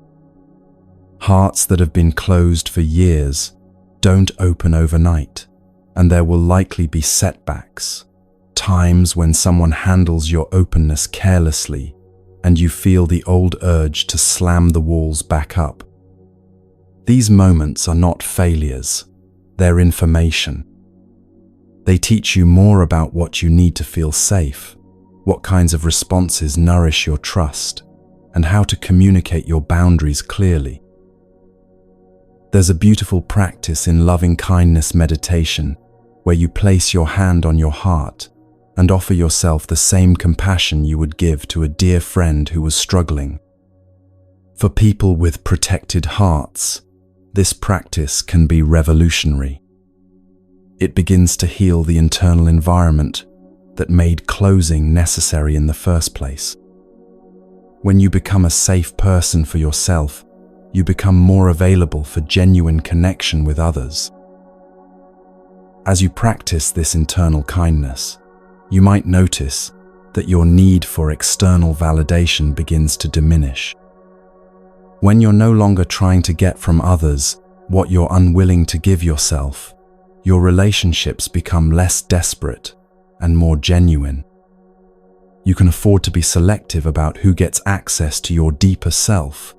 Hearts that have been closed for years don't open overnight, and there will likely be setbacks, times when someone handles your openness carelessly and you feel the old urge to slam the walls back up. These moments are not failures, they're information. They teach you more about what you need to feel safe, what kinds of responses nourish your trust, and how to communicate your boundaries clearly. There's a beautiful practice in loving-kindness meditation where you place your hand on your heart and offer yourself the same compassion you would give to a dear friend who was struggling. For people with protected hearts, this practice can be revolutionary. It begins to heal the internal environment that made closing necessary in the first place. When you become a safe person for yourself, you become more available for genuine connection with others. As you practice this internal kindness, you might notice that your need for external validation begins to diminish. When you're no longer trying to get from others what you're unwilling to give yourself, your relationships become less desperate and more genuine. You can afford to be selective about who gets access to your deeper self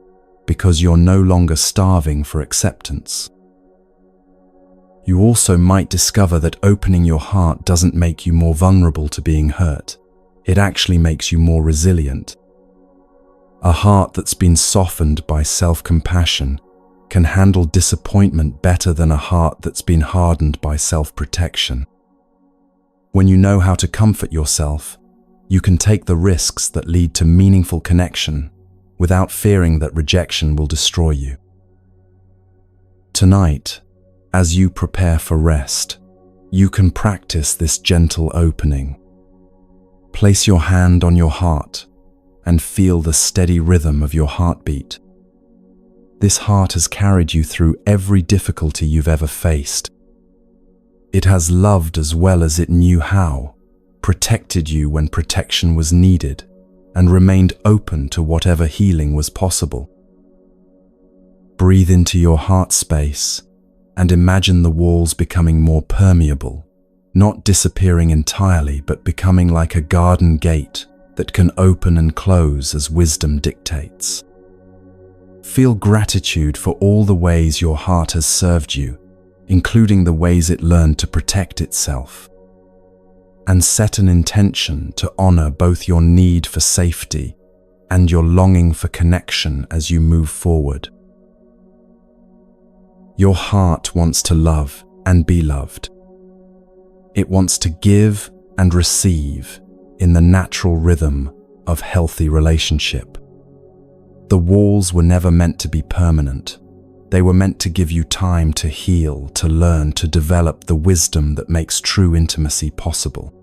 because you're no longer starving for acceptance. You also might discover that opening your heart doesn't make you more vulnerable to being hurt. It actually makes you more resilient. A heart that's been softened by self-compassion can handle disappointment better than a heart that's been hardened by self-protection. When you know how to comfort yourself, you can take the risks that lead to meaningful connection without fearing that rejection will destroy you. Tonight, as you prepare for rest, you can practice this gentle opening. Place your hand on your heart and feel the steady rhythm of your heartbeat. This heart has carried you through every difficulty you've ever faced. It has loved as well as it knew how, protected you when protection was needed, and remained open to whatever healing was possible. Breathe into your heart space and imagine the walls becoming more permeable, not disappearing entirely, but becoming like a garden gate that can open and close as wisdom dictates. Feel gratitude for all the ways your heart has served you, including the ways it learned to protect itself. And set an intention to honor both your need for safety and your longing for connection as you move forward. Your heart wants to love and be loved. It wants to give and receive in the natural rhythm of healthy relationship. The walls were never meant to be permanent. They were meant to give you time to heal, to learn, to develop the wisdom that makes true intimacy possible.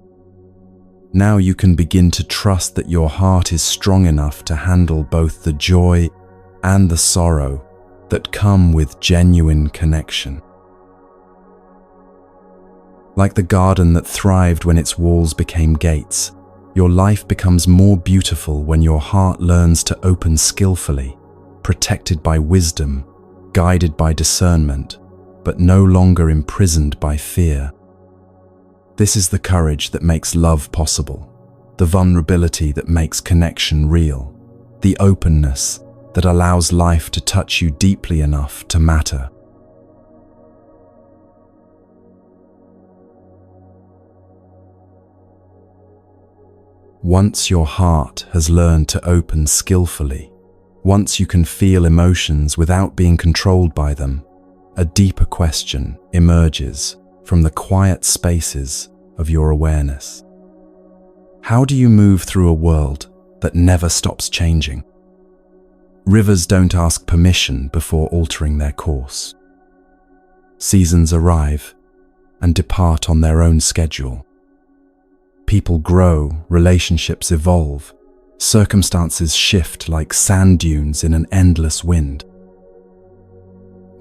Now you can begin to trust that your heart is strong enough to handle both the joy and the sorrow that come with genuine connection. Like the garden that thrived when its walls became gates, your life becomes more beautiful when your heart learns to open skillfully, protected by wisdom, guided by discernment, but no longer imprisoned by fear. This is the courage that makes love possible. the vulnerability that makes connection real, the openness that allows life to touch you deeply enough to matter. Once your heart has learned to open skillfully, once you can feel emotions without being controlled by them, a deeper question emerges from the quiet spaces of your awareness. How do you move through a world that never stops changing? Rivers don't ask permission before altering their course. Seasons arrive and depart on their own schedule. People grow, relationships evolve, circumstances shift like sand dunes in an endless wind.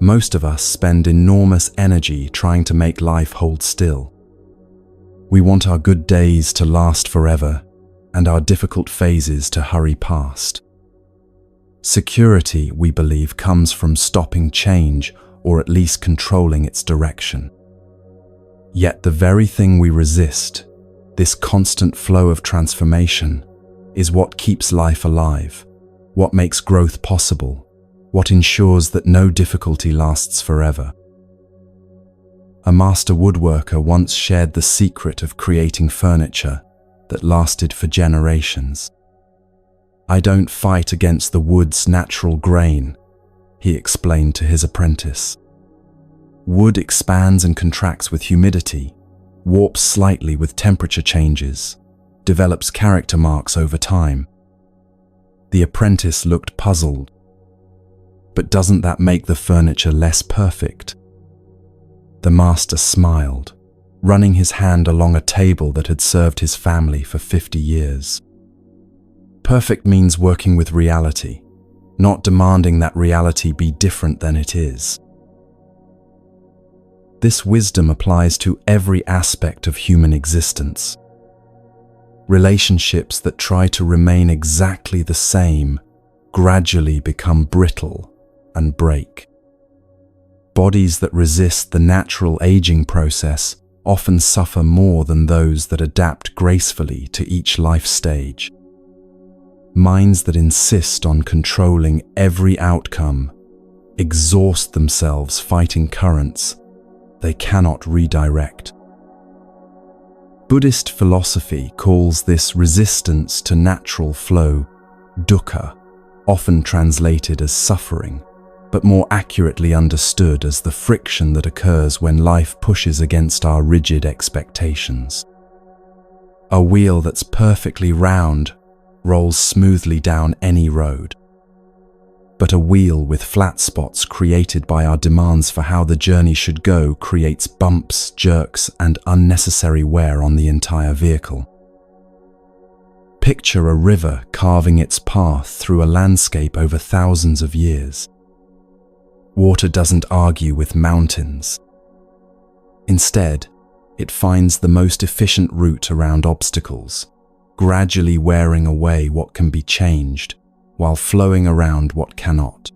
Most of us spend enormous energy trying to make life hold still. We want our good days to last forever and our difficult phases to hurry past. Security, we believe, comes from stopping change or at least controlling its direction. Yet the very thing we resist, this constant flow of transformation, is what keeps life alive, what makes growth possible, what ensures that no difficulty lasts forever. A master woodworker once shared the secret of creating furniture that lasted for generations. "I don't fight against the wood's natural grain," he explained to his apprentice. "Wood expands and contracts with humidity, warps slightly with temperature changes, develops character marks over time." The apprentice looked puzzled. "But doesn't that make the furniture less perfect?" The master smiled, running his hand along a table that had served his family for 50 years. Perfect means working with reality, not demanding that reality be different than it is. This wisdom applies to every aspect of human existence. Relationships that try to remain exactly the same gradually become brittle and break. Bodies that resist the natural aging process often suffer more than those that adapt gracefully to each life stage. Minds that insist on controlling every outcome exhaust themselves fighting currents they cannot redirect. Buddhist philosophy calls this resistance to natural flow dukkha, often translated as suffering, but more accurately understood as the friction that occurs when life pushes against our rigid expectations. A wheel that's perfectly round rolls smoothly down any road. But a wheel with flat spots created by our demands for how the journey should go creates bumps, jerks, and unnecessary wear on the entire vehicle. Picture a river carving its path through a landscape over thousands of years. Water doesn't argue with mountains. Instead, it finds the most efficient route around obstacles, gradually wearing away what can be changed, while flowing around what cannot.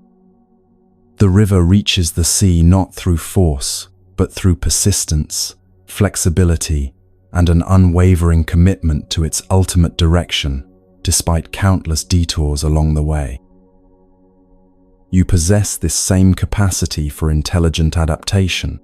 The river reaches the sea not through force, but through persistence, flexibility, and an unwavering commitment to its ultimate direction, despite countless detours along the way. You possess this same capacity for intelligent adaptation.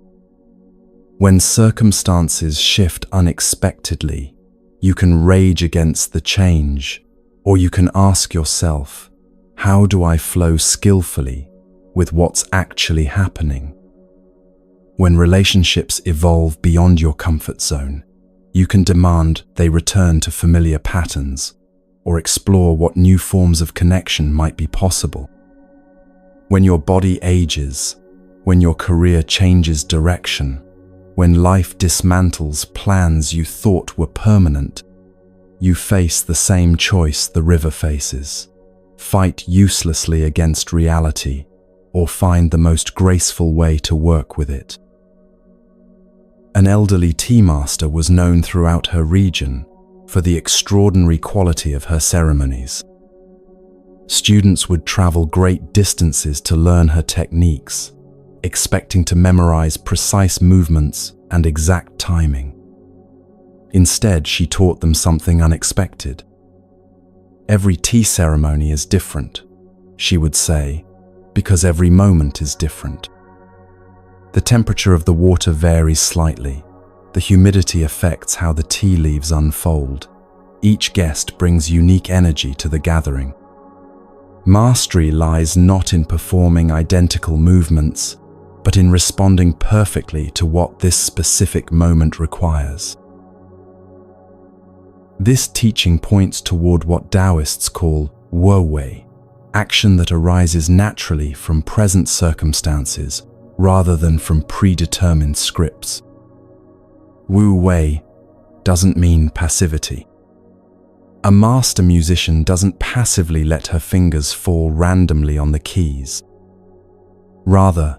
When circumstances shift unexpectedly, you can rage against the change, or you can ask yourself, how do I flow skillfully with what's actually happening? When relationships evolve beyond your comfort zone, you can demand they return to familiar patterns or explore what new forms of connection might be possible. When your body ages, when your career changes direction, when life dismantles plans you thought were permanent, you face the same choice the river faces: fight uselessly against reality, or find the most graceful way to work with it. An elderly tea master was known throughout her region for the extraordinary quality of her ceremonies. Students would travel great distances to learn her techniques, expecting to memorize precise movements and exact timing. Instead, she taught them something unexpected. Every tea ceremony is different, she would say, because every moment is different. The temperature of the water varies slightly. The humidity affects how the tea leaves unfold. Each guest brings unique energy to the gathering. Mastery lies not in performing identical movements, but in responding perfectly to what this specific moment requires. This teaching points toward what Taoists call Wu Wei, action that arises naturally from present circumstances rather than from predetermined scripts. Wu Wei doesn't mean passivity. A master musician doesn't passively let her fingers fall randomly on the keys. Rather,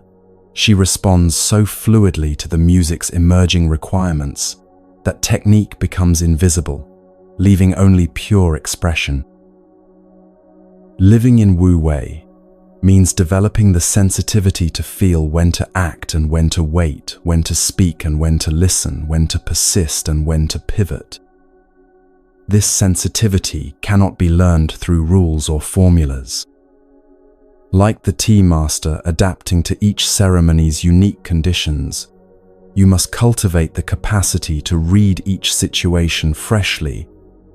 she responds so fluidly to the music's emerging requirements that technique becomes invisible, leaving only pure expression. Living in Wu Wei means developing the sensitivity to feel when to act and when to wait, when to speak and when to listen, when to persist and when to pivot. This sensitivity cannot be learned through rules or formulas. Like the tea master adapting to each ceremony's unique conditions, you must cultivate the capacity to read each situation freshly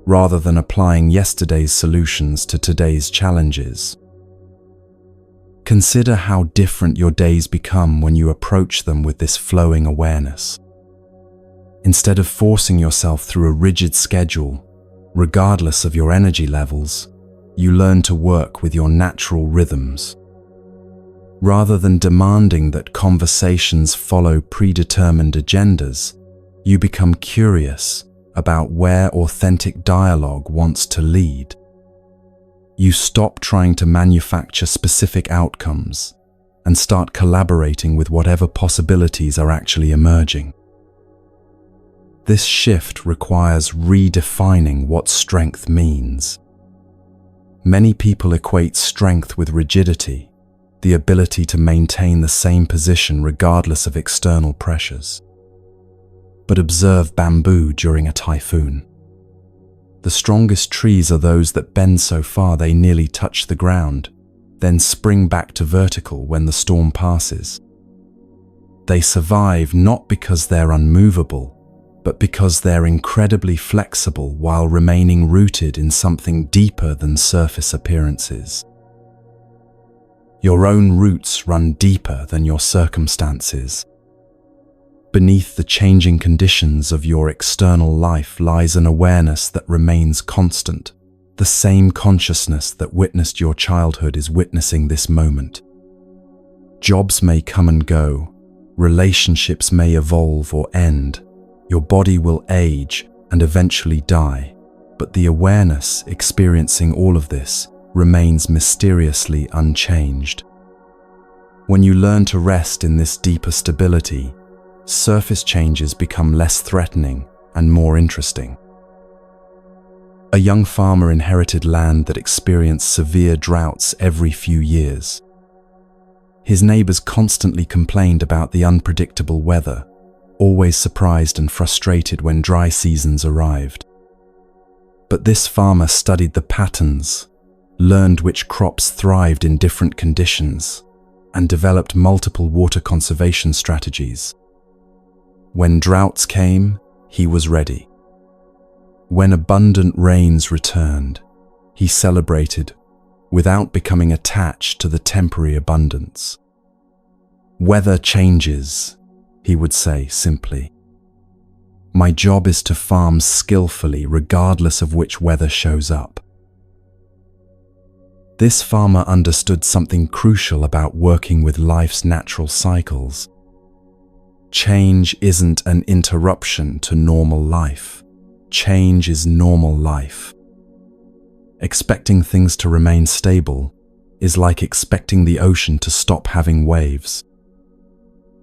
rather than applying yesterday's solutions to today's challenges. Consider how different your days become when you approach them with this flowing awareness. Instead of forcing yourself through a rigid schedule, regardless of your energy levels, you learn to work with your natural rhythms. Rather than demanding that conversations follow predetermined agendas, you become curious about where authentic dialogue wants to lead. You stop trying to manufacture specific outcomes and start collaborating with whatever possibilities are actually emerging. This shift requires redefining what strength means. Many people equate strength with rigidity, the ability to maintain the same position regardless of external pressures. But observe bamboo during a typhoon. The strongest trees are those that bend so far they nearly touch the ground, then spring back to vertical when the storm passes. They survive not because they're unmovable, but because they're incredibly flexible while remaining rooted in something deeper than surface appearances. Your own roots run deeper than your circumstances. Beneath the changing conditions of your external life lies an awareness that remains constant. The same consciousness that witnessed your childhood is witnessing this moment. Jobs may come and go, relationships may evolve or end, your body will age and eventually die, but the awareness experiencing all of this remains mysteriously unchanged. When you learn to rest in this deeper stability, surface changes become less threatening and more interesting. A young farmer inherited land that experienced severe droughts every few years. His neighbors constantly complained about the unpredictable weather, always surprised and frustrated when dry seasons arrived. But this farmer studied the patterns, learned which crops thrived in different conditions, and developed multiple water conservation strategies. When droughts came, he was ready. When abundant rains returned, he celebrated without becoming attached to the temporary abundance. Weather changes, he would say simply. My job is to farm skillfully regardless of which weather shows up. This farmer understood something crucial about working with life's natural cycles. Change isn't an interruption to normal life. Change is normal life. Expecting things to remain stable is like expecting the ocean to stop having waves.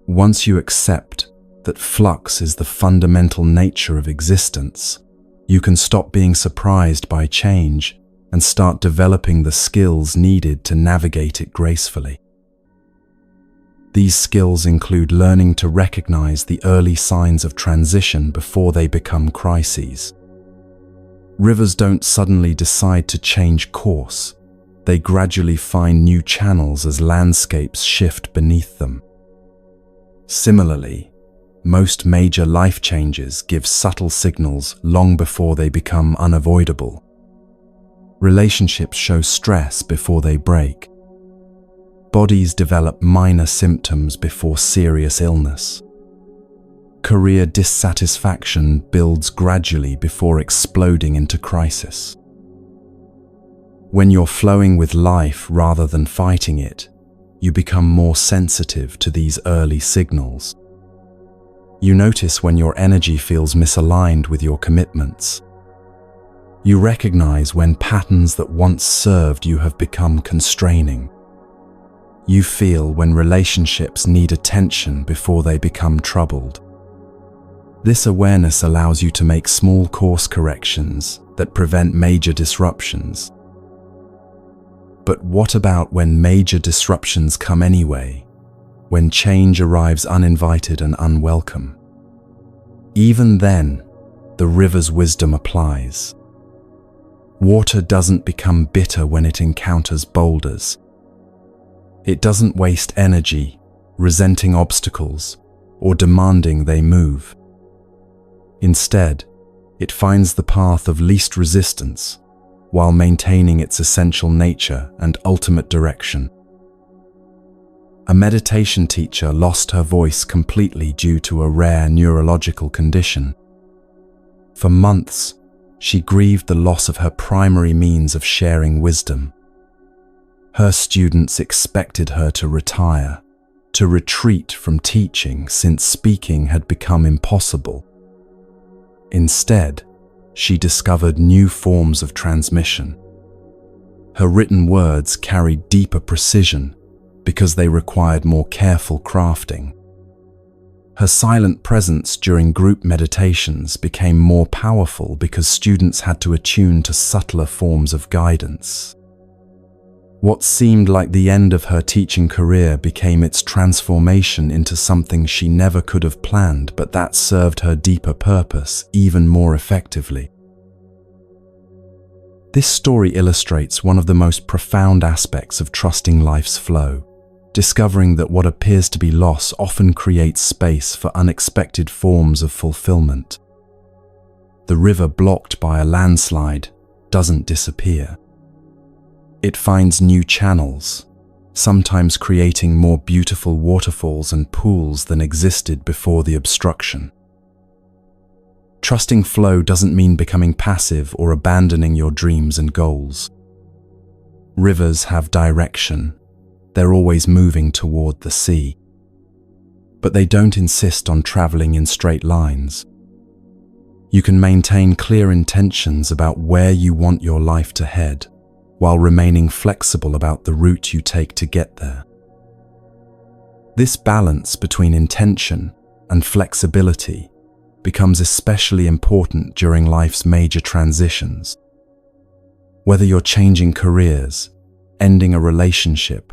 Once you accept that flux is the fundamental nature of existence, you can stop being surprised by change and start developing the skills needed to navigate it gracefully. These skills include learning to recognize the early signs of transition before they become crises. Rivers don't suddenly decide to change course. They gradually find new channels as landscapes shift beneath them. Similarly, most major life changes give subtle signals long before they become unavoidable. Relationships show stress before they break. Bodies develop minor symptoms before serious illness. Career dissatisfaction builds gradually before exploding into crisis. When you're flowing with life rather than fighting it, you become more sensitive to these early signals. You notice when your energy feels misaligned with your commitments. You recognize when patterns that once served you have become constraining. You feel when relationships need attention before they become troubled. This awareness allows you to make small course corrections that prevent major disruptions. But what about when major disruptions come anyway? When change arrives uninvited and unwelcome? Even then, the river's wisdom applies. Water doesn't become bitter when it encounters boulders. It doesn't waste energy, resenting obstacles, or demanding they move. Instead, it finds the path of least resistance, while maintaining its essential nature and ultimate direction. A meditation teacher lost her voice completely due to a rare neurological condition. For months, she grieved the loss of her primary means of sharing wisdom. Her students expected her to retire, to retreat from teaching since speaking had become impossible. Instead, she discovered new forms of transmission. Her written words carried deeper precision because they required more careful crafting. Her silent presence during group meditations became more powerful because students had to attune to subtler forms of guidance. What seemed like the end of her teaching career became its transformation into something she never could have planned, but that served her deeper purpose even more effectively. This story illustrates one of the most profound aspects of trusting life's flow, discovering that what appears to be loss often creates space for unexpected forms of fulfillment. The river blocked by a landslide doesn't disappear. It finds new channels, sometimes creating more beautiful waterfalls and pools than existed before the obstruction. Trusting flow doesn't mean becoming passive or abandoning your dreams and goals. Rivers have direction. They're always moving toward the sea. But they don't insist on traveling in straight lines. You can maintain clear intentions about where you want your life to head, while remaining flexible about the route you take to get there. This balance between intention and flexibility becomes especially important during life's major transitions. Whether you're changing careers, ending a relationship,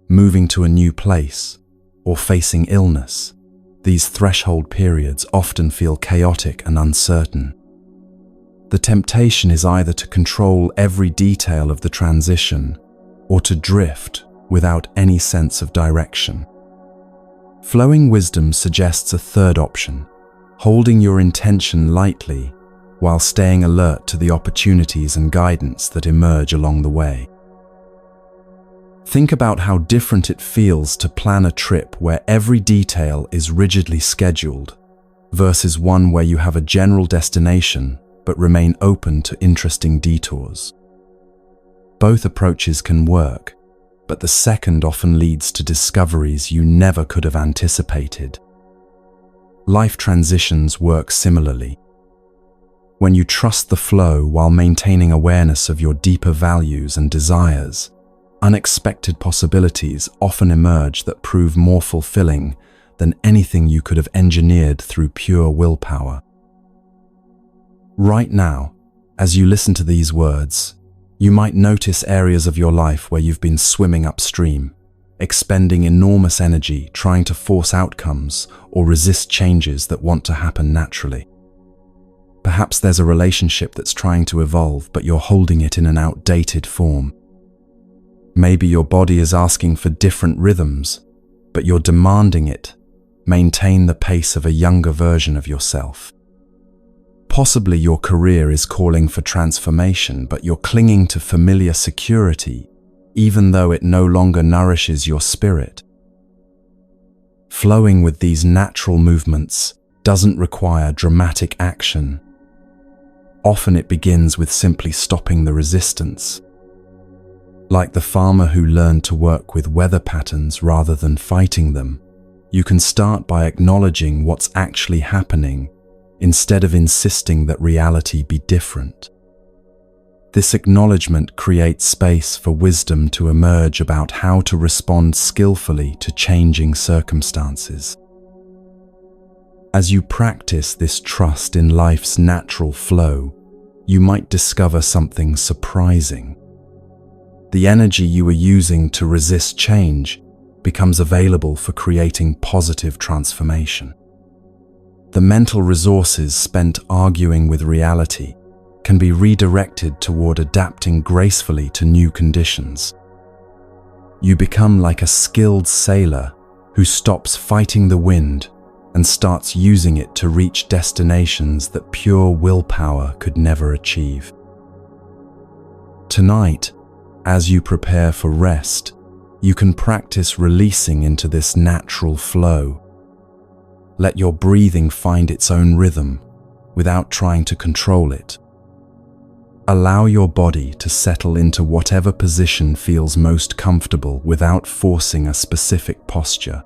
moving to a new place, or facing illness, these threshold periods often feel chaotic and uncertain. The temptation is either to control every detail of the transition or to drift without any sense of direction. Flowing wisdom suggests a third option, holding your intention lightly while staying alert to the opportunities and guidance that emerge along the way. Think about how different it feels to plan a trip where every detail is rigidly scheduled versus one where you have a general destination but remain open to interesting detours. Both approaches can work, but the second often leads to discoveries you never could have anticipated. Life transitions work similarly. When you trust the flow while maintaining awareness of your deeper values and desires, unexpected possibilities often emerge that prove more fulfilling than anything you could have engineered through pure willpower. Right now, as you listen to these words, you might notice areas of your life where you've been swimming upstream, expending enormous energy trying to force outcomes or resist changes that want to happen naturally. Perhaps there's a relationship that's trying to evolve, but you're holding it in an outdated form. Maybe your body is asking for different rhythms, but you're demanding it maintain the pace of a younger version of yourself. Possibly your career is calling for transformation, but you're clinging to familiar security, even though it no longer nourishes your spirit. Flowing with these natural movements doesn't require dramatic action. Often it begins with simply stopping the resistance. Like the farmer who learned to work with weather patterns rather than fighting them, you can start by acknowledging what's actually happening instead of insisting that reality be different. This acknowledgement creates space for wisdom to emerge about how to respond skillfully to changing circumstances. As you practice this trust in life's natural flow, you might discover something surprising. The energy you were using to resist change becomes available for creating positive transformation. The mental resources spent arguing with reality can be redirected toward adapting gracefully to new conditions. You become like a skilled sailor who stops fighting the wind and starts using it to reach destinations that pure willpower could never achieve. Tonight, as you prepare for rest, you can practice releasing into this natural flow. Let your breathing find its own rhythm without trying to control it. Allow your body to settle into whatever position feels most comfortable without forcing a specific posture.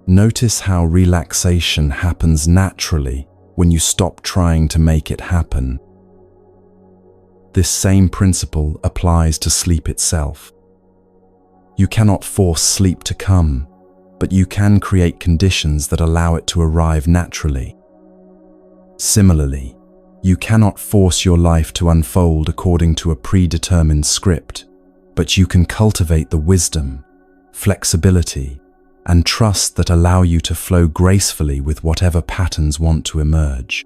Notice how relaxation happens naturally when you stop trying to make it happen. This same principle applies to sleep itself. You cannot force sleep to come, but you can create conditions that allow it to arrive naturally. Similarly, you cannot force your life to unfold according to a predetermined script, but you can cultivate the wisdom, flexibility, and trust that allow you to flow gracefully with whatever patterns want to emerge.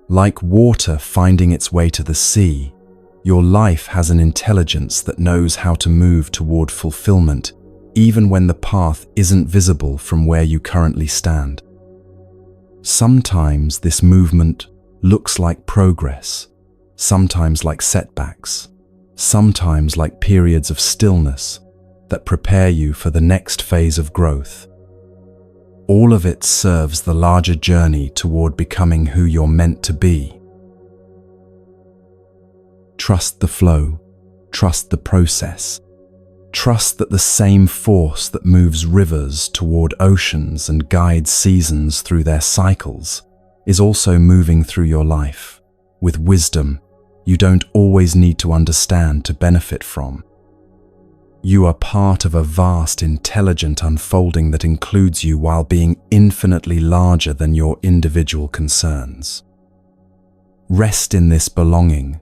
Like water finding its way to the sea, your life has an intelligence that knows how to move toward fulfillment, even when the path isn't visible from where you currently stand. Sometimes this movement looks like progress, sometimes like setbacks, sometimes like periods of stillness that prepare you for the next phase of growth. All of it serves the larger journey toward becoming who you're meant to be. Trust the flow, trust the process. Trust that the same force that moves rivers toward oceans and guides seasons through their cycles is also moving through your life, with wisdom you don't always need to understand to benefit from. You are part of a vast, intelligent unfolding that includes you while being infinitely larger than your individual concerns. Rest in this belonging,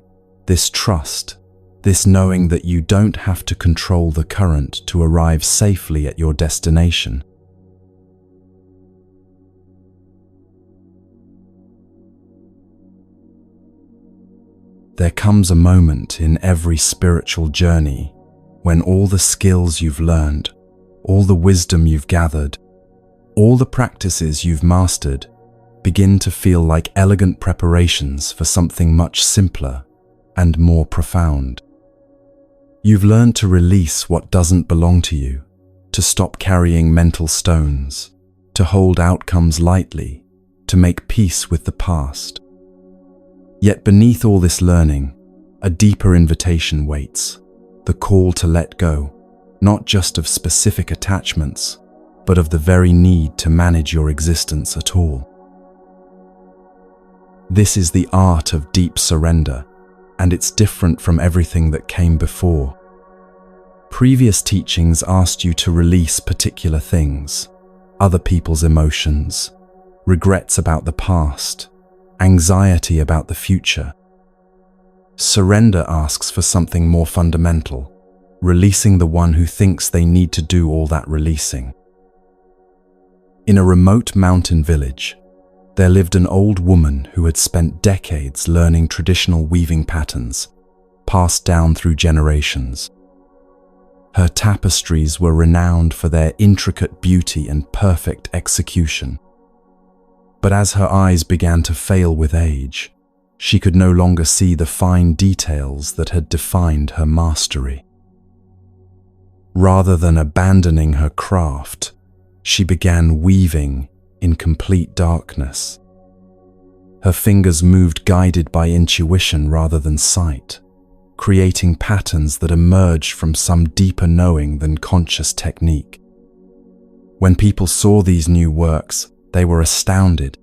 this trust, this knowing that you don't have to control the current to arrive safely at your destination. There comes a moment in every spiritual journey when all the skills you've learned, all the wisdom you've gathered, all the practices you've mastered begin to feel like elegant preparations for something much simpler and more profound. You've learned to release what doesn't belong to you, to stop carrying mental stones, to hold outcomes lightly, to make peace with the past. Yet beneath all this learning, a deeper invitation waits, the call to let go, not just of specific attachments, but of the very need to manage your existence at all. This is the art of deep surrender, and it's different from everything that came before. Previous teachings asked you to release particular things, other people's emotions, regrets about the past, anxiety about the future. Surrender asks for something more fundamental, releasing the one who thinks they need to do all that releasing. In a remote mountain village, there lived an old woman who had spent decades learning traditional weaving patterns, passed down through generations. Her tapestries were renowned for their intricate beauty and perfect execution. But as her eyes began to fail with age, she could no longer see the fine details that had defined her mastery. Rather than abandoning her craft, she began weaving in complete darkness. Her fingers moved guided by intuition rather than sight, creating patterns that emerged from some deeper knowing than conscious technique. When people saw these new works, they were astounded.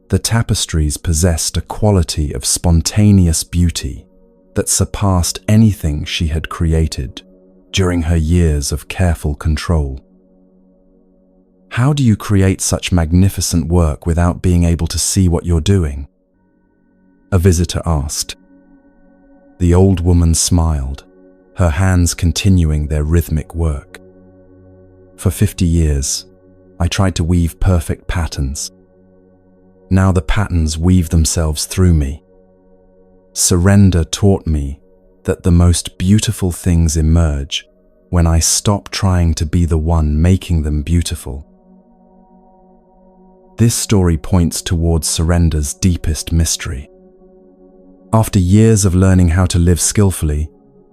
The tapestries possessed a quality of spontaneous beauty that surpassed anything she had created during her years of careful control. How do you create such magnificent work without being able to see what you're doing? A visitor asked. The old woman smiled, her hands continuing their rhythmic work. For 50 years, I tried to weave perfect patterns. Now the patterns weave themselves through me. Surrender taught me that the most beautiful things emerge when I stop trying to be the one making them beautiful. This story points towards surrender's deepest mystery. After years of learning how to live skillfully,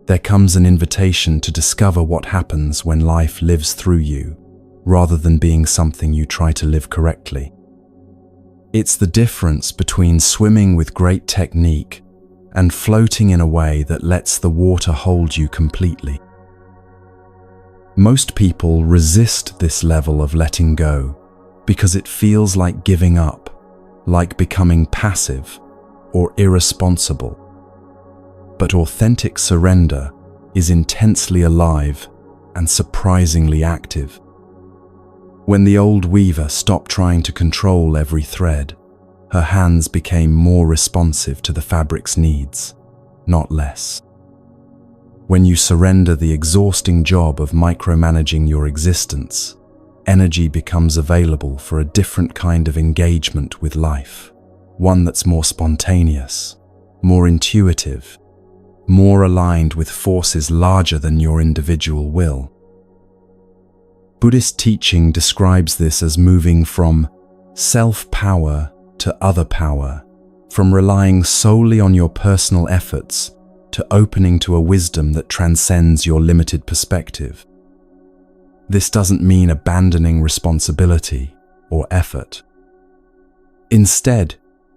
there comes an invitation to discover what happens when life lives through you, rather than being something you try to live correctly. It's the difference between swimming with great technique and floating in a way that lets the water hold you completely. Most people resist this level of letting go because it feels like giving up, like becoming passive or irresponsible. But authentic surrender is intensely alive and surprisingly active. When the old weaver stopped trying to control every thread, her hands became more responsive to the fabric's needs, not less. When you surrender the exhausting job of micromanaging your existence, energy becomes available for a different kind of engagement with life, one that's more spontaneous, more intuitive, more aligned with forces larger than your individual will. Buddhist teaching describes this as moving from self-power to other power, from relying solely on your personal efforts to opening to a wisdom that transcends your limited perspective. This doesn't mean abandoning responsibility or effort. Instead,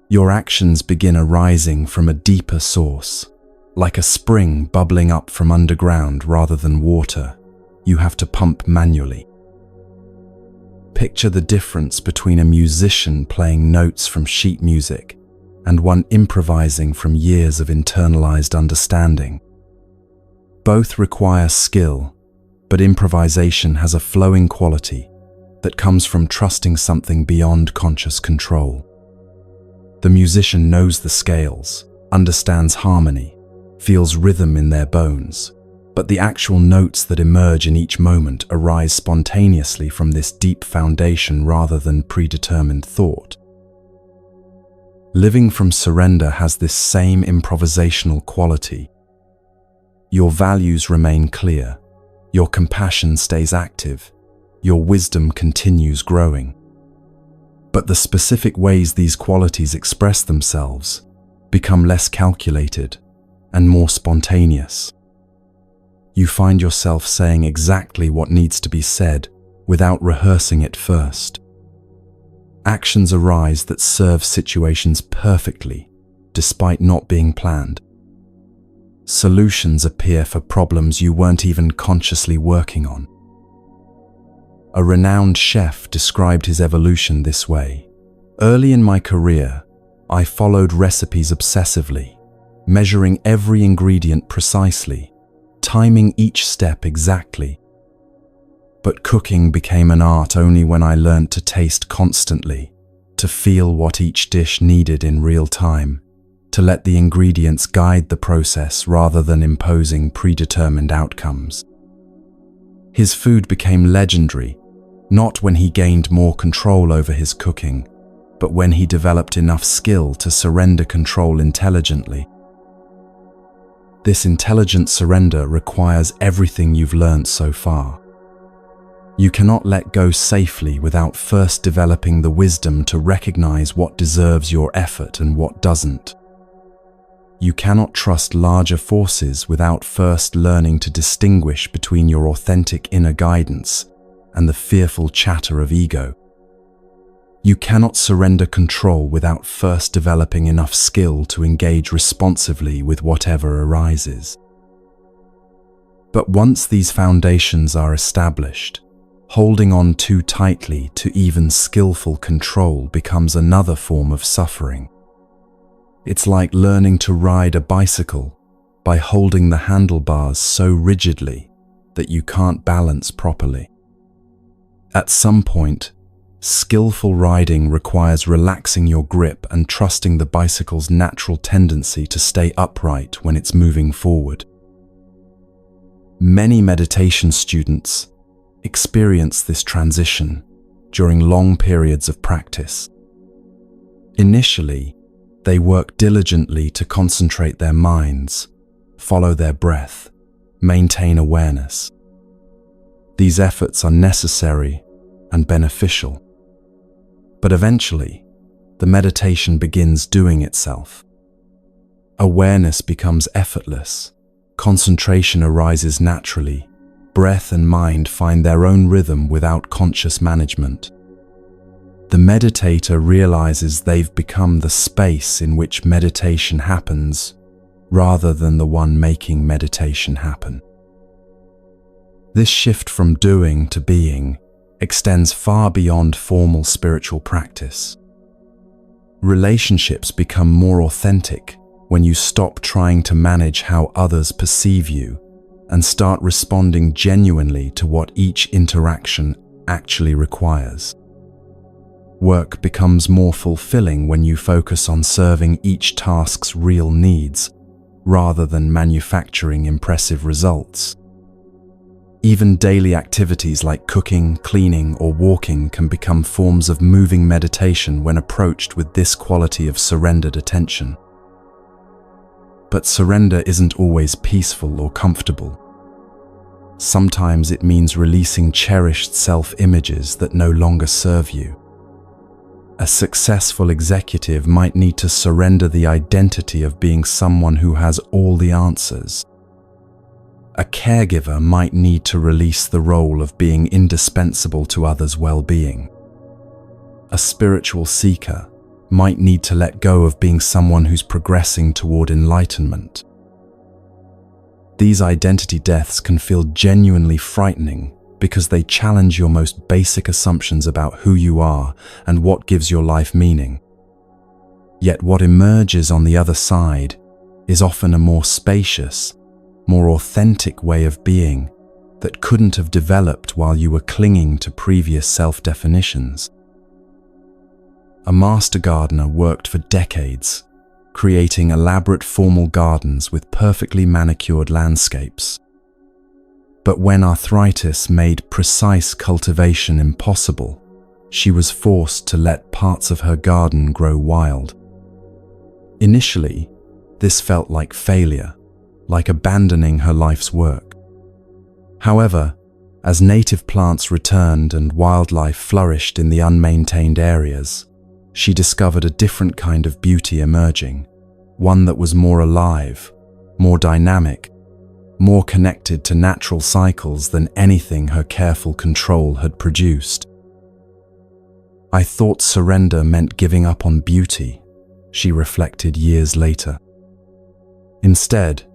your actions begin arising from a deeper source, like a spring bubbling up from underground rather than water you have to pump manually. Picture the difference between a musician playing notes from sheet music and one improvising from years of internalized understanding. Both require skill, but improvisation has a flowing quality that comes from trusting something beyond conscious control. The musician knows the scales, understands harmony, feels rhythm in their bones, but the actual notes that emerge in each moment arise spontaneously from this deep foundation rather than predetermined thought. Living from surrender has this same improvisational quality. Your values remain clear, your compassion stays active, your wisdom continues growing. But the specific ways these qualities express themselves become less calculated and more spontaneous. You find yourself saying exactly what needs to be said without rehearsing it first. Actions arise that serve situations perfectly, despite not being planned. Solutions appear for problems you weren't even consciously working on. A renowned chef described his evolution this way. Early in my career, I followed recipes obsessively, measuring every ingredient precisely, timing each step exactly. But cooking became an art only when I learned to taste constantly, to feel what each dish needed in real time, to let the ingredients guide the process rather than imposing predetermined outcomes. His food became legendary, not when he gained more control over his cooking, but when he developed enough skill to surrender control intelligently. This intelligent surrender requires everything you've learned so far. You cannot let go safely without first developing the wisdom to recognize what deserves your effort and what doesn't. You cannot trust larger forces without first learning to distinguish between your authentic inner guidance and the fearful chatter of ego. You cannot surrender control without first developing enough skill to engage responsively with whatever arises. But once these foundations are established, holding on too tightly to even skillful control becomes another form of suffering. It's like learning to ride a bicycle by holding the handlebars so rigidly that you can't balance properly. At some point, skillful riding requires relaxing your grip and trusting the bicycle's natural tendency to stay upright when it's moving forward. Many meditation students experience this transition during long periods of practice. Initially, they work diligently to concentrate their minds, follow their breath, maintain awareness. These efforts are necessary and beneficial. But eventually, the meditation begins doing itself. Awareness becomes effortless, concentration arises naturally, breath and mind find their own rhythm without conscious management. The meditator realizes they've become the space in which meditation happens, rather than the one making meditation happen. This shift from doing to being extends far beyond formal spiritual practice. Relationships become more authentic when you stop trying to manage how others perceive you and start responding genuinely to what each interaction actually requires. Work becomes more fulfilling when you focus on serving each task's real needs, rather than manufacturing impressive results. Even daily activities like cooking, cleaning, or walking can become forms of moving meditation when approached with this quality of surrendered attention. But surrender isn't always peaceful or comfortable. Sometimes it means releasing cherished self-images that no longer serve you. A successful executive might need to surrender the identity of being someone who has all the answers. A caregiver might need to release the role of being indispensable to others' well-being. A spiritual seeker might need to let go of being someone who's progressing toward enlightenment. These identity deaths can feel genuinely frightening because they challenge your most basic assumptions about who you are and what gives your life meaning. Yet what emerges on the other side is often a more spacious, more authentic way of being that couldn't have developed while you were clinging to previous self-definitions. A master gardener worked for decades, creating elaborate formal gardens with perfectly manicured landscapes. But when arthritis made precise cultivation impossible, she was forced to let parts of her garden grow wild. Initially, this felt like failure, like abandoning her life's work. However, as native plants returned and wildlife flourished in the unmaintained areas, she discovered a different kind of beauty emerging, one that was more alive, more dynamic, more connected to natural cycles than anything her careful control had produced. I thought surrender meant giving up on beauty, she reflected years later. Instead,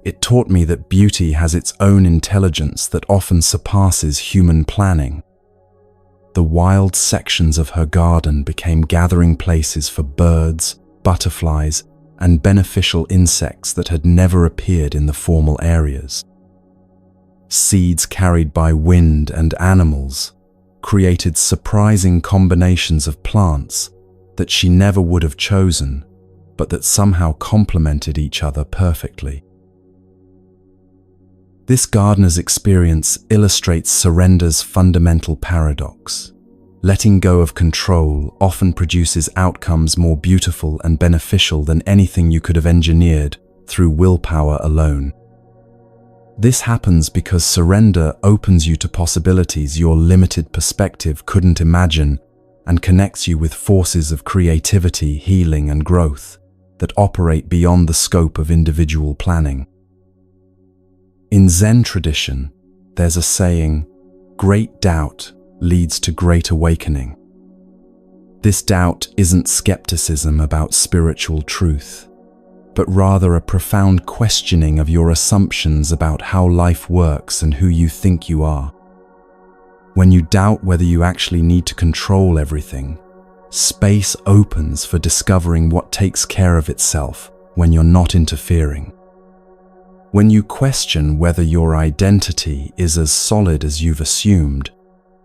it taught me that beauty has its own intelligence that often surpasses human planning. The wild sections of her garden became gathering places for birds, butterflies, and beneficial insects that had never appeared in the formal areas. Seeds carried by wind and animals created surprising combinations of plants that she never would have chosen, but that somehow complemented each other perfectly. This gardener's experience illustrates surrender's fundamental paradox. Letting go of control often produces outcomes more beautiful and beneficial than anything you could have engineered through willpower alone. This happens because surrender opens you to possibilities your limited perspective couldn't imagine and connects you with forces of creativity, healing, and growth that operate beyond the scope of individual planning. In Zen tradition, there's a saying, "Great doubt leads to great awakening." This doubt isn't skepticism about spiritual truth, but rather a profound questioning of your assumptions about how life works and who you think you are. When you doubt whether you actually need to control everything, space opens for discovering what takes care of itself when you're not interfering. When you question whether your identity is as solid as you've assumed,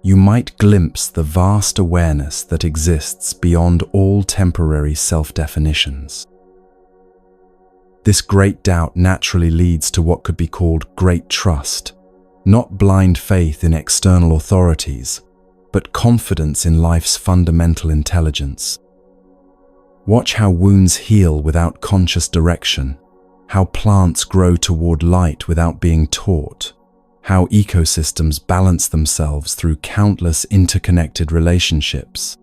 you might glimpse the vast awareness that exists beyond all temporary self-definitions. This great doubt naturally leads to what could be called great trust, not blind faith in external authorities, but confidence in life's fundamental intelligence. Watch how wounds heal without conscious direction, how plants grow toward light without being taught, how ecosystems balance themselves through countless interconnected relationships.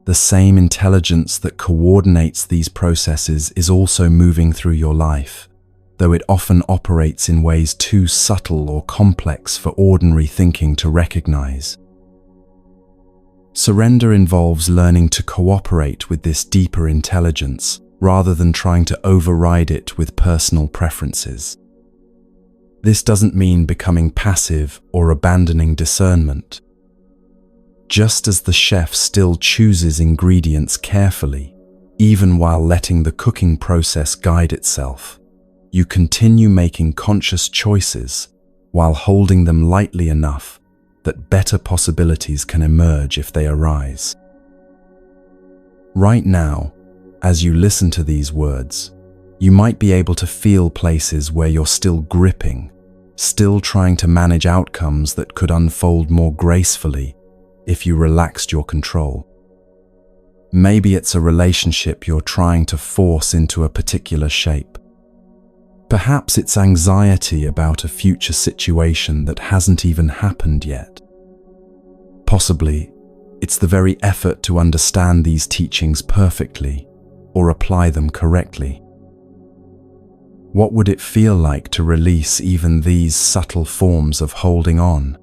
The same intelligence that coordinates these processes is also moving through your life, though it often operates in ways too subtle or complex for ordinary thinking to recognize. Surrender involves learning to cooperate with this deeper intelligence rather than trying to override it with personal preferences. This doesn't mean becoming passive or abandoning discernment. Just as the chef still chooses ingredients carefully, even while letting the cooking process guide itself, you continue making conscious choices while holding them lightly enough that better possibilities can emerge if they arise. Right now, as you listen to these words, you might be able to feel places where you're still gripping, still trying to manage outcomes that could unfold more gracefully if you relaxed your control. Maybe it's a relationship you're trying to force into a particular shape. Perhaps it's anxiety about a future situation that hasn't even happened yet. Possibly, it's the very effort to understand these teachings perfectly or apply them correctly. What would it feel like to release even these subtle forms of holding on?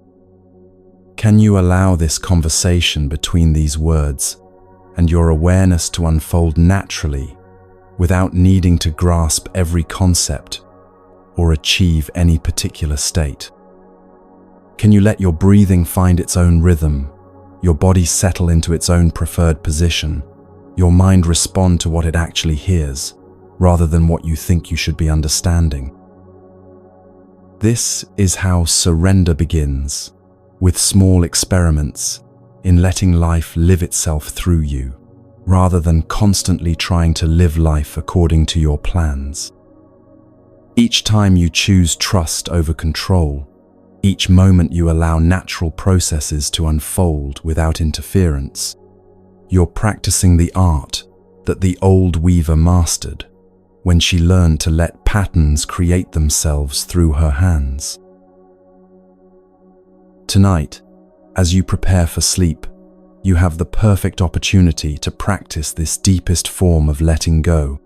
Can you allow this conversation between these words and your awareness to unfold naturally without needing to grasp every concept or achieve any particular state? Can you let your breathing find its own rhythm, your body settle into its own preferred position, your mind respond to what it actually hears, rather than what you think you should be understanding? This is how surrender begins, with small experiments in letting life live itself through you, rather than constantly trying to live life according to your plans. Each time you choose trust over control, each moment you allow natural processes to unfold without interference, you're practicing the art that the old weaver mastered when she learned to let patterns create themselves through her hands. Tonight, as you prepare for sleep, you have the perfect opportunity to practice this deepest form of letting go.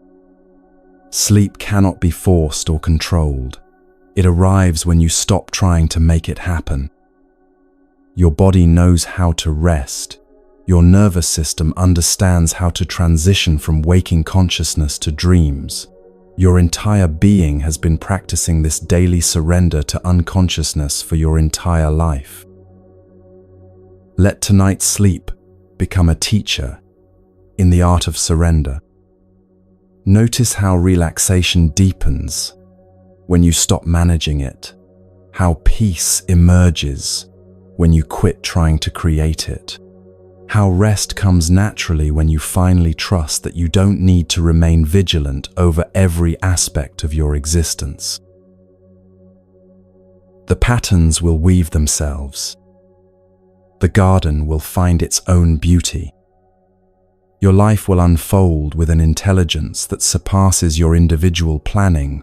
Sleep cannot be forced or controlled. It arrives when you stop trying to make it happen. Your body knows how to rest. Your nervous system understands how to transition from waking consciousness to dreams. Your entire being has been practicing this daily surrender to unconsciousness for your entire life. Let tonight's sleep become a teacher in the art of surrender. Notice how relaxation deepens when you stop managing it, how peace emerges when you quit trying to create it. How rest comes naturally when you finally trust that you don't need to remain vigilant over every aspect of your existence. The patterns will weave themselves. The garden will find its own beauty. Your life will unfold with an intelligence that surpasses your individual planning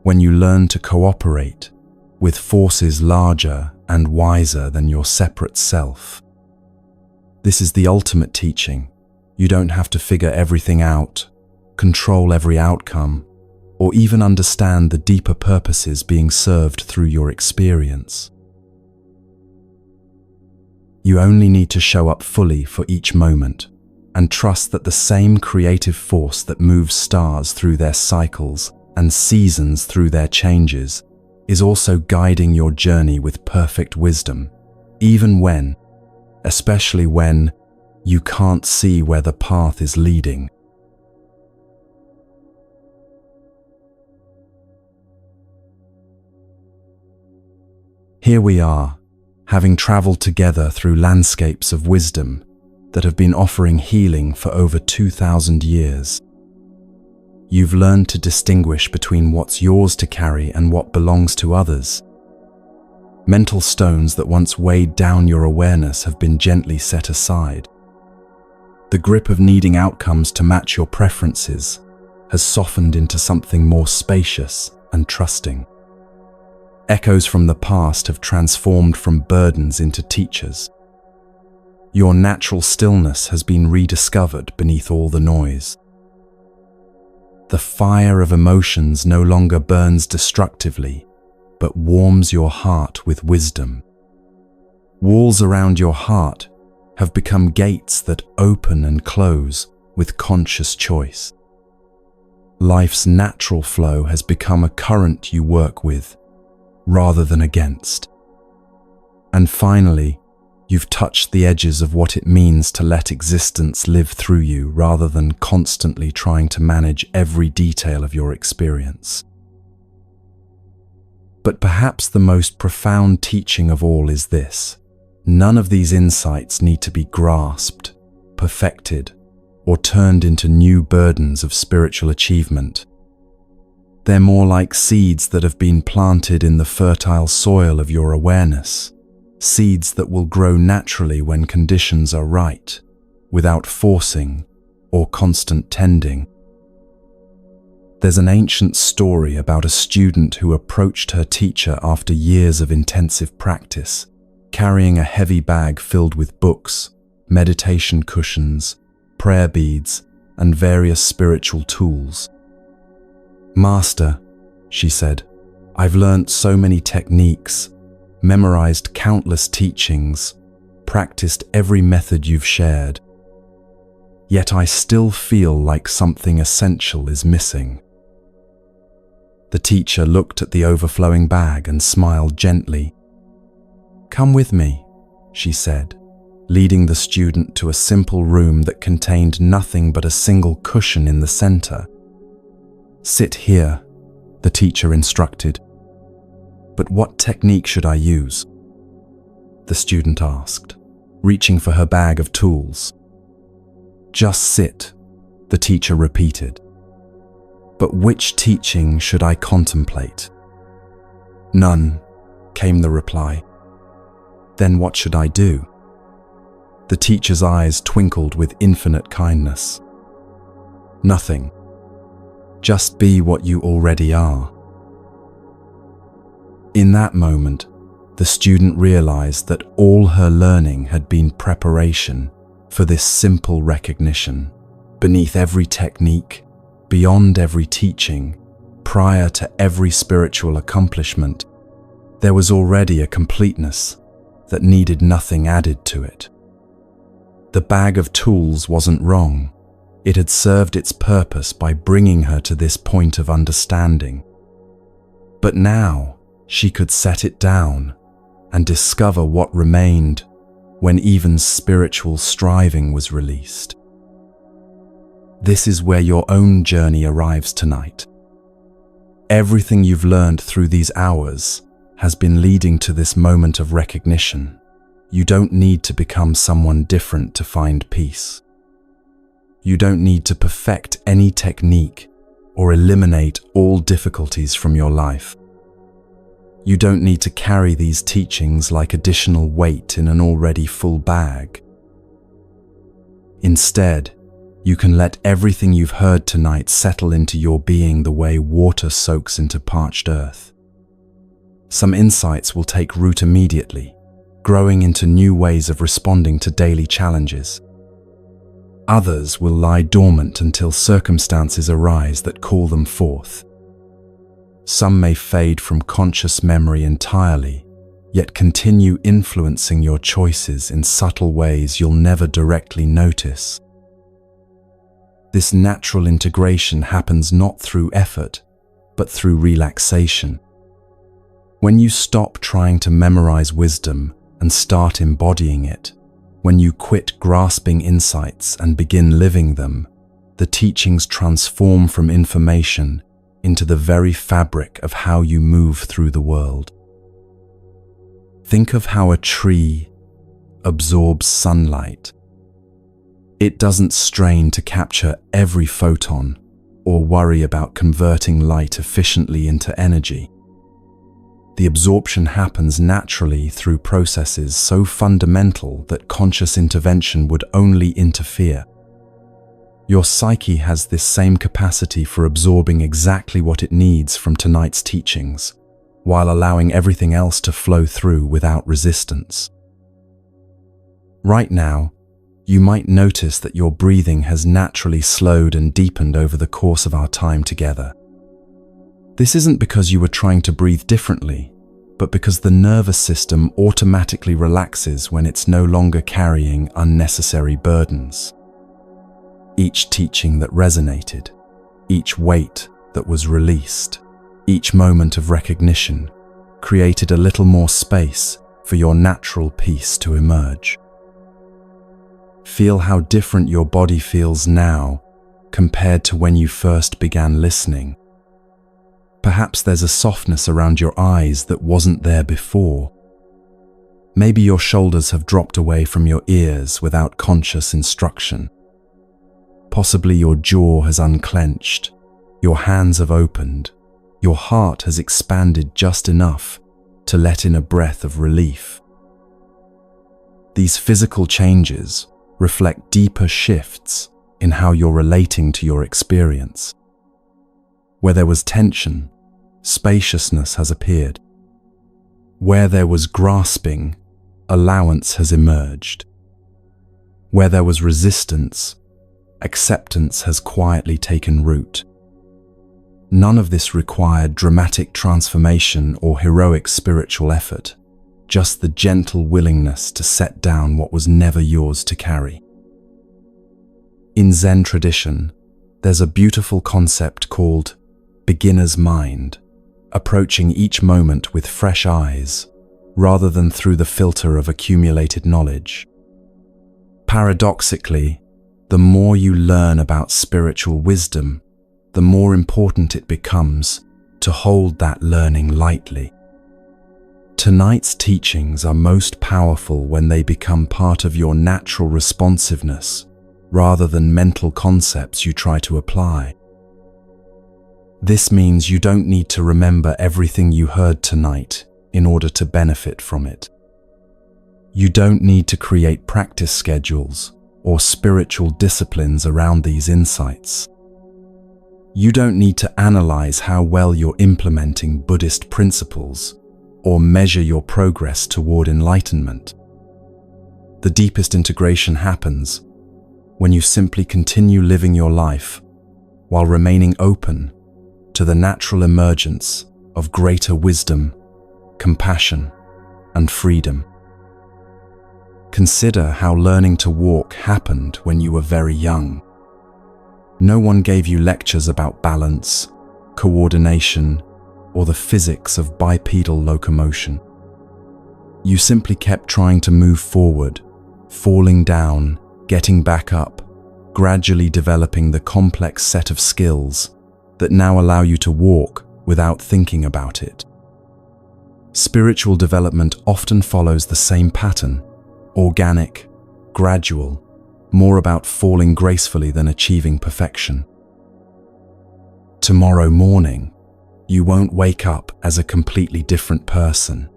when you learn to cooperate with forces larger and wiser than your separate self. This is the ultimate teaching. You don't have to figure everything out, control every outcome, or even understand the deeper purposes being served through your experience. You only need to show up fully for each moment and trust that the same creative force that moves stars through their cycles and seasons through their changes is also guiding your journey with perfect wisdom, especially when you can't see where the path is leading. Here we are, having traveled together through landscapes of wisdom that have been offering healing for over 2,000 years. You've learned to distinguish between what's yours to carry and what belongs to others. Mental stones that once weighed down your awareness have been gently set aside. The grip of needing outcomes to match your preferences has softened into something more spacious and trusting. Echoes from the past have transformed from burdens into teachers. Your natural stillness has been rediscovered beneath all the noise. The fire of emotions no longer burns destructively, but warms your heart with wisdom. Walls around your heart have become gates that open and close with conscious choice. Life's natural flow has become a current you work with, rather than against. And finally, you've touched the edges of what it means to let existence live through you rather than constantly trying to manage every detail of your experience. But perhaps the most profound teaching of all is this: none of these insights need to be grasped, perfected, or turned into new burdens of spiritual achievement. They're more like seeds that have been planted in the fertile soil of your awareness, seeds that will grow naturally when conditions are right, without forcing or constant tending. There's an ancient story about a student who approached her teacher after years of intensive practice, carrying a heavy bag filled with books, meditation cushions, prayer beads, and various spiritual tools. "Master," she said, "I've learnt so many techniques, memorized countless teachings, practiced every method you've shared. Yet I still feel like something essential is missing." The teacher looked at the overflowing bag and smiled gently. "Come with me," she said, leading the student to a simple room that contained nothing but a single cushion in the center. "Sit here," the teacher instructed. "But what technique should I use?" the student asked, reaching for her bag of tools. "Just sit," the teacher repeated. "But which teaching should I contemplate?" "None," came the reply. "Then what should I do?" The teacher's eyes twinkled with infinite kindness. "Nothing. Just be what you already are." In that moment, the student realized that all her learning had been preparation for this simple recognition. Beneath every technique, beyond every teaching, prior to every spiritual accomplishment, there was already a completeness that needed nothing added to it. The bag of tools wasn't wrong. It had served its purpose by bringing her to this point of understanding. But now she could set it down and discover what remained when even spiritual striving was released. This is where your own journey arrives tonight. Everything you've learned through these hours has been leading to this moment of recognition. You don't need to become someone different to find peace. You don't need to perfect any technique or eliminate all difficulties from your life. You don't need to carry these teachings like additional weight in an already full bag. Instead, you can let everything you've heard tonight settle into your being the way water soaks into parched earth. Some insights will take root immediately, growing into new ways of responding to daily challenges. Others will lie dormant until circumstances arise that call them forth. Some may fade from conscious memory entirely, yet continue influencing your choices in subtle ways you'll never directly notice. This natural integration happens not through effort, but through relaxation. When you stop trying to memorize wisdom and start embodying it, when you quit grasping insights and begin living them, the teachings transform from information into the very fabric of how you move through the world. Think of how a tree absorbs sunlight. It doesn't strain to capture every photon or worry about converting light efficiently into energy. The absorption happens naturally through processes so fundamental that conscious intervention would only interfere. Your psyche has this same capacity for absorbing exactly what it needs from tonight's teachings, while allowing everything else to flow through without resistance. Right now, you might notice that your breathing has naturally slowed and deepened over the course of our time together. This isn't because you were trying to breathe differently, but because the nervous system automatically relaxes when it's no longer carrying unnecessary burdens. Each teaching that resonated, each weight that was released, each moment of recognition created a little more space for your natural peace to emerge. Feel how different your body feels now compared to when you first began listening. Perhaps there's a softness around your eyes that wasn't there before. Maybe your shoulders have dropped away from your ears without conscious instruction. Possibly your jaw has unclenched, your hands have opened, your heart has expanded just enough to let in a breath of relief. These physical changes reflect deeper shifts in how you're relating to your experience. Where there was tension, spaciousness has appeared. Where there was grasping, allowance has emerged. Where there was resistance, acceptance has quietly taken root. None of this required dramatic transformation or heroic spiritual effort, just the gentle willingness to set down what was never yours to carry. In Zen tradition, there's a beautiful concept called beginner's mind, approaching each moment with fresh eyes, rather than through the filter of accumulated knowledge. Paradoxically, the more you learn about spiritual wisdom, the more important it becomes to hold that learning lightly. Tonight's teachings are most powerful when they become part of your natural responsiveness, rather than mental concepts you try to apply. This means you don't need to remember everything you heard tonight in order to benefit from it. You don't need to create practice schedules or spiritual disciplines around these insights. You don't need to analyze how well you're implementing Buddhist principles or measure your progress toward enlightenment. The deepest integration happens when you simply continue living your life while remaining open to the natural emergence of greater wisdom, compassion, and freedom. Consider how learning to walk happened when you were very young. No one gave you lectures about balance, coordination, or the physics of bipedal locomotion. You simply kept trying to move forward, falling down, getting back up, gradually developing the complex set of skills that now allow you to walk without thinking about it. Spiritual development often follows the same pattern, organic, gradual, more about falling gracefully than achieving perfection. Tomorrow morning, you won't wake up as a completely different person.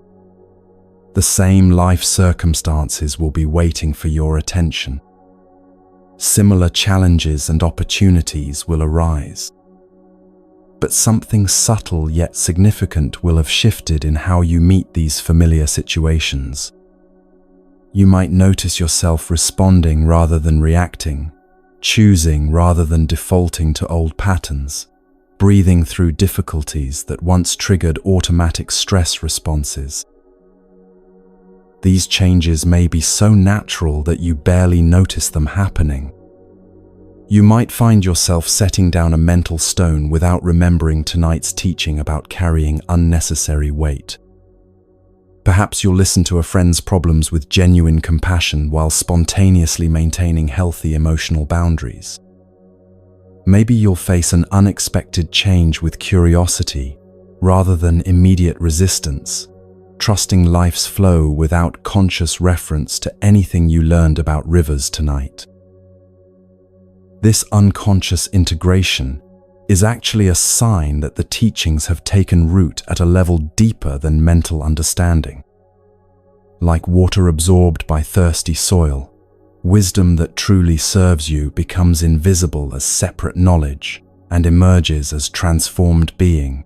The same life circumstances will be waiting for your attention. Similar challenges and opportunities will arise. But something subtle yet significant will have shifted in how you meet these familiar situations. You might notice yourself responding rather than reacting, choosing rather than defaulting to old patterns, breathing through difficulties that once triggered automatic stress responses. These changes may be so natural that you barely notice them happening. You might find yourself setting down a mental stone without remembering tonight's teaching about carrying unnecessary weight. Perhaps you'll listen to a friend's problems with genuine compassion while spontaneously maintaining healthy emotional boundaries. Maybe you'll face an unexpected change with curiosity rather than immediate resistance, trusting life's flow without conscious reference to anything you learned about rivers tonight. This unconscious integration is actually a sign that the teachings have taken root at a level deeper than mental understanding. Like water absorbed by thirsty soil, wisdom that truly serves you becomes invisible as separate knowledge and emerges as transformed being.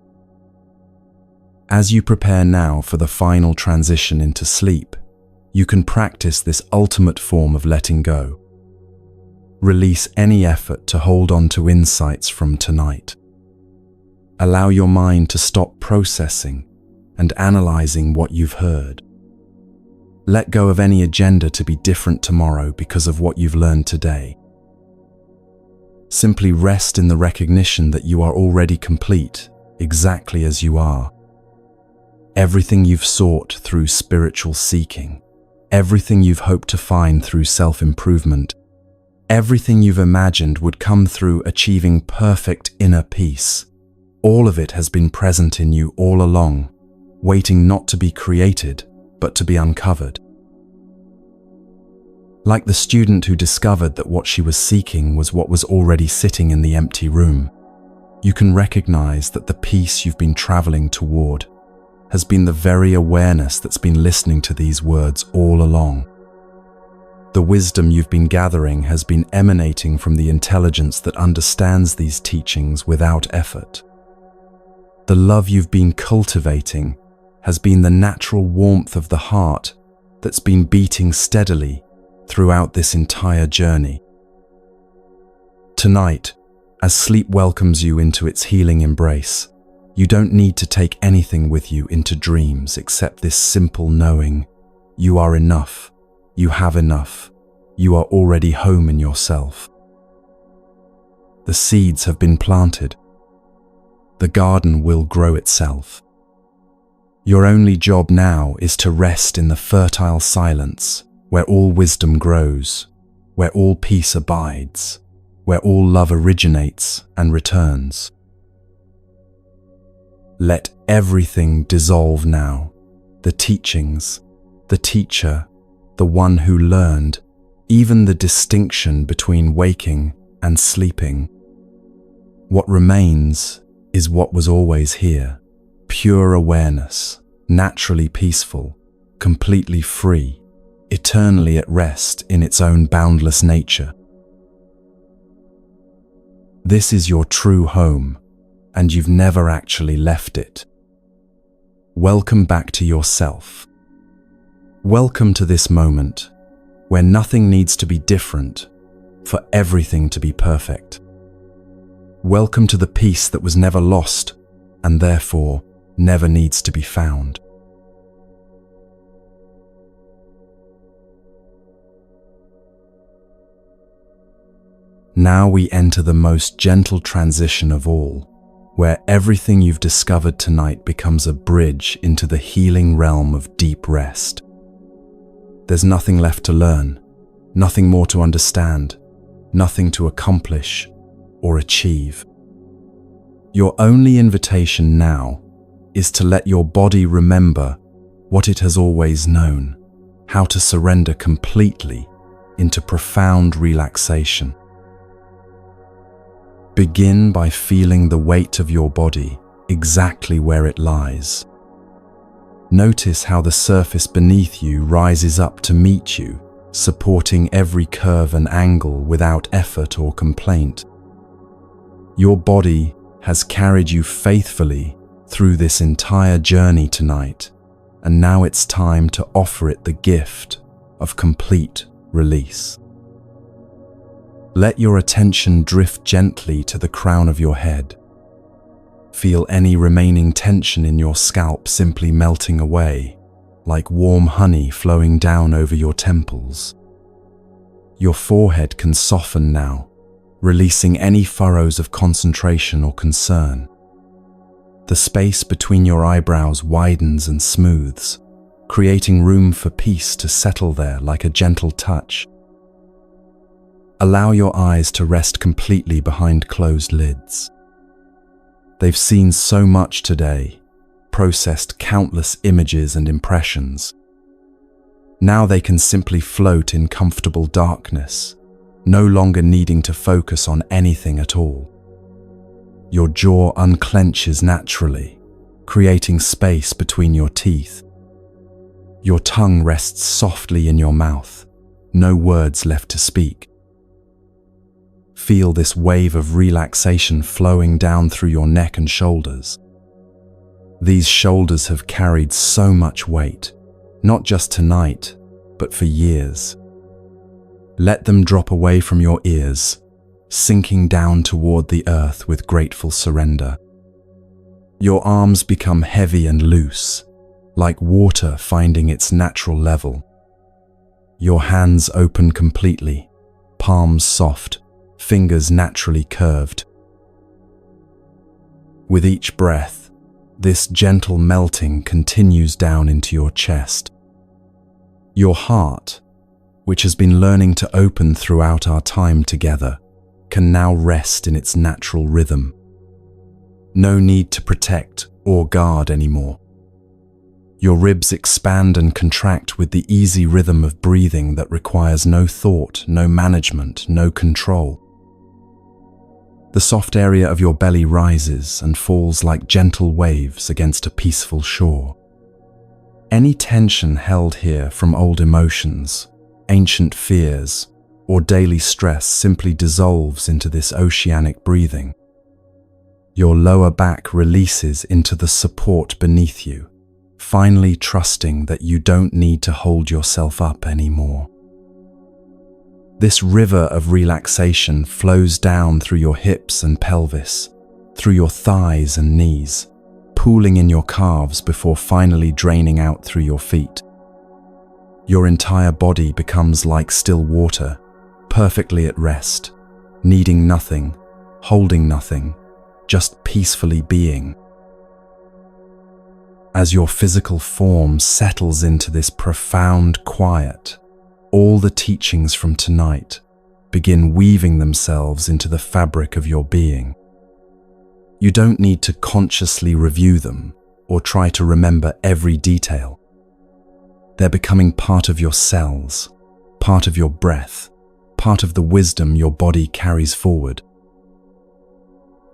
As you prepare now for the final transition into sleep, you can practice this ultimate form of letting go. Release any effort to hold on to insights from tonight. Allow your mind to stop processing and analyzing what you've heard. Let go of any agenda to be different tomorrow because of what you've learned today. Simply rest in the recognition that you are already complete, exactly as you are. Everything you've sought through spiritual seeking, everything you've hoped to find through self-improvement, everything you've imagined would come through achieving perfect inner peace. All of it has been present in you all along, waiting not to be created, but to be uncovered. Like the student who discovered that what she was seeking was what was already sitting in the empty room, you can recognize that the peace you've been traveling toward has been the very awareness that's been listening to these words all along. The wisdom you've been gathering has been emanating from the intelligence that understands these teachings without effort. The love you've been cultivating has been the natural warmth of the heart that's been beating steadily throughout this entire journey. Tonight, as sleep welcomes you into its healing embrace, you don't need to take anything with you into dreams except this simple knowing: you are enough. You have enough. You are already home in yourself. The seeds have been planted. The garden will grow itself. Your only job now is to rest in the fertile silence where all wisdom grows, where all peace abides, where all love originates and returns. Let everything dissolve now: the teachings, the teacher, the one who learned, even the distinction between waking and sleeping. What remains is what was always here: pure awareness, naturally peaceful, completely free, eternally at rest in its own boundless nature. This is your true home, and you've never actually left it. Welcome back to yourself. Welcome to this moment, where nothing needs to be different, for everything to be perfect. Welcome to the peace that was never lost, and therefore never needs to be found. Now we enter the most gentle transition of all, where everything you've discovered tonight becomes a bridge into the healing realm of deep rest. There's nothing left to learn, nothing more to understand, nothing to accomplish or achieve. Your only invitation now is to let your body remember what it has always known: how to surrender completely into profound relaxation. Begin by feeling the weight of your body exactly where it lies. Notice how the surface beneath you rises up to meet you, supporting every curve and angle without effort or complaint. Your body has carried you faithfully through this entire journey tonight, and now it's time to offer it the gift of complete release. Let your attention drift gently to the crown of your head. Feel any remaining tension in your scalp simply melting away, like warm honey flowing down over your temples. Your forehead can soften now, releasing any furrows of concentration or concern. The space between your eyebrows widens and smooths, creating room for peace to settle there like a gentle touch. Allow your eyes to rest completely behind closed lids. They've seen so much today, processed countless images and impressions. Now they can simply float in comfortable darkness, no longer needing to focus on anything at all. Your jaw unclenches naturally, creating space between your teeth. Your tongue rests softly in your mouth, no words left to speak. Feel this wave of relaxation flowing down through your neck and shoulders. These shoulders have carried so much weight, not just tonight, but for years. Let them drop away from your ears, sinking down toward the earth with grateful surrender. Your arms become heavy and loose, like water finding its natural level. Your hands open completely, palms soft, fingers naturally curved. With each breath, this gentle melting continues down into your chest. Your heart, which has been learning to open throughout our time together, can now rest in its natural rhythm. No need to protect or guard anymore. Your ribs expand and contract with the easy rhythm of breathing that requires no thought, no management, no control. The soft area of your belly rises and falls like gentle waves against a peaceful shore. Any tension held here from old emotions, ancient fears, or daily stress simply dissolves into this oceanic breathing. Your lower back releases into the support beneath you, finally trusting that you don't need to hold yourself up anymore. This river of relaxation flows down through your hips and pelvis, through your thighs and knees, pooling in your calves before finally draining out through your feet. Your entire body becomes like still water, perfectly at rest, needing nothing, holding nothing, just peacefully being. As your physical form settles into this profound quiet, all the teachings from tonight begin weaving themselves into the fabric of your being. You don't need to consciously review them or try to remember every detail. They're becoming part of your cells, part of your breath, part of the wisdom your body carries forward.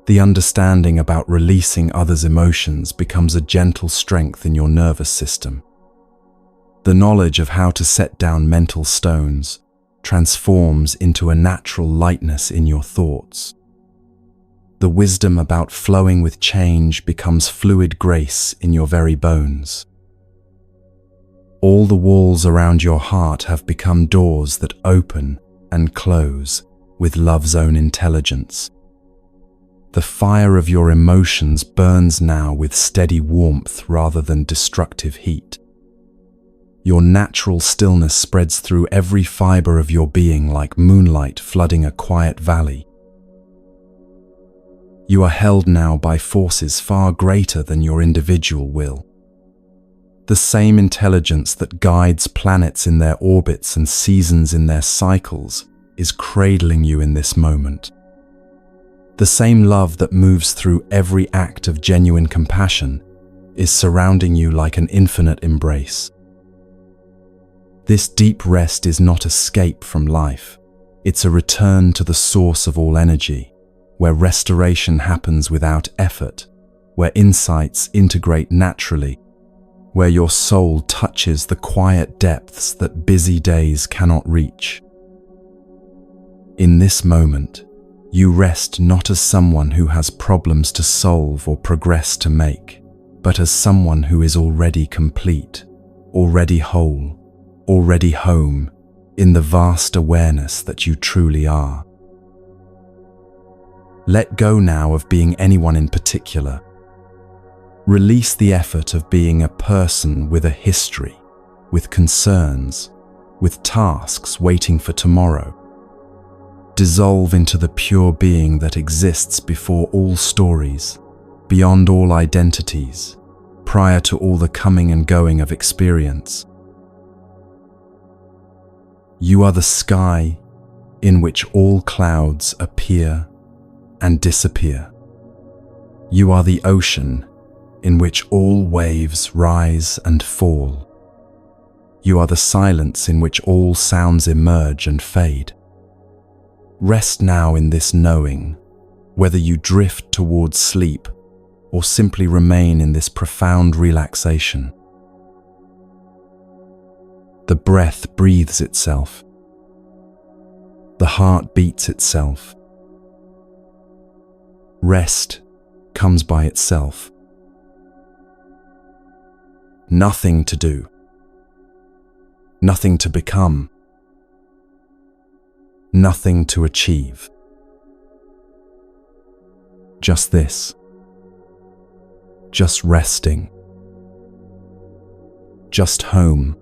The understanding about releasing others' emotions becomes a gentle strength in your nervous system. The knowledge of how to set down mental stones transforms into a natural lightness in your thoughts. The wisdom about flowing with change becomes fluid grace in your very bones. All the walls around your heart have become doors that open and close with love's own intelligence. The fire of your emotions burns now with steady warmth rather than destructive heat. Your natural stillness spreads through every fiber of your being like moonlight flooding a quiet valley. You are held now by forces far greater than your individual will. The same intelligence that guides planets in their orbits and seasons in their cycles is cradling you in this moment. The same love that moves through every act of genuine compassion is surrounding you like an infinite embrace. This deep rest is not escape from life. It's a return to the source of all energy, where restoration happens without effort, where insights integrate naturally, where your soul touches the quiet depths that busy days cannot reach. In this moment, you rest not as someone who has problems to solve or progress to make, but as someone who is already complete, already whole, already home in the vast awareness that you truly are. Let go now of being anyone in particular. Release the effort of being a person with a history, with concerns, with tasks waiting for tomorrow. Dissolve into the pure being that exists before all stories, beyond all identities, prior to all the coming and going of experience. You are the sky in which all clouds appear and disappear. You are the ocean in which all waves rise and fall. You are the silence in which all sounds emerge and fade. Rest now in this knowing, whether you drift towards sleep or simply remain in this profound relaxation. The breath breathes itself. The heart beats itself. Rest comes by itself. Nothing to do. Nothing to become. Nothing to achieve. Just this. Just resting. Just home.